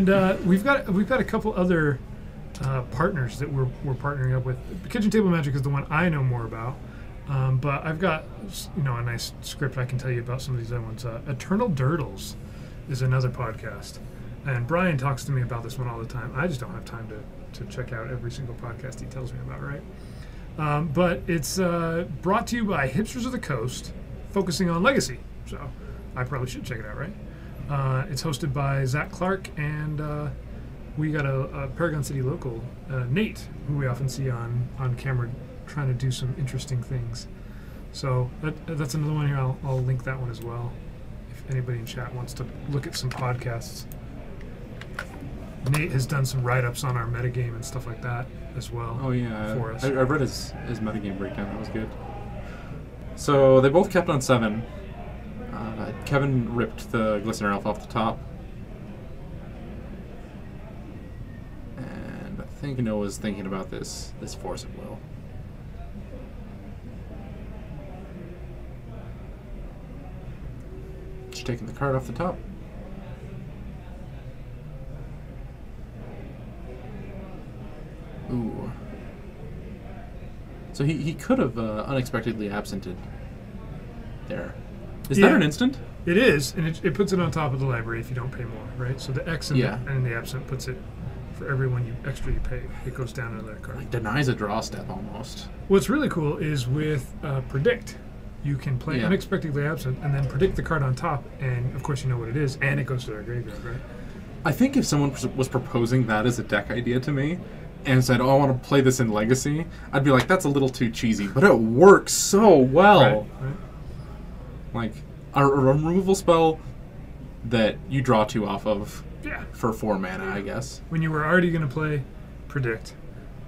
B: But we've got a couple other partners that we're partnering up with. Kitchen Table Magic is the one I know more about, but I've got a nice script I can tell you about some of these other ones. Eternal Durdles is another podcast, and Brian talks to me about this one all the time. I just don't have time to check out every single podcast he tells me about, right? But it's brought to you by Hipsters of the Coast, focusing on Legacy. So I probably should check it out, right? It's hosted by Zach Clark, and we got a Paragon City local, Nate, who we often see on camera trying to do some interesting things. So that's another one here. I'll link that one as well if anybody in chat wants to look at some podcasts. Nate has done some write-ups on our metagame and stuff like that as well.
A: Oh yeah,
B: for us.
A: I read his metagame breakdown. That was good. So they both kept on 7. Kevin ripped the Glistener Elf off the top, and I think Noah's thinking about this Force of Will. Just taking the card off the top. Ooh. So he could have unexpectedly absented there. Is that an instant?
B: It is, and it puts it on top of the library if you don't pay more, right? So the X in the absent puts it, for every one extra you pay, it goes down into that card.
A: Like denies a draw step almost.
B: What's really cool is with Predict, you can play unexpectedly absent and then predict the card on top, and of course you know what it is, and it goes to their graveyard, right?
A: I think if someone was proposing that as a deck idea to me, and said, "Oh, I want to play this in Legacy," I'd be like, "That's a little too cheesy," but it works so well.
B: Right.
A: Like a removal spell that you draw 2 off of for 4 mana, I guess.
B: When you were already going to play Predict,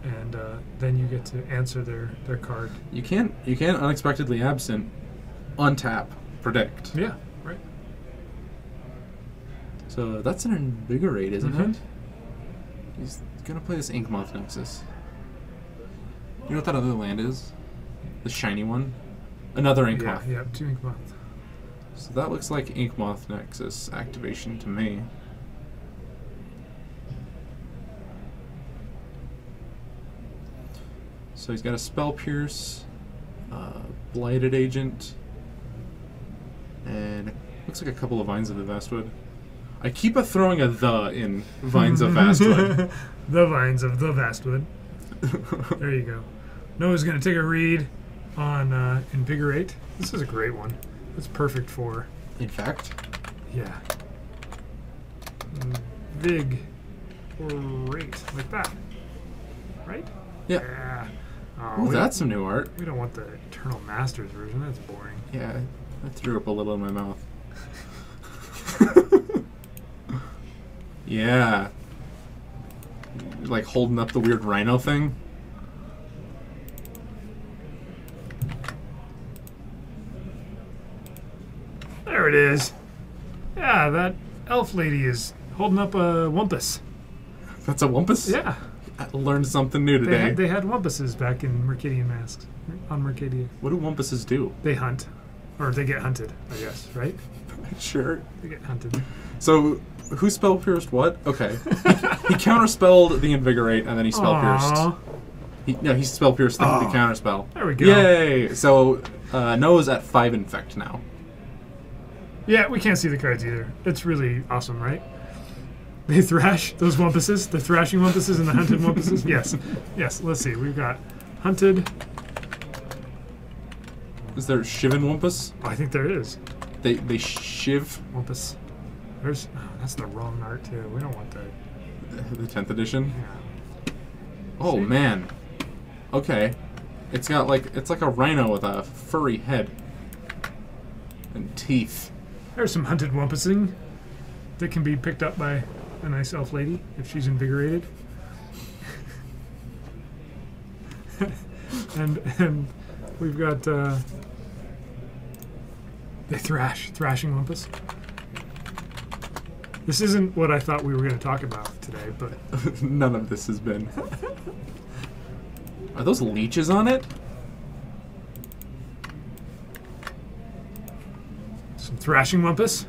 B: and then you get to answer their card.
A: You can't unexpectedly absent, untap, Predict.
B: Yeah, right.
A: So that's an Invigorate, isn't it? He's gonna play this Inkmoth Nexus. You know what that other land is? The shiny one? Another Inkmoth.
B: Yeah, 2 Inkmoth.
A: So that looks like Inkmoth Nexus activation to me. So he's got a Spell Pierce, Blighted Agent, and looks like a couple of Vines of the Vastwood. I keep throwing a "the" in Vines of Vastwood.
B: The Vines of the Vastwood. There you go. Noah's going to take a read on Invigorate. This is a great one. It's perfect for...
A: Infect?
B: Yeah. Vigorate. Like that. Right?
A: Yeah.
B: Oh,
A: Ooh, that's some new art.
B: We don't want the Eternal Masters version. That's boring.
A: Yeah, I threw up a little in my mouth. Yeah. like holding up the weird rhino thing.
B: There it is. Yeah, that elf lady is holding up a wumpus.
A: That's a wumpus?
B: Yeah.
A: I learned something new today.
B: They had wumpuses back in Mercadian Masks. On Mercadia.
A: What do wumpuses do?
B: They hunt. Or they get hunted, I guess, right?
A: Sure.
B: They get hunted.
A: So, who spell pierced what? Okay. he counterspelled the invigorate and then he spell pierced. He spell pierced the counterspell.
B: There we go.
A: Yay! So, Noah's at 5 infect now.
B: Yeah, we can't see the cards either. It's really awesome, right? They thrash those wumpuses, the thrashing wumpuses and the hunted wumpuses. Yes, yes. Let's see. We've got hunted.
A: Is there Shivan Wumpus?
B: Oh, I think there is.
A: They shiv
B: Wumpus. There's. Oh, that's the wrong art too. We don't want that.
A: the 10th edition.
B: Yeah.
A: Oh
B: See?
A: man. Okay. It's like a rhino with a furry head and teeth.
B: There's some hunted wumpusing that can be picked up by a nice elf lady if she's invigorated. and we've got the thrashing wumpus. This isn't what I thought we were going to talk about today, but
A: None of this has been. Are those leeches on it?
B: some thrashing wumpus.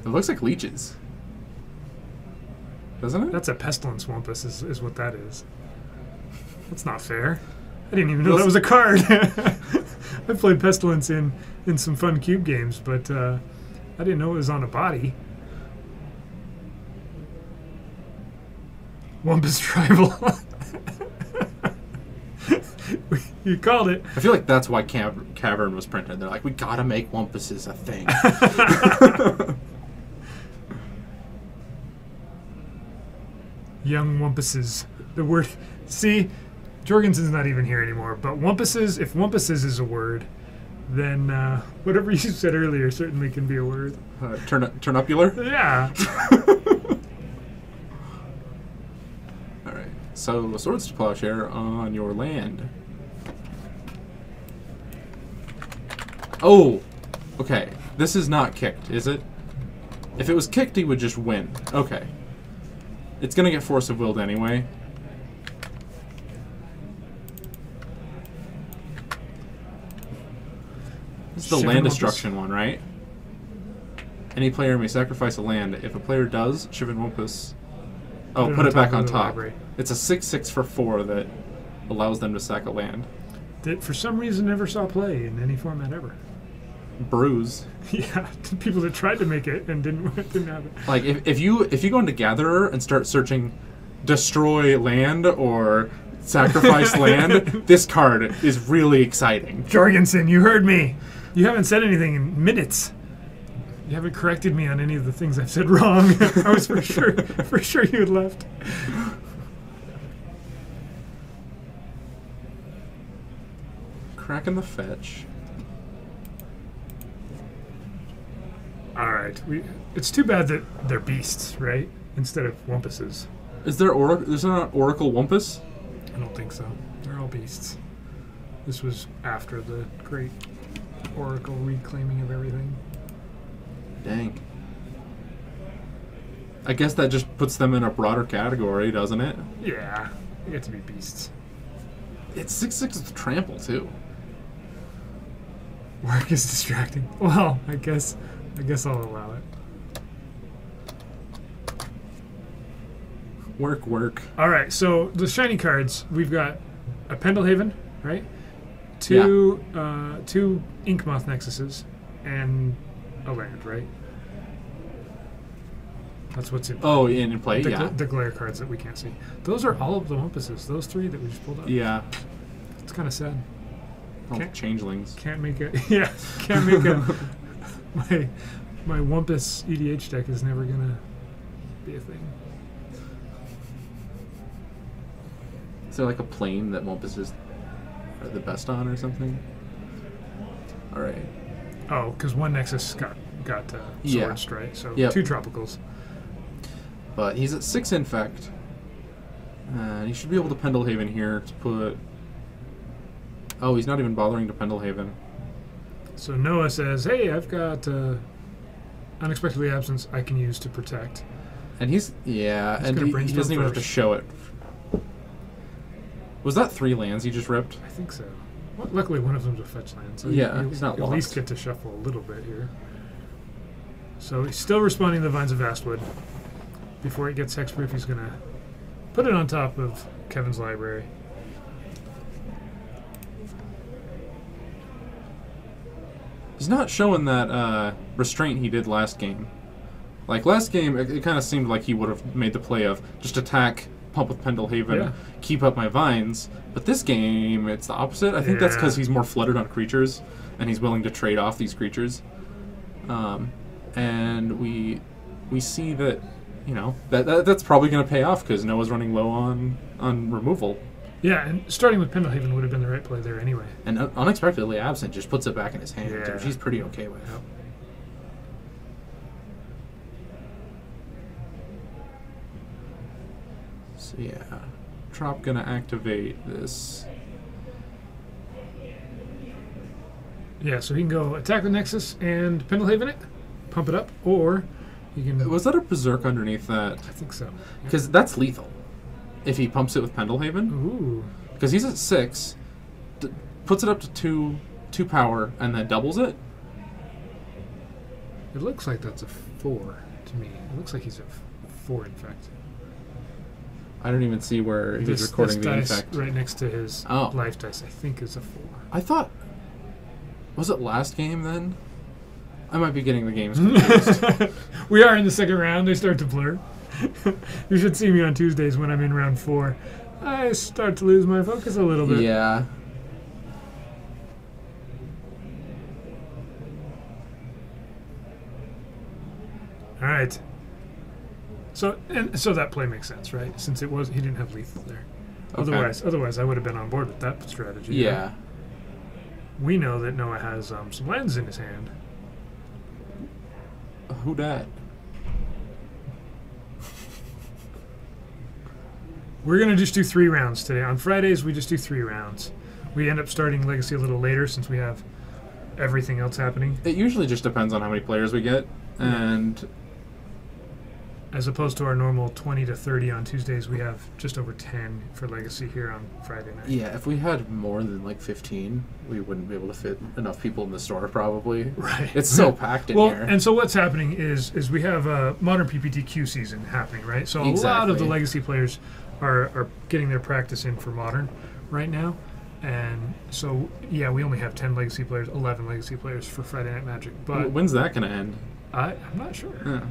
A: It looks like leeches. Doesn't it?
B: That's a pestilence wumpus is what that is. That's not fair. I didn't even know that was a card. I played pestilence in some fun cube games, but I didn't know it was on a body. Wumpus tribal. You called it.
A: I feel like that's why Cavern was printed. They're like, we gotta make wumpuses a thing.
B: Young wumpuses. The word. See, Jorgensen's not even here anymore. But wumpuses, if wumpuses is a word, then whatever you said earlier certainly can be a word.
A: Turnupular?
B: Yeah.
A: Alright, so Swords to Plowshare on your land. Oh! Okay, this is not kicked, is it? If it was kicked, he would just win. Okay. It's gonna get Force of Willed anyway. This is the land destruction one, right? Any player may sacrifice a land. If a player does, Shivan Wumpus. Oh, put it back on top. It's a 6/6 for 4 that allows them to sack a land.
B: That for some reason never saw play in any format ever.
A: Bruise.
B: Yeah, people that tried to make it and didn't have it.
A: Like if you go into Gatherer and start searching destroy land or sacrifice land, this card is really exciting.
B: Jorgensen, you heard me. You haven't said anything in minutes. You haven't corrected me on any of the things I've said wrong. I was for sure you had left.
A: Cracking the fetch.
B: All right, it's too bad that they're beasts, right? Instead of wumpuses.
A: Is there there's not Oracle Wumpus?
B: I don't think so. They're all beasts. This was after the great Oracle reclaiming of everything.
A: Dang. I guess that just puts them in a broader category, doesn't it?
B: Yeah, they get to be beasts.
A: It's 6/6 with trample too.
B: Work is distracting. Well, I guess I'll allow it.
A: Work.
B: All right, so the shiny cards, we've got a Pendelhaven, right? Two Ink Moth Nexuses, and a land, right? That's what's in play.
A: Oh, in play, yeah.
B: The glare cards that we can't see. Those are all of the Wumpuses. Those three that we just pulled up.
A: Yeah.
B: It's kind of sad.
A: Oh, changelings.
B: Can't make a my Wumpus EDH deck is never gonna be a thing.
A: Is there like a plane that Wumpuses are the best on or something? All right.
B: Oh, because one Nexus got Swords, right? So 2 tropicals.
A: But he's at 6 infect. You should be able to Pendlehaven here to put... Oh, he's not even bothering to Pendlehaven.
B: So Noah says, hey, I've got unexpectedly absence I can use to protect.
A: And he's... Yeah, and he doesn't even have to show it. Was that 3 lands he just ripped?
B: I think so. Well, luckily, one of them's a fetch land, so
A: yeah, he's not
B: at
A: lost.
B: least get to shuffle a little bit here. So he's still responding to the Vines of Vastwood. Before it gets hexproof, he's going to put it on top of Kevin's library.
A: He's not showing that restraint he did last game. Like, last game, it kind of seemed like he would have made the play of just attack, pump with Pendlehaven, keep up my vines. But this game, it's the opposite. I think that's because he's more flooded on creatures, and he's willing to trade off these creatures. And we see that, you know, that's probably going to pay off because Noah's running low on removal.
B: Yeah, and starting with Pendlehaven would have been the right play there anyway.
A: And unexpectedly absent just puts it back in his hand, which he's pretty okay with.
B: Yep.
A: So yeah, Trop gonna activate this.
B: Yeah, so he can go attack the Nexus and Pendlehaven it, pump it up, or he can...
A: Was that a Berserk underneath that?
B: I think so.
A: Because that's lethal. If he pumps it with Pendlehaven.
B: Ooh.
A: Because he's at 6, puts it up to 2 power, and then doubles it.
B: It looks like that's a 4 to me. It looks like he's a 4 infect.
A: I don't even see where he's recording the
B: dice
A: infect.
B: Right next to his life dice, I think, is a 4.
A: I thought... Was it last game, then? I might be getting the games confused.
B: We are in the second round. They start to blur. You should see me on Tuesdays when I'm in round 4. I start to lose my focus a little bit.
A: Yeah.
B: All right. So that play makes sense, right? Since he didn't have lethal there.
A: Okay.
B: Otherwise, I would have been on board with that strategy.
A: Yeah.
B: Right? We know that Noah has some lands in his hand.
A: Who dat?
B: We're going to just do 3 rounds today. On Fridays, we just do 3 rounds. We end up starting Legacy a little later since we have everything else happening.
A: It usually just depends on how many players we get. And
B: as opposed to our normal 20 to 30 on Tuesdays, we have just over 10 for Legacy here on Friday night.
A: yeah, if we had more than like 15, we wouldn't be able to fit enough people in the store probably.
B: Right.
A: It's so packed in here.
B: And so what's happening is we have a modern PPTQ season happening, right? So a lot of the Legacy players are getting their practice in for Modern right now. And so, yeah, we only have 10 Legacy players, 11 Legacy players for Friday Night Magic. But
A: when's that going to end?
B: I'm not sure.
A: Yeah.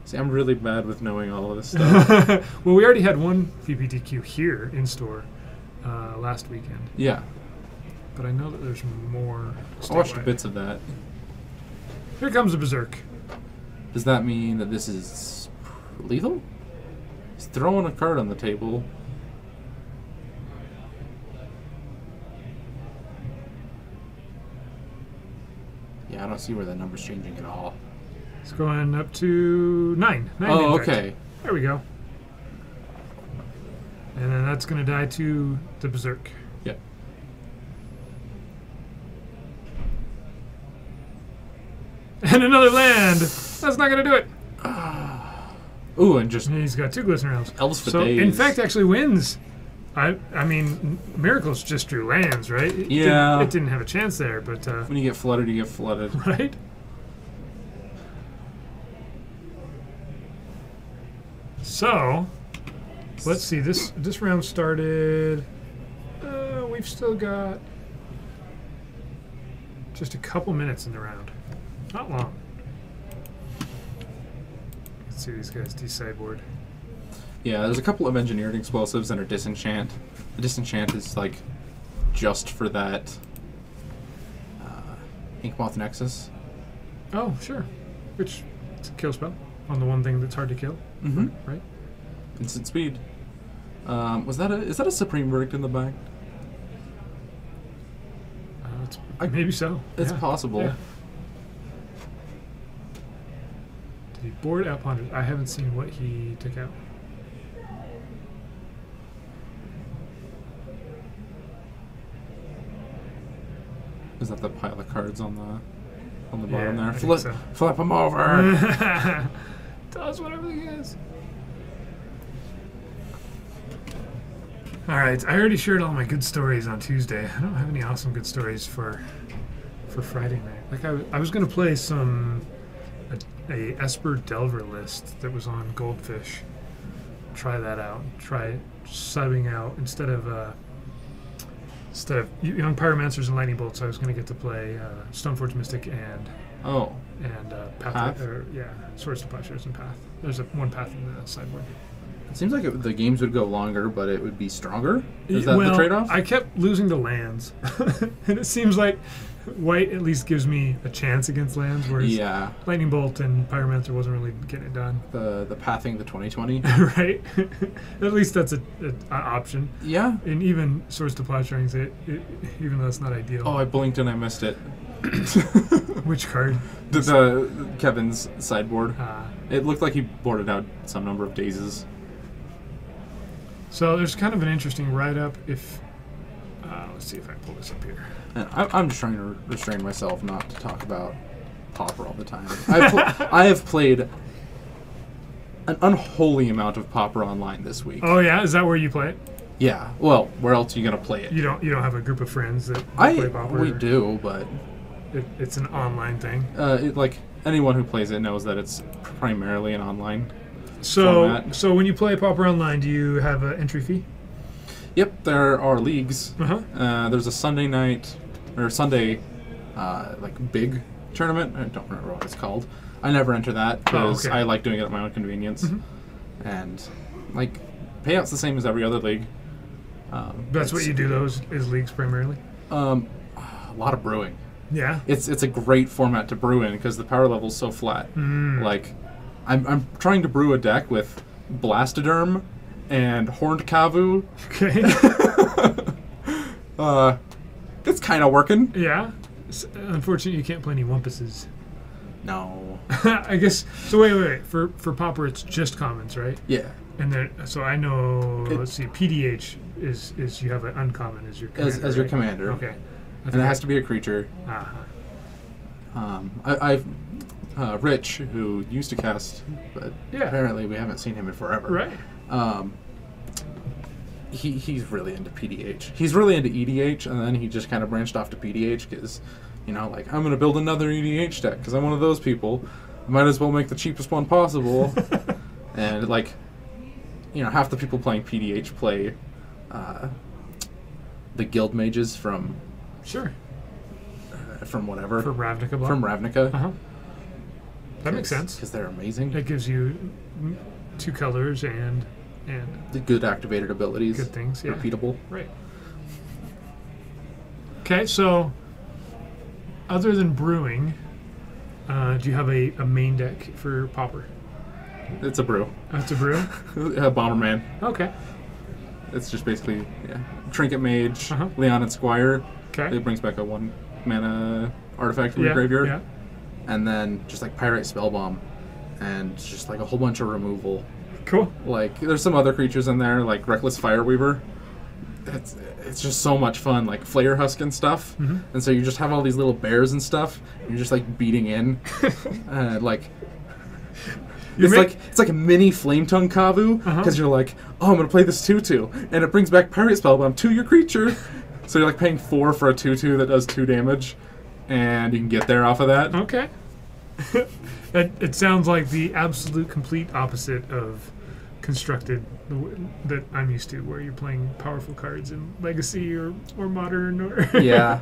A: See, I'm really bad with knowing all of this stuff.
B: Well, we already had one PPTQ here in store last weekend.
A: Yeah.
B: But I know that there's more.
A: I watched bits of that.
B: Here comes the Berserk.
A: Does that mean that this is lethal? He's throwing a card on the table. Yeah, I don't see where that number's changing at all.
B: It's going up to 9. 9
A: oh,
B: infect.
A: okay.
B: There we go. And then that's going to die to the Berserk.
A: Yep.
B: And another land. That's not going to do it.
A: Ooh, and just...
B: And he's got 2 Glistener Elves.
A: Elves for
B: so
A: days.
B: Infect actually wins. I mean, Miracles just drew lands, right? It didn't have a chance there, but...
A: when you get flooded, you get flooded.
B: Right? So, let's see. This round started... we've still got just a couple minutes in the round. Not long. Let's see these guys de-sideboard.
A: Yeah, there's a couple of engineered explosives and a disenchant. The disenchant is like just for that Inkmoth Nexus.
B: Oh, sure. Which it's a kill spell on the one thing that's hard to kill.
A: Mm-hmm.
B: Right?
A: Instant speed. Is that a Supreme Verdict in the back?
B: Maybe so.
A: It's possible.
B: Yeah. Did he board out Ponders? I haven't seen what he took out.
A: Is that the pile of cards on the bottom
B: Yeah, I
A: there?
B: think so.
A: Flip them over.
B: Tell us what everything is. All right, I already shared all my good stories on Tuesday. I don't have any awesome good stories for Friday night. Like I was gonna play a Esper Delver list that was on Goldfish. Try that out. Try subbing out instead of Young Pyromancers and Lightning Bolts. I was gonna get to play Stoneforge Mystic and
A: Path?
B: Swords to Plowshares and Path. There's one Path in the sideboard.
A: It seems like the games would go longer, but it would be stronger. Is that the trade-off?
B: I kept losing to lands, and it seems like White at least gives me a chance against lands, whereas Lightning Bolt and Pyromancer wasn't really getting it done.
A: The Pathing the 2020.
B: Right? At least that's an option.
A: Yeah.
B: And even Swords to Plowshares, even though it's not ideal.
A: Oh, I blinked and I missed it.
B: Which card?
A: The Kevin's sideboard. It looked like he boarded out some number of dazes.
B: So there's kind of an interesting write-up if... let's see if I can pull this up here.
A: And I'm just trying to restrain myself not to talk about Pauper all the time. I have played an unholy amount of Pauper online this week.
B: Oh yeah, is that where you play it?
A: Yeah. Well, where else are you gonna play it?
B: You don't have a group of friends that play Pauper?
A: We do, but
B: it's an online thing.
A: Like anyone who plays it knows that it's primarily an online.
B: So when you play Pauper online, do you have an entry fee?
A: Yep, there are leagues.
B: Uh-huh.
A: There's a Sunday night or Sunday like big tournament. I don't remember what it's called. I never enter that because I like doing it at my own convenience. Mm-hmm. And like payout's the same as every other league.
B: That's what you do those is leagues primarily?
A: A lot of brewing.
B: Yeah.
A: It's a great format to brew in because the power level's so flat. Like I'm trying to brew a deck with Blastoderm and Horned Kavu.
B: Okay.
A: It's kind of working.
B: Yeah. Unfortunately, you can't play any Wumpuses.
A: No.
B: I guess. So wait. For Pauper, it's just commons, right?
A: Yeah.
B: And then, so I know. Let's see. PDH is you have an uncommon as your commander,
A: as your commander.
B: Okay.
A: And it has to be a creature. I've Rich, who used to cast, but apparently we haven't seen him in forever.
B: Right.
A: He's really into PDH. He's really into EDH, and then he just kind of branched off to PDH because, like, I'm going to build another EDH deck because I'm one of those people. I might as well make the cheapest one possible. And, like, half the people playing PDH play the guild mages from...
B: Sure.
A: From whatever.
B: From Ravnica block?
A: From Ravnica.
B: Uh-huh. That makes sense.
A: Because they're amazing.
B: It gives you 2 colors and
A: the good activated abilities.
B: Good things, yeah.
A: Repeatable.
B: Right. Okay, so other than brewing, do you have a main deck for Pauper?
A: It's a brew.
B: Oh, it's a brew?
A: Bomberman.
B: Okay.
A: It's just basically, Trinket Mage, Leon and Squire.
B: Okay.
A: It brings back a 1 mana artifact from the graveyard.
B: Yeah. And
A: then just like Pyrite Spellbomb and just like a whole bunch of removal.
B: Cool.
A: Like there's some other creatures in there, like Reckless Fireweaver. It's just so much fun, like Flayer Husk and stuff. Mm-hmm. And so you just have all these little bears and stuff, and you're just like beating in. Like it's like a mini Flame Tongue Kavu, because you're like, oh, I'm gonna play this 2/2, and it brings back Pyrite Spellbomb to your creature. So you're like paying 4 for a 2/2 that does 2 damage, and you can get there off of that.
B: Okay. It sounds like the absolute complete opposite of constructed that I'm used to, where you're playing powerful cards in Legacy or Modern or
A: yeah.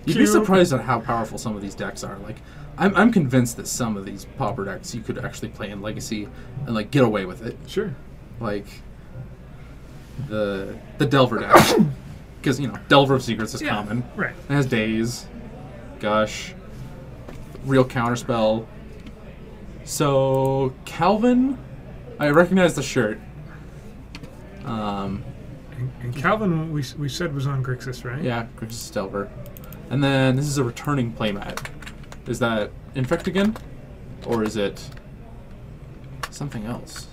A: You'd be surprised at how powerful some of these decks are. Like, I'm convinced that some of these Pauper decks you could actually play in Legacy and like get away with it.
B: Sure.
A: Like the Delver deck, because Delver of Secrets is common.
B: Right.
A: It has Daze, Gush, real counterspell. So Calvin, I recognize the shirt.
B: And Calvin, we said was on Grixis, right?
A: Yeah, Grixis Delver. And then this is a returning playmat. Is that Infect again? Or is it something else?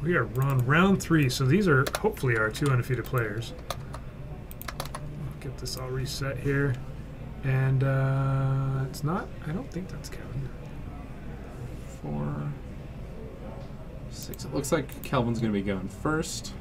B: We are on round 3, so these are hopefully our 2 undefeated players. I'll get this all reset here. And it's not, I don't think that's Kevin.
A: 4, 6. It looks like Calvin's going to be going first.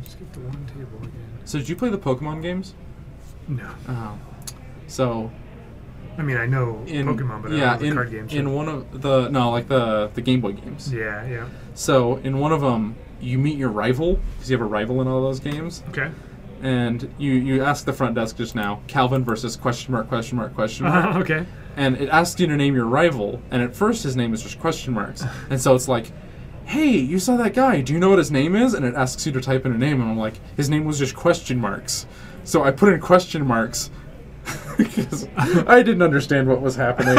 B: Just get the one table again.
A: So did you play the Pokemon games?
B: No.
A: Oh. So
B: I mean, I know Pokemon, but I don't know the card games.
A: In one of the like the Game Boy games.
B: Yeah, yeah.
A: So in one of them, you meet your rival because you have a rival in all those games.
B: Okay.
A: And you ask the front desk just now, Calvin versus question mark.
B: Okay.
A: And it asks you to name your rival, and at first his name is just question marks, and so it's like, hey, you saw that guy? Do you know what his name is? And it asks you to type in a name, and I'm like, his name was just question marks. So I put in question marks. Because I didn't understand what was happening.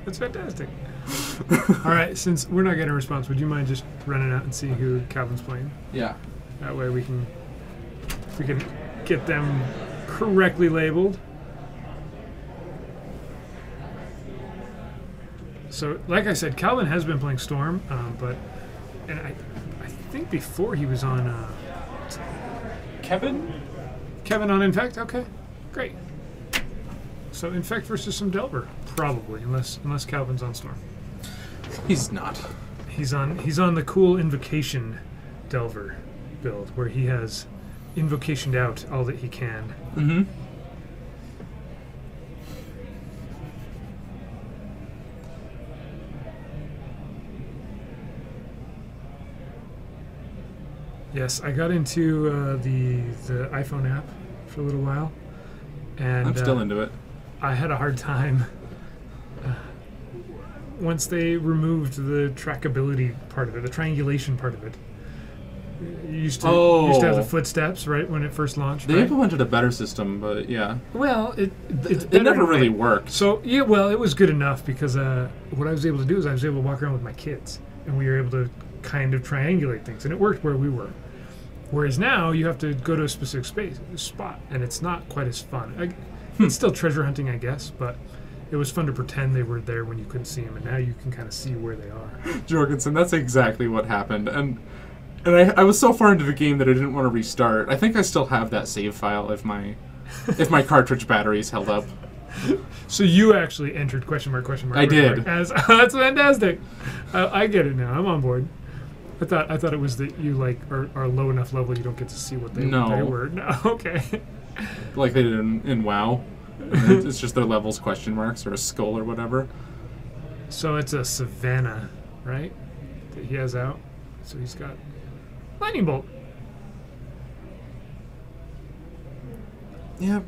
B: That's fantastic. All right, since we're not getting a response, would you mind just running out and seeing who Calvin's playing?
A: Yeah.
B: That way we can get them correctly labeled. So, like I said, Calvin has been playing Storm, and I think before he was on Kevin on Infect. Okay, great. So Infect versus some Delver, probably, unless Calvin's on Storm.
A: He's not.
B: He's on the cool Invocation Delver build where he has invocationed out all that he can.
A: Mm-hmm.
B: Yes, I got into the iPhone app for a little while, and
A: I'm still into it.
B: I had a hard time once they removed the trackability part of it, the triangulation part of it. You used to have the footsteps, right, when it first launched.
A: They
B: right?
A: implemented a better system, but yeah.
B: Well, it
A: never really worked.
B: So yeah, well, it was good enough because what I was able to do is I was able to walk around with my kids, and we were able to kind of triangulate things, and it worked where we were. Whereas now you have to go to a specific spot, and it's not quite as fun. It's still treasure hunting, I guess, but it was fun to pretend they were there when you couldn't see them, and now you can kind of see where they are.
A: Jorgensen, that's exactly what happened, and I was so far into the game that I didn't want to restart. I think I still have that save file if my cartridge battery's held up.
B: So you actually entered question mark.
A: I did.
B: That's fantastic. I get it now. I'm on board. I thought it was that you are low enough level you don't get to see what they were. No, okay.
A: Like they did in WoW. It's just their levels question marks or a skull or whatever.
B: So it's a Savannah, right? That he has out. So he's got Lightning Bolt.
A: Yeah,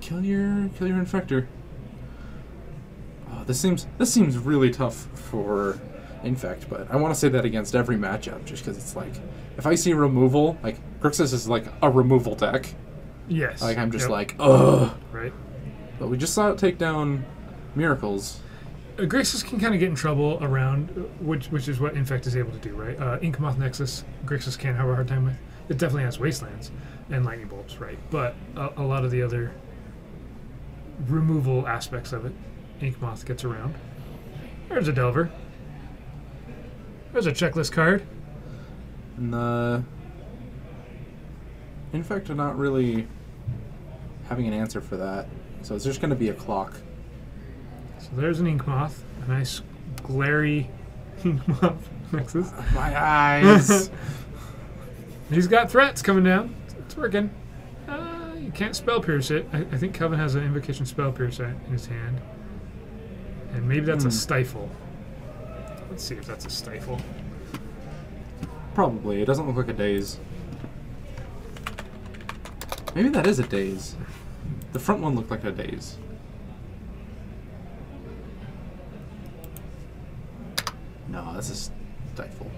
A: kill your infector. Oh, this seems really tough for Infect, but I want to say that against every matchup, just because it's like, if I see removal, like Grixis is like a removal deck.
B: Yes.
A: Like I'm just like, ugh.
B: Right.
A: But we just saw it take down Miracles.
B: Grixis can kind of get in trouble around, which is what Infect is able to do, right? Inkmoth Nexus, Grixis can't have a hard time with. It definitely has Wastelands and Lightning Bolts, right? But a lot of the other removal aspects of it, Inkmoth gets around. There's a Delver. There's a checklist card.
A: And the Infect are not really having an answer for that. So it's just going to be a clock.
B: So there's an Inkmoth. A nice glary Inkmoth Nexus.
A: My eyes!
B: He's got threats coming down. It's working. You can't Spell Pierce it. I think Kelvin has an Invocation Spell Pierce in his hand. And maybe that's a Stifle. Let's see if that's a Stifle.
A: Probably. It doesn't look like a Daze. Maybe that is a Daze. The front one looked like a Daze. No, that's a Stifle.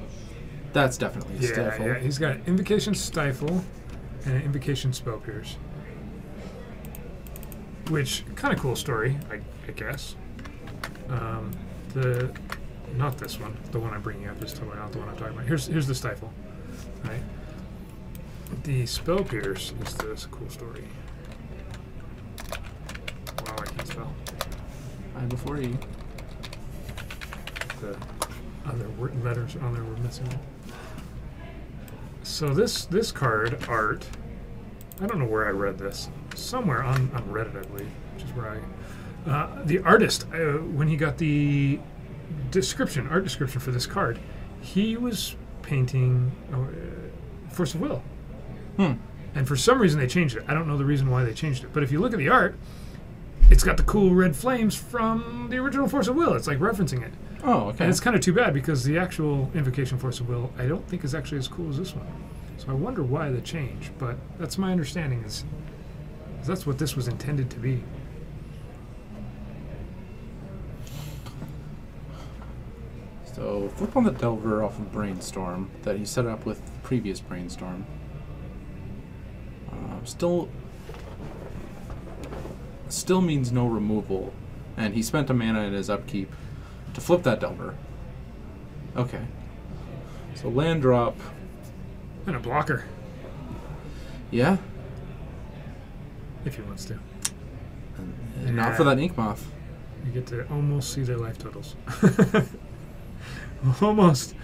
A: That's definitely a Stifle.
B: Yeah, he's got Invocation Stifle and an Invocation Spell Pierce. Which, kind of cool story, I guess. Not this one. The one I'm bringing up is totally not the one I'm talking about. Here's the Stifle. right? The Spell Pierce is this cool story. Wow, I can't spell.
A: I before E.
B: The other letters on there were missing. So this card art, I don't know where I read this. Somewhere on Reddit, I believe, which is where the artist, when he got the art description for this card, he was painting Force of Will. And for some reason they changed it. I don't know the reason why they changed it. But if you look at the art, it's got the cool red flames from the original Force of Will. It's like referencing it.
A: Oh, okay.
B: And it's kind of too bad because the actual Invocation Force of Will, I don't think is actually as cool as this one. So I wonder why the change. But that's my understanding is that's what this was intended to be.
A: So flip on the Delver off of Brainstorm that he set up with previous Brainstorm. Still means no removal, and he spent a mana in his upkeep to flip that Delver. Okay. So land drop.
B: And a blocker.
A: Yeah.
B: If he wants to.
A: And not for that Ink Moth.
B: You get to almost see their life totals. Almost.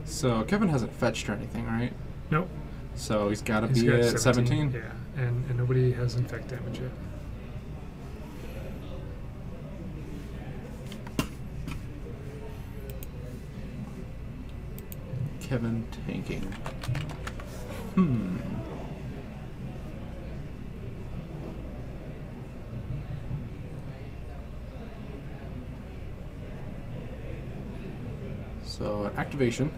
A: So Kevin hasn't fetched or anything, right?
B: Nope.
A: So he's got to
B: He's
A: be
B: got
A: at 17.
B: Yeah, and nobody has infect damage yet.
A: Kevin tanking. So activation.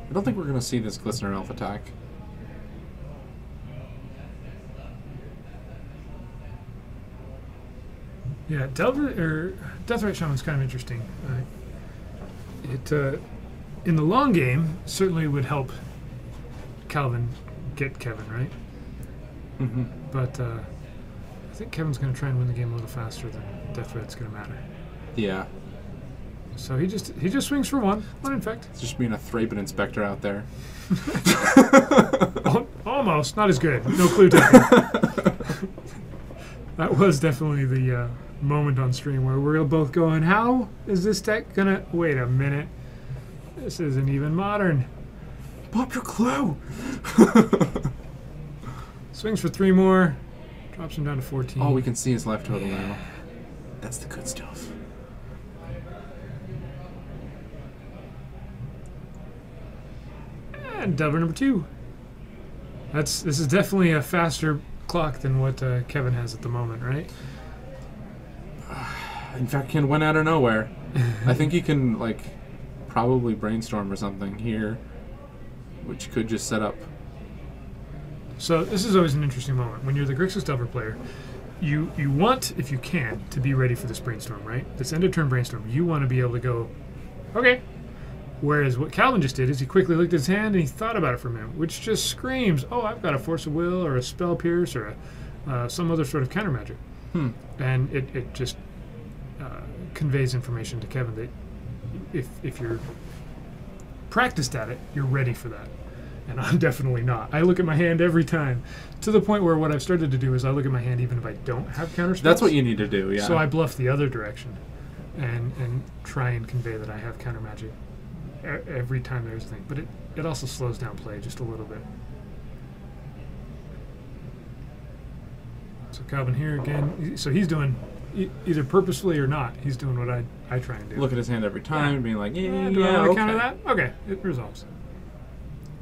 A: I don't think we're going to see this Glistener Elf attack.
B: Yeah, Deathrite Shaman's kind of interesting. In the long game, certainly would help Calvin get Kevin, right?
A: Mm-hmm.
B: But I think Kevin's going to try and win the game a little faster than Deathrite's going to matter.
A: Yeah.
B: So he just swings for one infect.
A: It's just being a Thraben Inspector out there.
B: Almost. Not as good. No clue taking. That was definitely the moment on stream where we're both going, how is this deck going to... Wait a minute. This isn't even modern.
A: Pop your clue!
B: Swings for 3 more. Drops him down to 14.
A: Oh, we can see his life total now. That's the good stuff.
B: And Delver number 2. This is definitely a faster clock than what Kevin has at the moment, right?
A: In fact, can win out of nowhere. I think he can, like, probably brainstorm or something here, which could just set up.
B: So this is always an interesting moment. When you're the Grixis Delver player, you want, if you can, to be ready for this brainstorm, right? This end of turn brainstorm. You want to be able to go, okay. Whereas what Calvin just did is he quickly looked at his hand and he thought about it for a minute, which just screams, oh, I've got a Force of Will or a Spell Pierce or some other sort of counter magic. And it just conveys information to Kevin that if you're practiced at it, you're ready for that. And I'm definitely not. I look at my hand every time, to the point where what I've started to do is I look at my hand even if I don't have counter spells.
A: That's what you need to do, yeah.
B: So I bluff the other direction and try and convey that I have counter magic every time there's a thing. But it also slows down play just a little bit. So Calvin here again. So he's doing, either purposefully or not, he's doing what I try and do.
A: Look at his hand every time and being like, yeah,
B: do I want to
A: okay.
B: counter that? Okay, it resolves.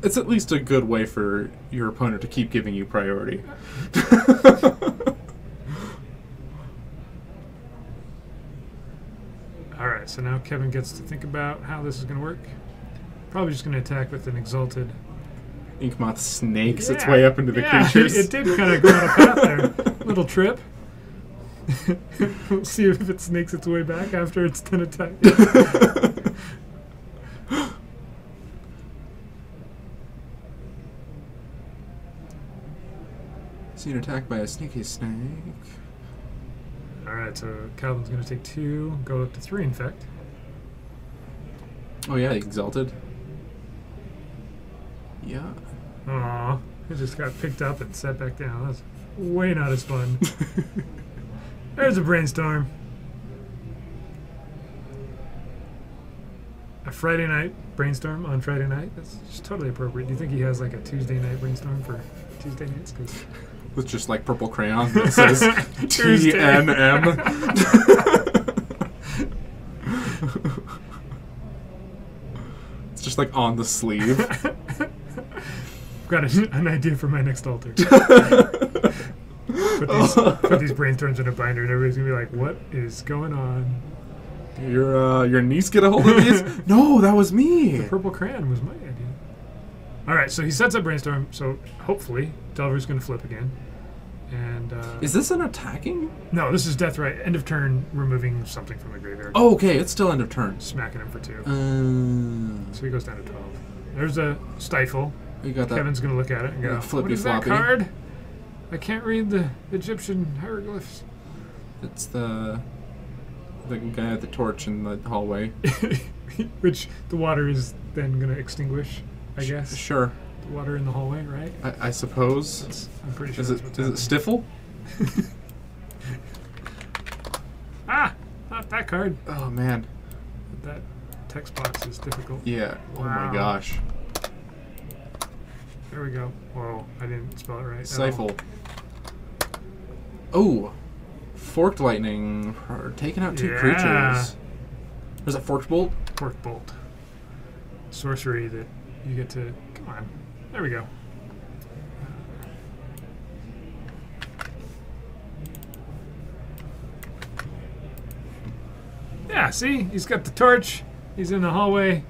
A: It's at least a good way for your opponent to keep giving you priority.
B: Alright, so now Kevin gets to think about how this is going to work. Probably just going to attack with an Exalted.
A: Inkmoth snakes its way up into the creatures.
B: It did kind of go on a path there. Little trip. We'll see if it snakes its way back after it's done attacking.
A: Seen attacked by a sneaky snake.
B: Alright, so Calvin's going to take 2, go up to 3 infect.
A: Oh yeah, Exalted. Yeah.
B: Aw, it just got picked up and set back down. That's way not as fun. There's a brainstorm. A Friday night brainstorm on Friday night. That's just totally appropriate. Do you think he has like a Tuesday night brainstorm for Tuesday nights? 'Cause
A: With just like purple crayon that says TNM. It's just like on the sleeve.
B: Got an idea for my next altar. Put these brainstorms in a binder, and everybody's gonna be like, "What is going on?"
A: Your niece get a hold of these? No, that was me.
B: The purple crayon was my idea. All right, so he sets up brainstorm. So hopefully, Delver's gonna flip again. And
A: is this an attacking?
B: no, this is death right. End of turn, removing something from the graveyard.
A: Oh, okay, it's still end of turn.
B: Smacking him for 2. So
A: So
B: he goes down to 12. There's a stifle.
A: you got that.
B: Kevin's gonna look at it and go,
A: Yeah, flippy
B: "What is that
A: floppy."
B: card? I can't read the Egyptian hieroglyphs."
A: It's the guy at the torch in the hallway.
B: Which the water is then gonna extinguish, I guess.
A: Sure,
B: The water in the hallway, right?
A: I suppose.
B: I'm pretty sure
A: Is
B: that's
A: it
B: what's
A: Stifle?
B: happening. Ah! Not that card.
A: Oh man.
B: That text box is difficult.
A: Yeah. Oh my
B: Wow.
A: gosh.
B: There we go. Whoa, I didn't spell it right. at all.
A: Stifle. Oh, forked lightning. Taking out 2
B: Yeah.
A: creatures. Was it forked bolt?
B: Fork bolt. Sorcery that you get to. Come on. There we go. Yeah, see? He's got the torch. He's in the hallway.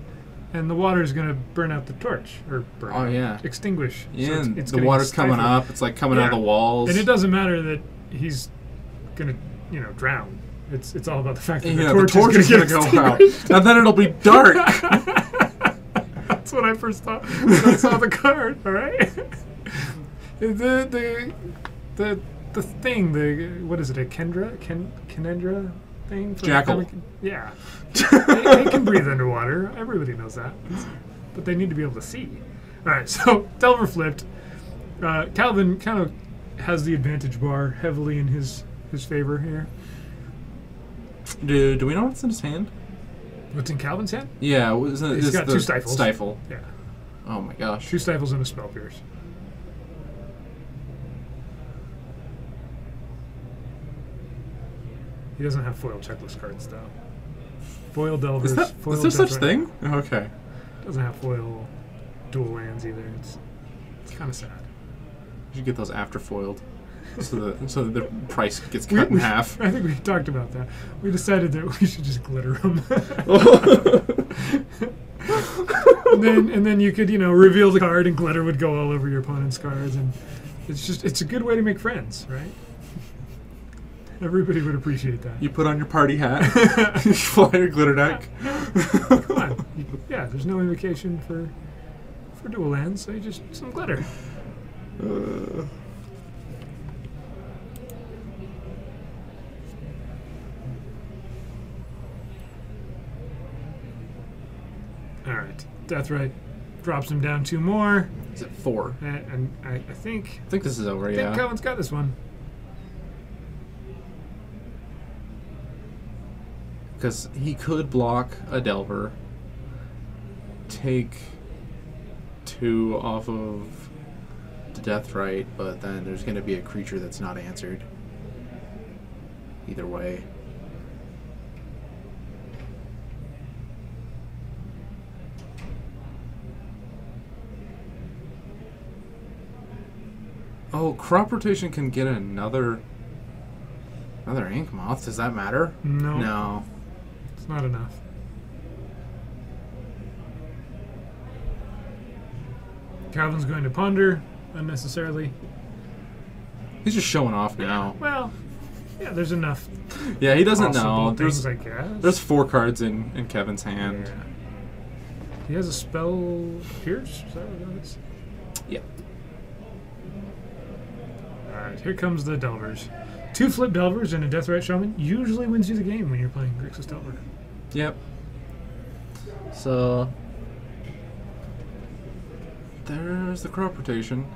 B: And the water's going to burn out the torch. Or burn
A: Oh,
B: out,
A: yeah.
B: extinguish.
A: Yeah,
B: So
A: and
B: it's
A: the
B: getting
A: water's coming
B: stifled.
A: up. It's like coming out of
B: Yeah.
A: the walls.
B: And it doesn't matter that he's going to, drown. It's all about the fact that
A: Yeah,
B: the torch is going to
A: go
B: go
A: out. And then it'll be dark.
B: That's what I first thought when I saw the card. All right. The thing. What is it? A Kendra thing? For
A: Jackal.
B: Yeah. they can breathe underwater. Everybody knows that. But they need to be able to see. All right. So Delver flipped. Calvin kind of has the advantage bar heavily in his favor here.
A: Do we know what's in his hand?
B: What's in Calvin's hand?
A: Yeah, isn't it?
B: He's
A: It's
B: got
A: the
B: 2 stifles.
A: Stifle.
B: Yeah.
A: Oh my gosh.
B: 2 stifles and a spell pierce. He doesn't have foil checklist cards though. Foil Delvers. Foil
A: Is there such
B: Death
A: thing? Okay.
B: Doesn't have foil dual lands either. It's kind of sad.
A: You should get those after foiled, so that the price gets cut in half.
B: I think we talked about that. We decided that we should just glitter them. and then you could reveal the card and glitter would go all over your opponent's cards, and it's a good way to make friends, right? Everybody would appreciate that.
A: You put on your party hat, you fly your glitter deck.
B: Come on. Yeah, there's no invocation for dual lands, so you just some glitter. Alright. Deathrite drops him down 2 more.
A: Is it 4?
B: And I think
A: I think this is over.
B: I think
A: Yeah.
B: Cohen's got this one.
A: Because he could block a Delver, take 2 off of the Deathrite, but then there's going to be a creature that's not answered. Either way. Oh, crop rotation can get another ink moth. Does that matter?
B: No.
A: No.
B: It's not enough. Calvin's going to ponder unnecessarily.
A: He's just showing off now.
B: Well, yeah, there's enough.
A: Yeah, he doesn't
B: possible
A: know.
B: things, I guess.
A: There's 4 cards in Kevin's hand.
B: Yeah. He has a spell pierce. Is that what that is?
A: Yep.
B: Alright, here comes the Delvers. 2 flip Delvers and a Deathrite Shaman usually wins you the game when you're playing Grixis Delver.
A: Yep. So there's the crop rotation.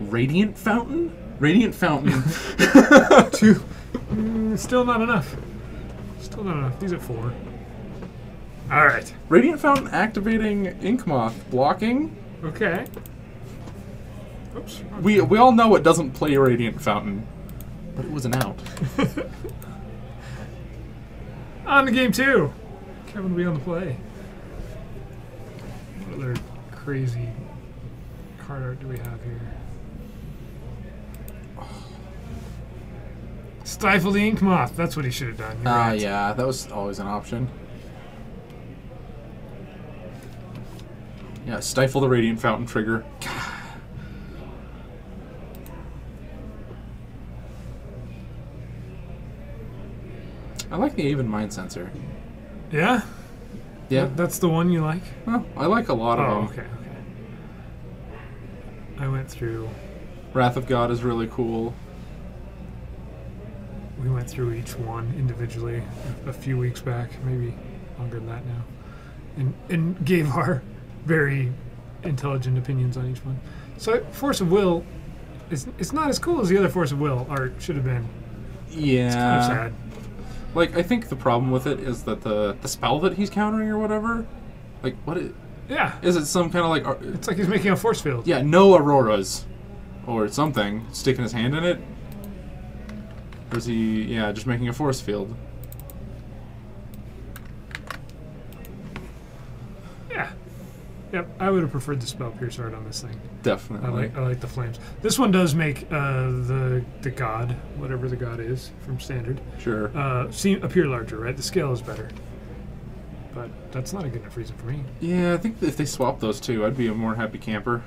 A: Radiant Fountain? Radiant Fountain.
B: Two. Still not enough. Still not enough. These at 4. All right.
A: Radiant Fountain activating Ink Moth blocking.
B: Okay. Oops.
A: We all know it doesn't play Radiant Fountain, but it was an out.
B: On to game 2. Kevin will be on the play. What other crazy card art do we have here? Stifle the Ink Moth. That's what he should have done. You're right.
A: Yeah, that was always an option. Yeah, stifle the Radiant Fountain trigger. I like the Aven Mind Sensor.
B: Yeah?
A: Yeah.
B: That's the one you like?
A: Well, I like a lot of them.
B: Okay. I went through...
A: Wrath of God is really cool.
B: We went through each one individually a few weeks back, maybe longer than that now, and gave our very intelligent opinions on each one. So Force of Will, it's not as cool as the other Force of Will art should have been.
A: Yeah.
B: It's kind of sad.
A: Like, I think the problem with it is that the spell that he's countering or whatever, like, what is...
B: Yeah.
A: Is it some kind of like...
B: It's like he's making a force field.
A: Yeah, no auroras. Or something. Sticking his hand in it. Or is he, yeah, just making a force field?
B: Yeah. Yep, I would have preferred the spell pierce art on this thing.
A: Definitely.
B: I like the flames. This one does make the god, whatever the god is, from standard,
A: Sure.
B: appear larger, right? The scale is better. But that's not a good enough reason for me.
A: Yeah, I think if they swap those two, I'd be a more happy camper.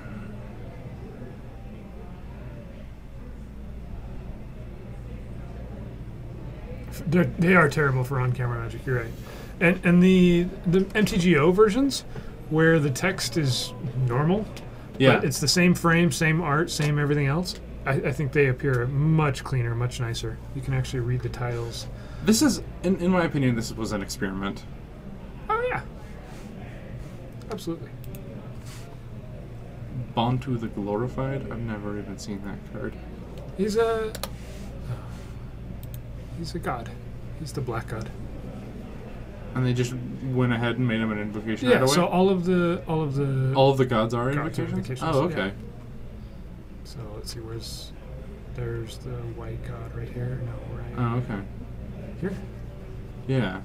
B: They are terrible for on-camera magic. You're right, and the MTGO versions where the text is normal,
A: Yeah,
B: but it's the same frame, same art, same everything else. I think they appear much cleaner, much nicer. You can actually read the titles.
A: this is, in my opinion, this was an experiment.
B: Oh yeah, absolutely.
A: Bantu the Glorified. I've never even seen that card.
B: He's a god. He's the black god.
A: And they just went ahead and made him an invocation.
B: Yeah.
A: Right away?
B: So all of the
A: all of the gods are invocations. Oh, okay.
B: Yeah. So let's see. There's the white god right here. No, right.
A: Oh, okay.
B: Here.
A: Yeah.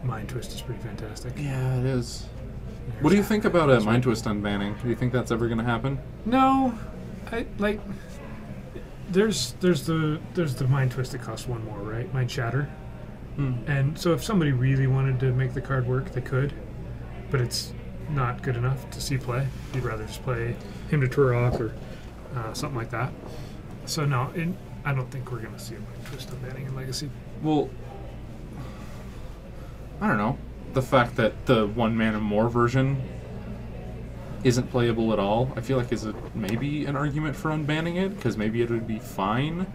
B: Mind Twist is pretty fantastic.
A: Yeah, it is. What do you think about a Mind Twist unbanning? Do you think that's ever going to happen?
B: No, I like. There's the Mind Twist that costs 1 more, right? Mind Shatter. And so if somebody really wanted to make the card work, they could, but it's not good enough to see play. You'd rather just play Hymn to Turok or something like that. So no, I don't think we're going to see a Mind Twist unbanning in Legacy.
A: Well, I don't know. The fact that the 1 mana more version isn't playable at all, I feel like is maybe an argument for unbanning it, because maybe it would be fine.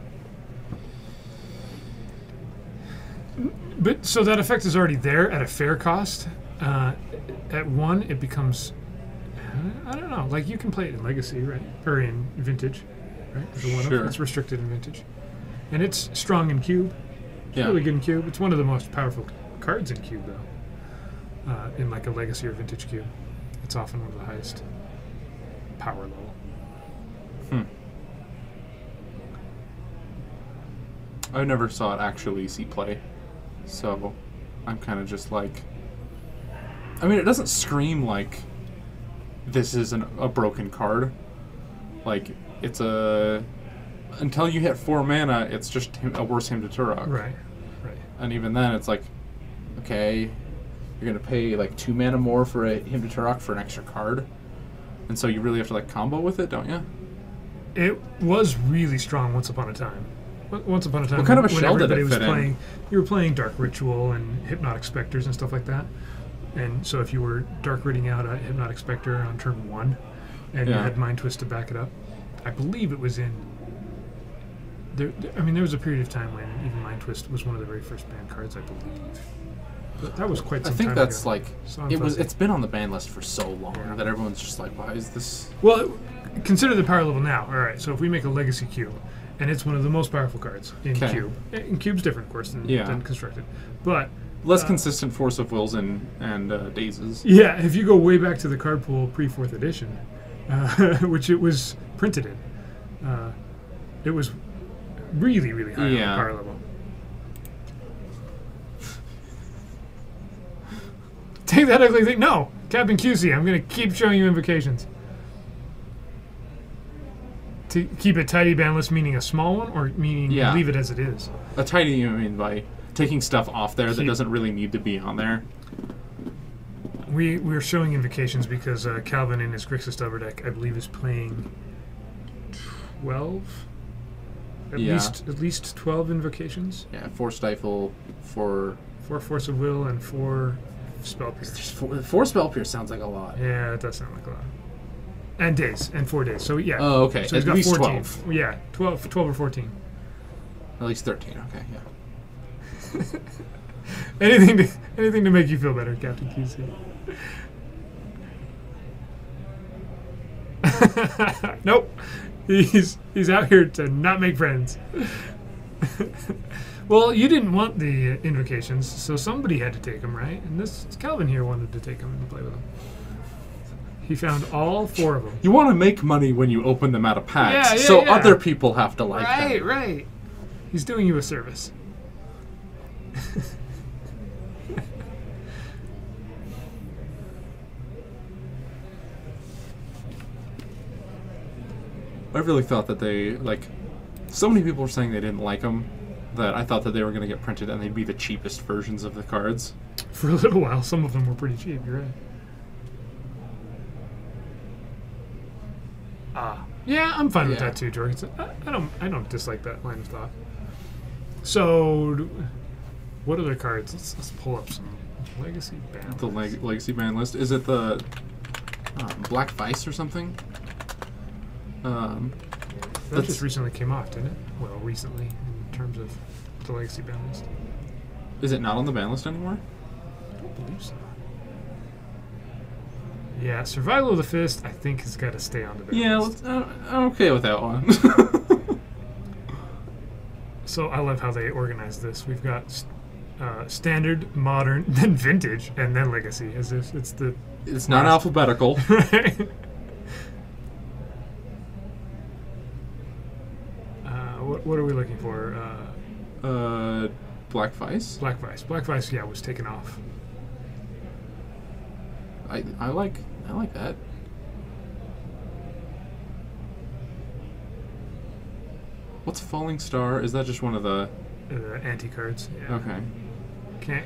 B: But so that effect is already there at a fair cost. At 1, it becomes, I don't know. Like you can play it in Legacy, right, or in Vintage, right?
A: Sure.
B: It's restricted in Vintage, and it's strong in Cube. It's
A: Yeah.
B: really good in Cube. It's one of the most powerful cards in Cube, though. In like a Legacy or Vintage Cube, it's often one of the highest power level.
A: I never saw it actually see play, so I'm kind of just like, I mean, it doesn't scream like this is a broken card. Like, it's until you hit 4 mana, it's just a worse Hymn to Turok.
B: Right.
A: And even then, it's like, okay, you're gonna pay like 2 mana more for a Hymn to Turok for an extra card, and so you really have to like combo with it, don't you?
B: It was really strong once upon a time. Once upon a time,
A: What kind of a
B: when
A: shell did it
B: everybody was
A: fit in?
B: playing, you were playing Dark Ritual and Hypnotic Specters and stuff like that. And so if you were Dark Ridding out a Hypnotic Specter on turn 1, and you
A: Yeah.
B: had Mind Twist to back it up, I believe it was in. I mean, there was a period of time when even Mind Twist was one of the very first banned cards, I believe. But that was quite some
A: I think
B: time
A: that's
B: ago.
A: like
B: So I'm
A: it was.
B: fuzzy.
A: It's been on the ban list for so long
B: Yeah.
A: that everyone's just like, why is this?
B: Well, consider the power level now. All right, so if we make a Legacy Cube, and it's one of the most powerful cards in
A: 'Kay.
B: Cube. And Cube's different, of course, than Constructed. But
A: Less consistent force of wills and dazes.
B: yeah, if you go way back to the card pool pre-4th edition, which it was printed in, it was really, really high on the power level. Take that ugly thing. No, Captain QC, I'm going to keep showing you invocations. To keep it tidy ban list, meaning a small one, or meaning leave it as it is?
A: A tidy, you mean by taking stuff off there that
B: Keep-
A: doesn't really need to be on there.
B: We're showing invocations because Calvin in his Grixis Delver deck, I believe, is playing 12. At least 12 invocations.
A: Yeah, 4 stifle, 4.
B: 4 Force of Will and 4 Spell Pierce.
A: There's 4 spell pierce sounds like a lot.
B: Yeah, it does sound like a lot. And days, and 4 days. So yeah.
A: Oh, okay.
B: So he's
A: At
B: got
A: least
B: 14.
A: 12.
B: Yeah, 12 or 14.
A: At least 13. Okay, yeah.
B: Anything to make you feel better, Captain QC. Nope. He's out here to not make friends. Well, you didn't want the invocations, so somebody had to take them, right? And this Calvin here wanted to take them and play with them. He found all 4 of them.
A: You want to make money when you open them out of packs,
B: Yeah,
A: so
B: yeah.
A: other people have to like them.
B: Right. He's doing you a service.
A: I really thought that they, like, so many people were saying they didn't like them, that I thought that they were going to get printed and they'd be the cheapest versions of the cards.
B: For a little while, some of them were pretty cheap, you're right. Yeah, I'm fine with that too, Jorgensen. I don't dislike that line of thought. So, what other cards? Let's pull up some Legacy ban.
A: The Legacy ban list. Is it the Black Vice or something?
B: That just recently came off, didn't it? Well, recently, in terms of the Legacy ban list.
A: Is it not on the ban list anymore?
B: I don't believe so. Yeah, Survival of the Fist, I think, has got to stay on the ban list.
A: I'm okay with that one.
B: So I love how they organize this. We've got standard, modern, then vintage, and then legacy, as if it's the...
A: It's not alphabetical.
B: Right? What are we looking for?
A: Black Vice?
B: Black Vice. Black Vice, yeah, was taken off.
A: I like that. What's Falling Star? Is that just one of the
B: Anti-cards. Yeah.
A: Okay.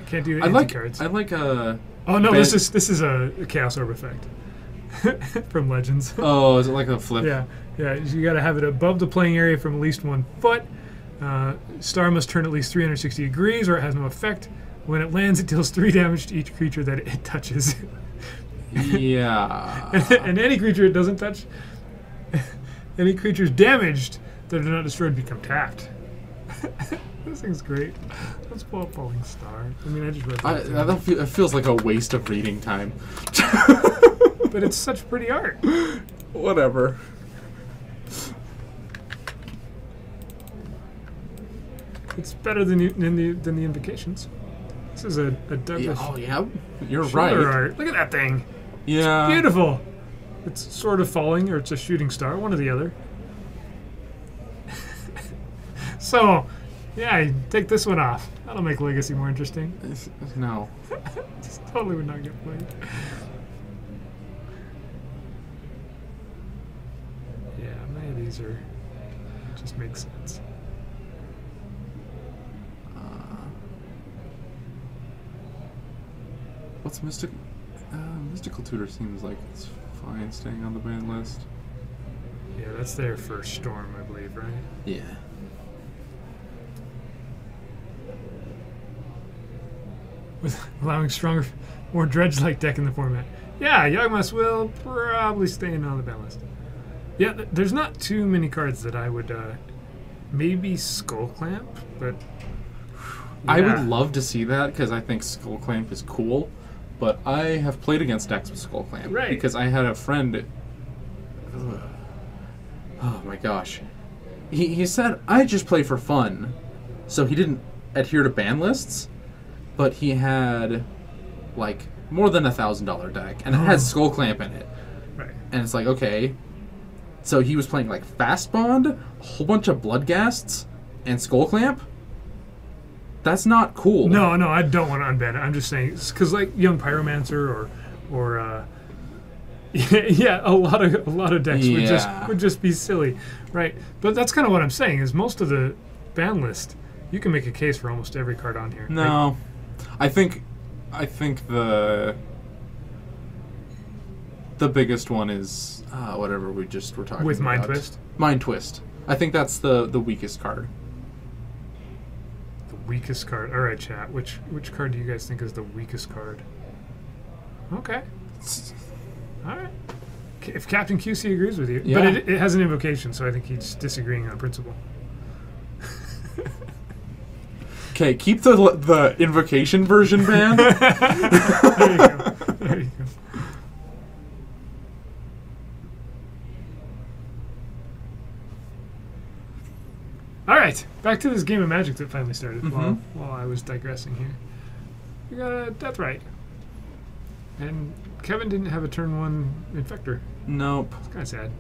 B: Can't do the anti-cards.
A: I like
B: Oh no, this is a Chaos Orb effect from Legends.
A: Oh, is it like a flip?
B: Yeah. You got to have it above the playing area from at least 1 foot. Star must turn at least 360 degrees, or it has no effect. When it lands, it deals 3 damage to each creature that it touches.
A: Yeah.
B: And any creature it doesn't touch, any creatures damaged that are not destroyed become tapped. This thing's great. Let's pull up Falling Star. I mean, I just read that.
A: It feels like a waste of reading time.
B: But it's such pretty art.
A: Whatever.
B: It's better than the Invocations. This is a Douglas.
A: Oh yeah, you're
B: Schiller
A: right.
B: art. Look at that thing.
A: Yeah.
B: It's beautiful. It's sort of falling, or it's a shooting star, one or the other. So, yeah, you take this one off. That'll make Legacy more interesting.
A: No.
B: This totally would not get played. Yeah, many of these are just make sense.
A: What's Mystical? Mystical Tutor seems like it's fine staying on the ban list.
B: Yeah, that's there for Storm, I believe, right?
A: Yeah.
B: With allowing stronger, more dredge-like deck in the format. Yeah, Yawgmoth's will probably staying on the ban list. Yeah, there's not too many cards that I would maybe Skull Clamp, but
A: I
B: yeah.
A: would love to see that because I think Skull Clamp is cool, but I have played against decks with Skull Clamp
B: Right.
A: because I had a friend. Oh my gosh, he said I just play for fun, so he didn't adhere to ban lists, but he had like more than $1,000 deck, and it had Skull Clamp in it,
B: Right.
A: and it's like okay. So he was playing like Fast Bond, a whole bunch of Bloodghasts, and Skull Clamp. That's not cool.
B: No, I don't want to unban it. I'm just saying because like Young Pyromancer or yeah, a lot of decks would just be silly, right? But that's kind of what I'm saying is most of the ban list you can make a case for almost every card on here.
A: No, I think the biggest one is whatever we just were talking
B: with
A: about.
B: Mind Twist.
A: Mind Twist. I think that's the weakest card.
B: The weakest card. All right, chat. Which card do you guys think is the weakest card? Okay. All right. If Captain QC agrees with you,
A: Yeah.
B: but it has an invocation, so I think he's disagreeing on principle.
A: Okay, keep the invocation version banned.
B: There you go. There you go. All right, back to this game of Magic that finally started while I was digressing here. We got a Deathrite. And Kevin didn't have a turn 1 Infector.
A: Nope.
B: It's kind of sad.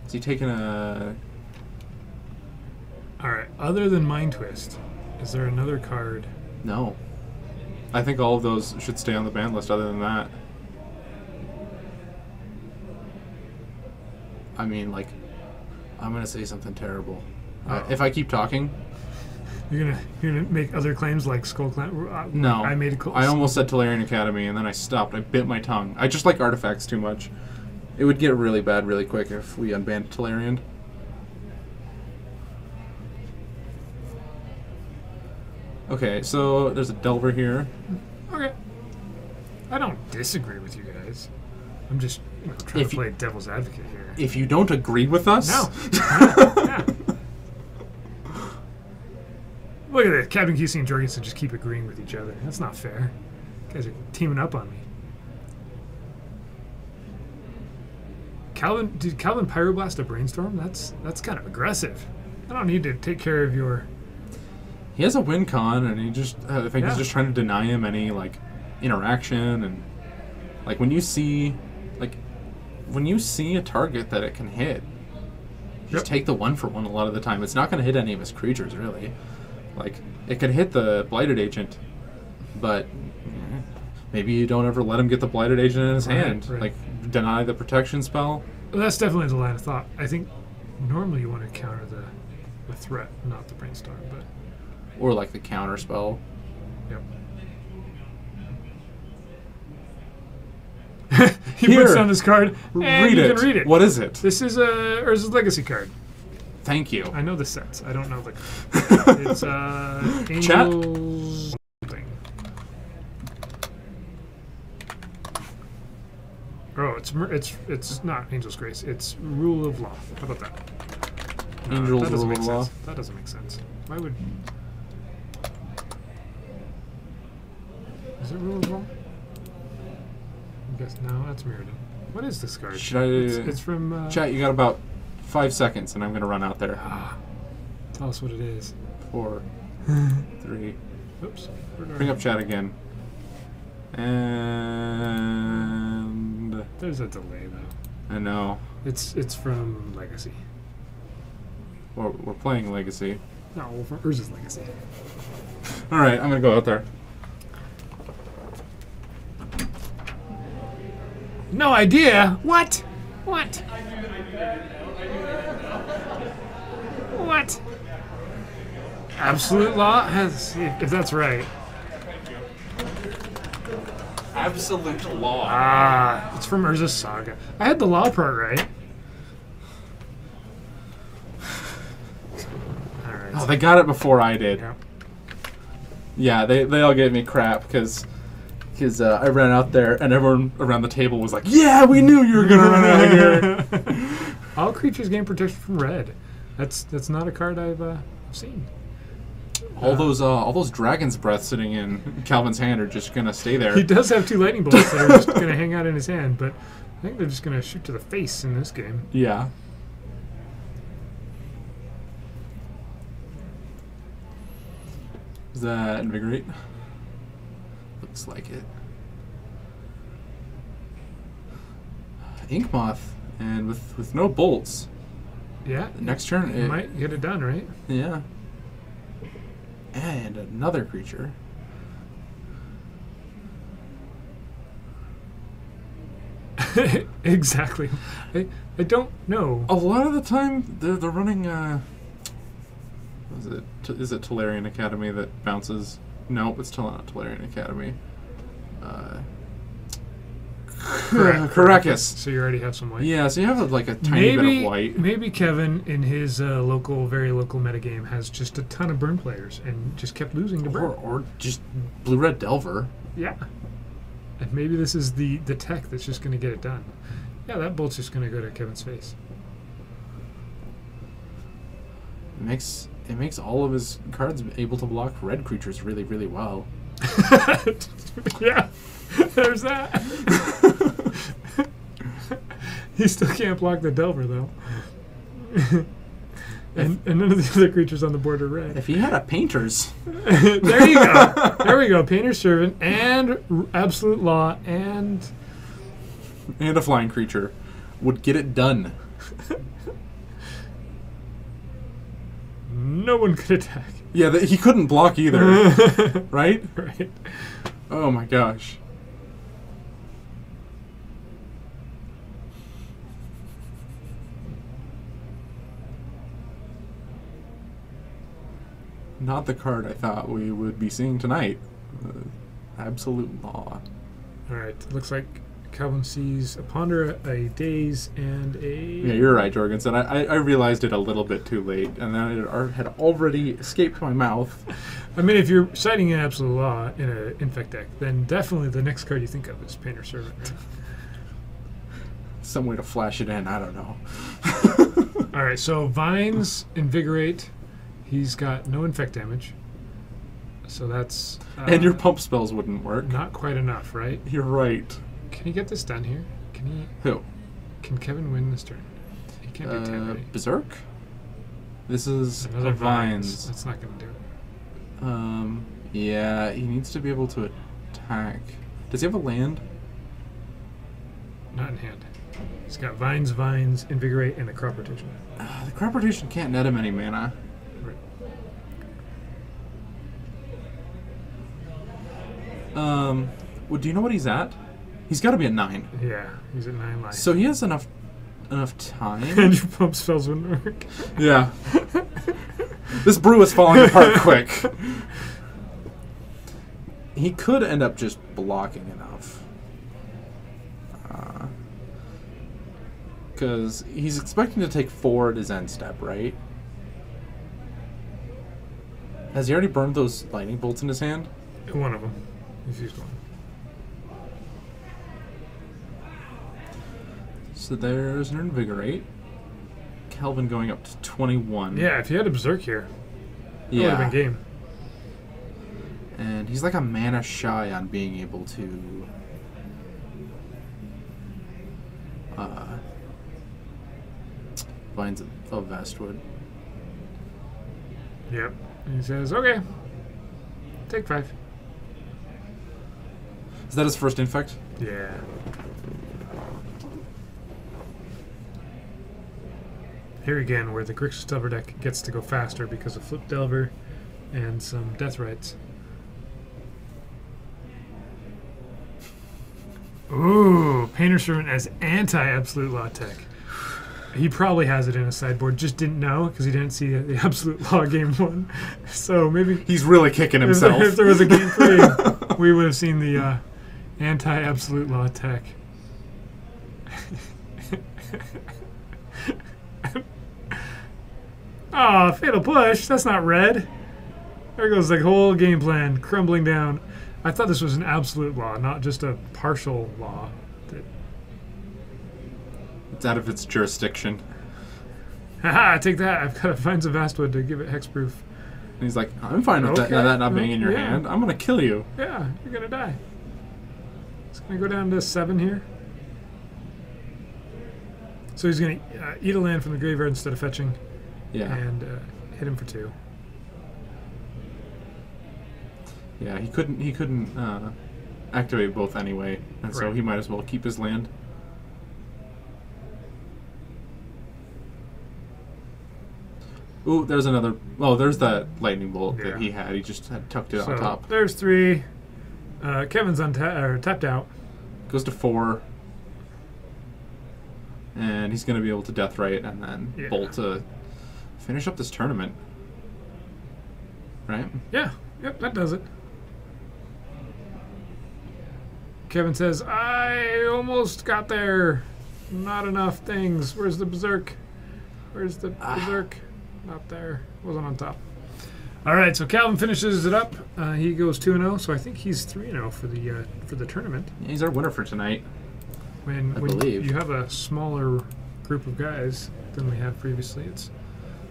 A: Is he taking a...
B: All right, other than Mind Twist, is there another card?
A: No. I think all of those should stay on the ban list other than that. I mean, like, I'm going to say something terrible. If I keep talking...
B: You're gonna make other claims like Skull Clamp?
A: No.
B: I made a close.
A: I almost said Tolarian Academy, and then I stopped. I bit my tongue. I just like artifacts too much. It would get really bad really quick if we unbanned Tolarian. Okay, so there's a Delver here.
B: Okay. I don't disagree with you guys. I'm just trying to play devil's advocate here.
A: If you don't agree with us...
B: No. Yeah. Look at that. Captain QC and Jorgensen just keep agreeing with each other. That's not fair. You guys are teaming up on me. Did Calvin Pyroblast a Brainstorm? That's kind of aggressive. I don't need to take care of your...
A: He has a win con, and he just... I think he's just trying to deny him any, like, interaction, and... Like, when you see a target that it can hit, just take the 1-for-1 a lot of the time. It's not going to hit any of his creatures, really. Like, it could hit the Blighted Agent, but maybe you don't ever let him get the Blighted Agent in his hand.
B: Right.
A: Like, deny the protection spell.
B: Well, that's definitely the line of thought. I think normally you want to counter the threat, not the Brainstorm, but...
A: Or, like, the counter spell.
B: Yep. He puts down this card, and
A: read
B: you
A: it.
B: can read it.
A: What is it?
B: This is Urza's Legacy card.
A: Thank you.
B: I know the sets. I don't know the... It's
A: Chat?
B: Angels... Thing. Oh, it's not Angel's Grace. It's Rule of Law. How about that? No,
A: Angel's
B: that doesn't
A: Rule
B: make
A: of Law.
B: sense. That doesn't make sense. Why would... Is it Rule of Law? I guess no, that's Mirrodin. What is this card?
A: Should I...
B: It's from...
A: Chat, you got about 5 seconds, and I'm going to run out there.
B: Tell us what it is.
A: 4, 3...
B: Oops.
A: Bring up chat again. And...
B: There's a delay, though.
A: I know.
B: It's from Legacy.
A: We're playing Legacy.
B: No, from Urza's Legacy.
A: Alright, I'm going to go out there.
B: No idea. What? What? What? Absolute Law has, if that's right.
A: Absolute Law.
B: Ah, it's from Urza's Saga. I had the law part right. All right.
A: Oh, they got it before I did.
B: Yeah.
A: Yeah, they all gave me crap because Because I ran out there, and everyone around the table was like, "Yeah, we knew you were gonna run out here."
B: All creatures gain protection from red. That's not a card I've seen.
A: All those dragon's breath sitting in Calvin's hand are just gonna stay there.
B: He does have 2 lightning bolts that are just gonna hang out in his hand, but I think they're just gonna shoot to the face in this game.
A: Yeah. Is that invigorate? Looks like it. Ink moth, and with no bolts.
B: Yeah.
A: Next turn,
B: It might get it done, right?
A: Yeah. And another creature.
B: Exactly. I don't know.
A: A lot of the time, they're running. Is it Tolarian Academy that bounces? Nope, it's still not Tolarian Academy. Caracas.
B: So you already have some white.
A: Yeah, so you have like a tiny bit of white.
B: Maybe Kevin, in his very local metagame, has just a ton of burn players and just kept losing to burn.
A: Or just blue-red Delver.
B: Yeah. And maybe this is the tech that's just going to get it done. Yeah, that bolt's just going to go to Kevin's face.
A: It makes all of his cards able to block red creatures really, really well.
B: Yeah, there's that. He still can't block the Delver, though. and none of the other creatures on the board are red.
A: If he had a Painter's.
B: There you go. There we go. Painter's Servant and Absolute Law and
A: a flying creature would get it done.
B: No one could attack.
A: Yeah, he couldn't block either. Right?
B: Right.
A: Oh my gosh. Not the card I thought we would be seeing tonight. Absolute Law.
B: Alright, looks like Calvin sees a Ponder, a Daze, and a...
A: Yeah, you're right, Jorgensen. I realized it a little bit too late, and then it had already escaped my mouth.
B: I mean, if you're citing an Absolute Law in an Infect deck, then definitely the next card you think of is Painter Servant, right?
A: Some way to flash it in, I don't know.
B: Alright, so Vines, Invigorate. He's got no Infect damage. So that's...
A: and your pump spells wouldn't work.
B: Not quite enough, right?
A: You're right.
B: Can he get this done here? Can he...
A: Who?
B: Can Kevin win this turn? He can't do 10, right?
A: Berserk? This is
B: Another
A: Vines.
B: That's not going to do it.
A: Yeah, he needs to be able to attack. Does he have a land?
B: Not in hand. He's got Vines, Invigorate, and a Crop Rotation.
A: The crop rotation can't net him any mana.
B: Right.
A: Well, do you know what he's at? He's got to be at 9.
B: Yeah, he's at 9 life.
A: So he has enough time.
B: And your pump spells wouldn't work.
A: Yeah. This brew is falling apart quick. He could end up just blocking enough. Because he's expecting to take 4 at his end step, right? Has he already burned those lightning bolts in his hand?
B: One of them. He's used one.
A: So there's an Invigorate. Calvin going up to 21.
B: Yeah, if he had a Berserk here, that would
A: Yeah.
B: have been game.
A: And he's like a mana shy on being able to... Vines of Vastwood.
B: Yep. And he says, okay, take 5.
A: Is that his first infect?
B: Yeah. Here again, where the Grixis Delver deck gets to go faster because of Flip Delver and some Death Rites. Ooh, Painter Servant as anti-Absolute Law tech. He probably has it in his sideboard, just didn't know because he didn't see the Absolute Law game 1. So maybe
A: He's really kicking himself.
B: if there was a game 3, we would have seen the anti-Absolute Law tech. Fatal Push. That's not red. There goes the whole game plan crumbling down. I thought this was an absolute law, not just a partial law.
A: It's out of its jurisdiction.
B: Haha, take that. I've got to find some Vastwood to give it hexproof.
A: And he's like, I'm fine with that not being in your hand. I'm going to kill you.
B: Yeah, you're going to die. It's going to go down to 7 here. So he's going to eat a land from the graveyard instead of fetching.
A: Yeah.
B: And hit him for 2.
A: Yeah, he couldn't activate both anyway, and so he might as well keep his land. Ooh, there's another. Oh, there's that lightning bolt that he had. He just had tucked it on top.
B: There's 3. Kevin's tapped out.
A: Goes to 4. And he's going to be able to Deathrite and then bolt to finish up this tournament. Right?
B: Yeah. Yep, that does it. Kevin says, I almost got there. Not enough things. Where's the Berserk? Where's the Berserk? Not there. Wasn't on top. All right, so Calvin finishes it up. He goes 2-0, so I think he's 3-0 for the tournament.
A: Yeah, he's our winner for tonight.
B: When
A: I believe
B: you have a smaller group of guys than we have previously,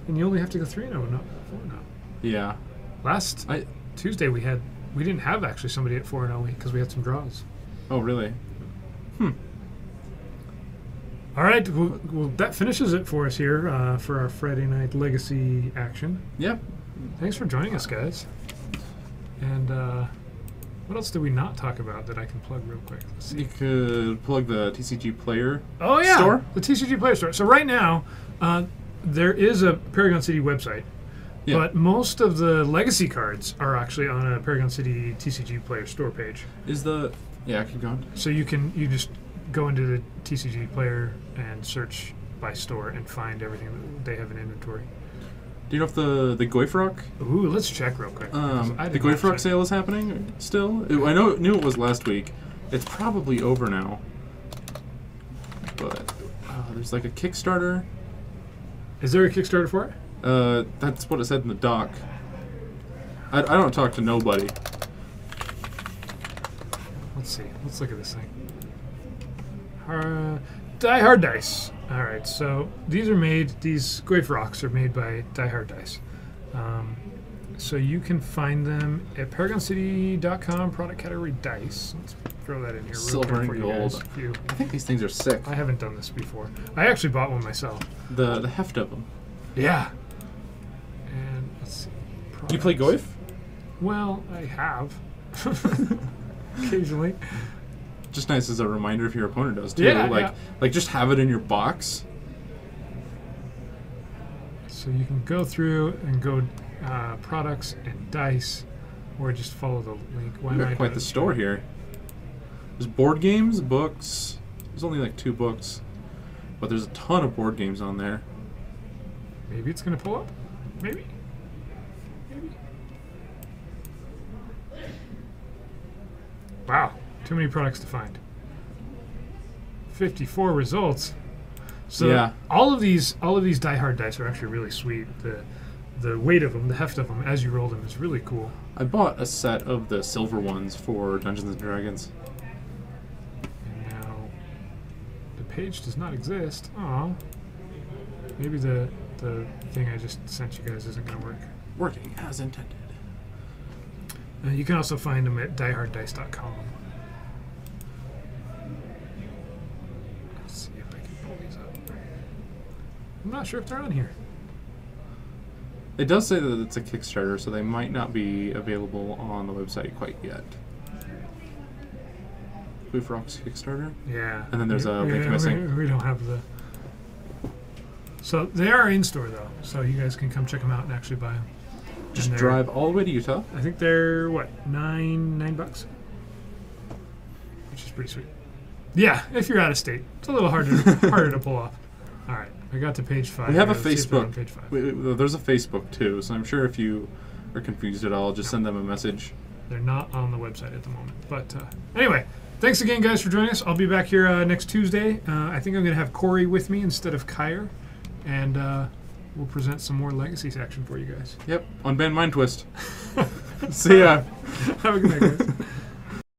B: and you only have to go 3-0, not 4-0.
A: Yeah.
B: Last Tuesday we didn't have actually somebody at 4-0 because we had some draws.
A: Oh, really?
B: All right, well, that finishes it for us here for our Friday night Legacy action.
A: Yep.
B: Thanks for joining us, guys. And what else did we not talk about that I can plug real quick? Let's see.
A: You could plug the TCG Player
B: store? The TCG Player store. So right now, there is a Paragon City website, but most of the Legacy cards are actually on a Paragon City TCG Player store page.
A: Yeah, keep going.
B: So you just go into the TCG Player and search by store and find everything that they have in inventory.
A: Do you know if the Goifrock?
B: Ooh, let's check real quick.
A: The Goifrock sale is happening still? I knew it was last week. It's probably over now. But there's like a Kickstarter.
B: Is there a Kickstarter for it?
A: That's what it said in the doc. I don't talk to nobody.
B: Let's see. Let's look at this thing. Die Hard Dice. All right, so these Goifrocks are made by Die Hard Dice. So you can find them at ParagonCity.com, product category Dice. Let's throw that in here.
A: Silver and gold. I think these things are sick.
B: I haven't done this before. I actually bought one myself.
A: The heft of them.
B: Yeah. And let's see.
A: You play Goif?
B: Well, I have. Occasionally.
A: Just nice as a reminder if your opponent does too.
B: Yeah,
A: like just have it in your box.
B: So you can go through and go products and dice, or just follow the link.
A: We've got quite the store here. There's board games, books. There's only like 2 books, but there's a ton of board games on there.
B: Maybe it's gonna pull up. Maybe. Wow. Too many products to find. 54 results. So all of these Die Hard dice are actually really sweet. The weight of them, the heft of them, as you roll them, is really cool.
A: I bought a set of the silver ones for Dungeons and Dragons.
B: And now the page does not exist. Aw. Maybe the thing I just sent you guys isn't going to work.
A: Working as intended.
B: You can also find them at dieharddice.com. Let's see if I can pull these up. I'm not sure if they're on here.
A: It does say that it's a Kickstarter, so they might not be available on the website quite yet. Goifrock's Kickstarter?
B: Yeah.
A: And then there's a link missing.
B: We don't have the... So they are in store, though, so you guys can come check them out and actually buy them.
A: Just drive all the way to Utah?
B: I think they're, what, $9 bucks? Which is pretty sweet. Yeah, if you're out of state. It's a little harder to pull off. All right, I got to page 5.
A: We have a Facebook. Page 5. There's a Facebook, too, so I'm sure if you are confused at all, just send them a message.
B: They're not on the website at the moment. But anyway, thanks again, guys, for joining us. I'll be back here next Tuesday. I think I'm going to have Corey with me instead of Kyer. And we'll present some more Legacy action for you guys.
A: Yep, on Band Mind Twist. See ya.
B: Have a good night, guys.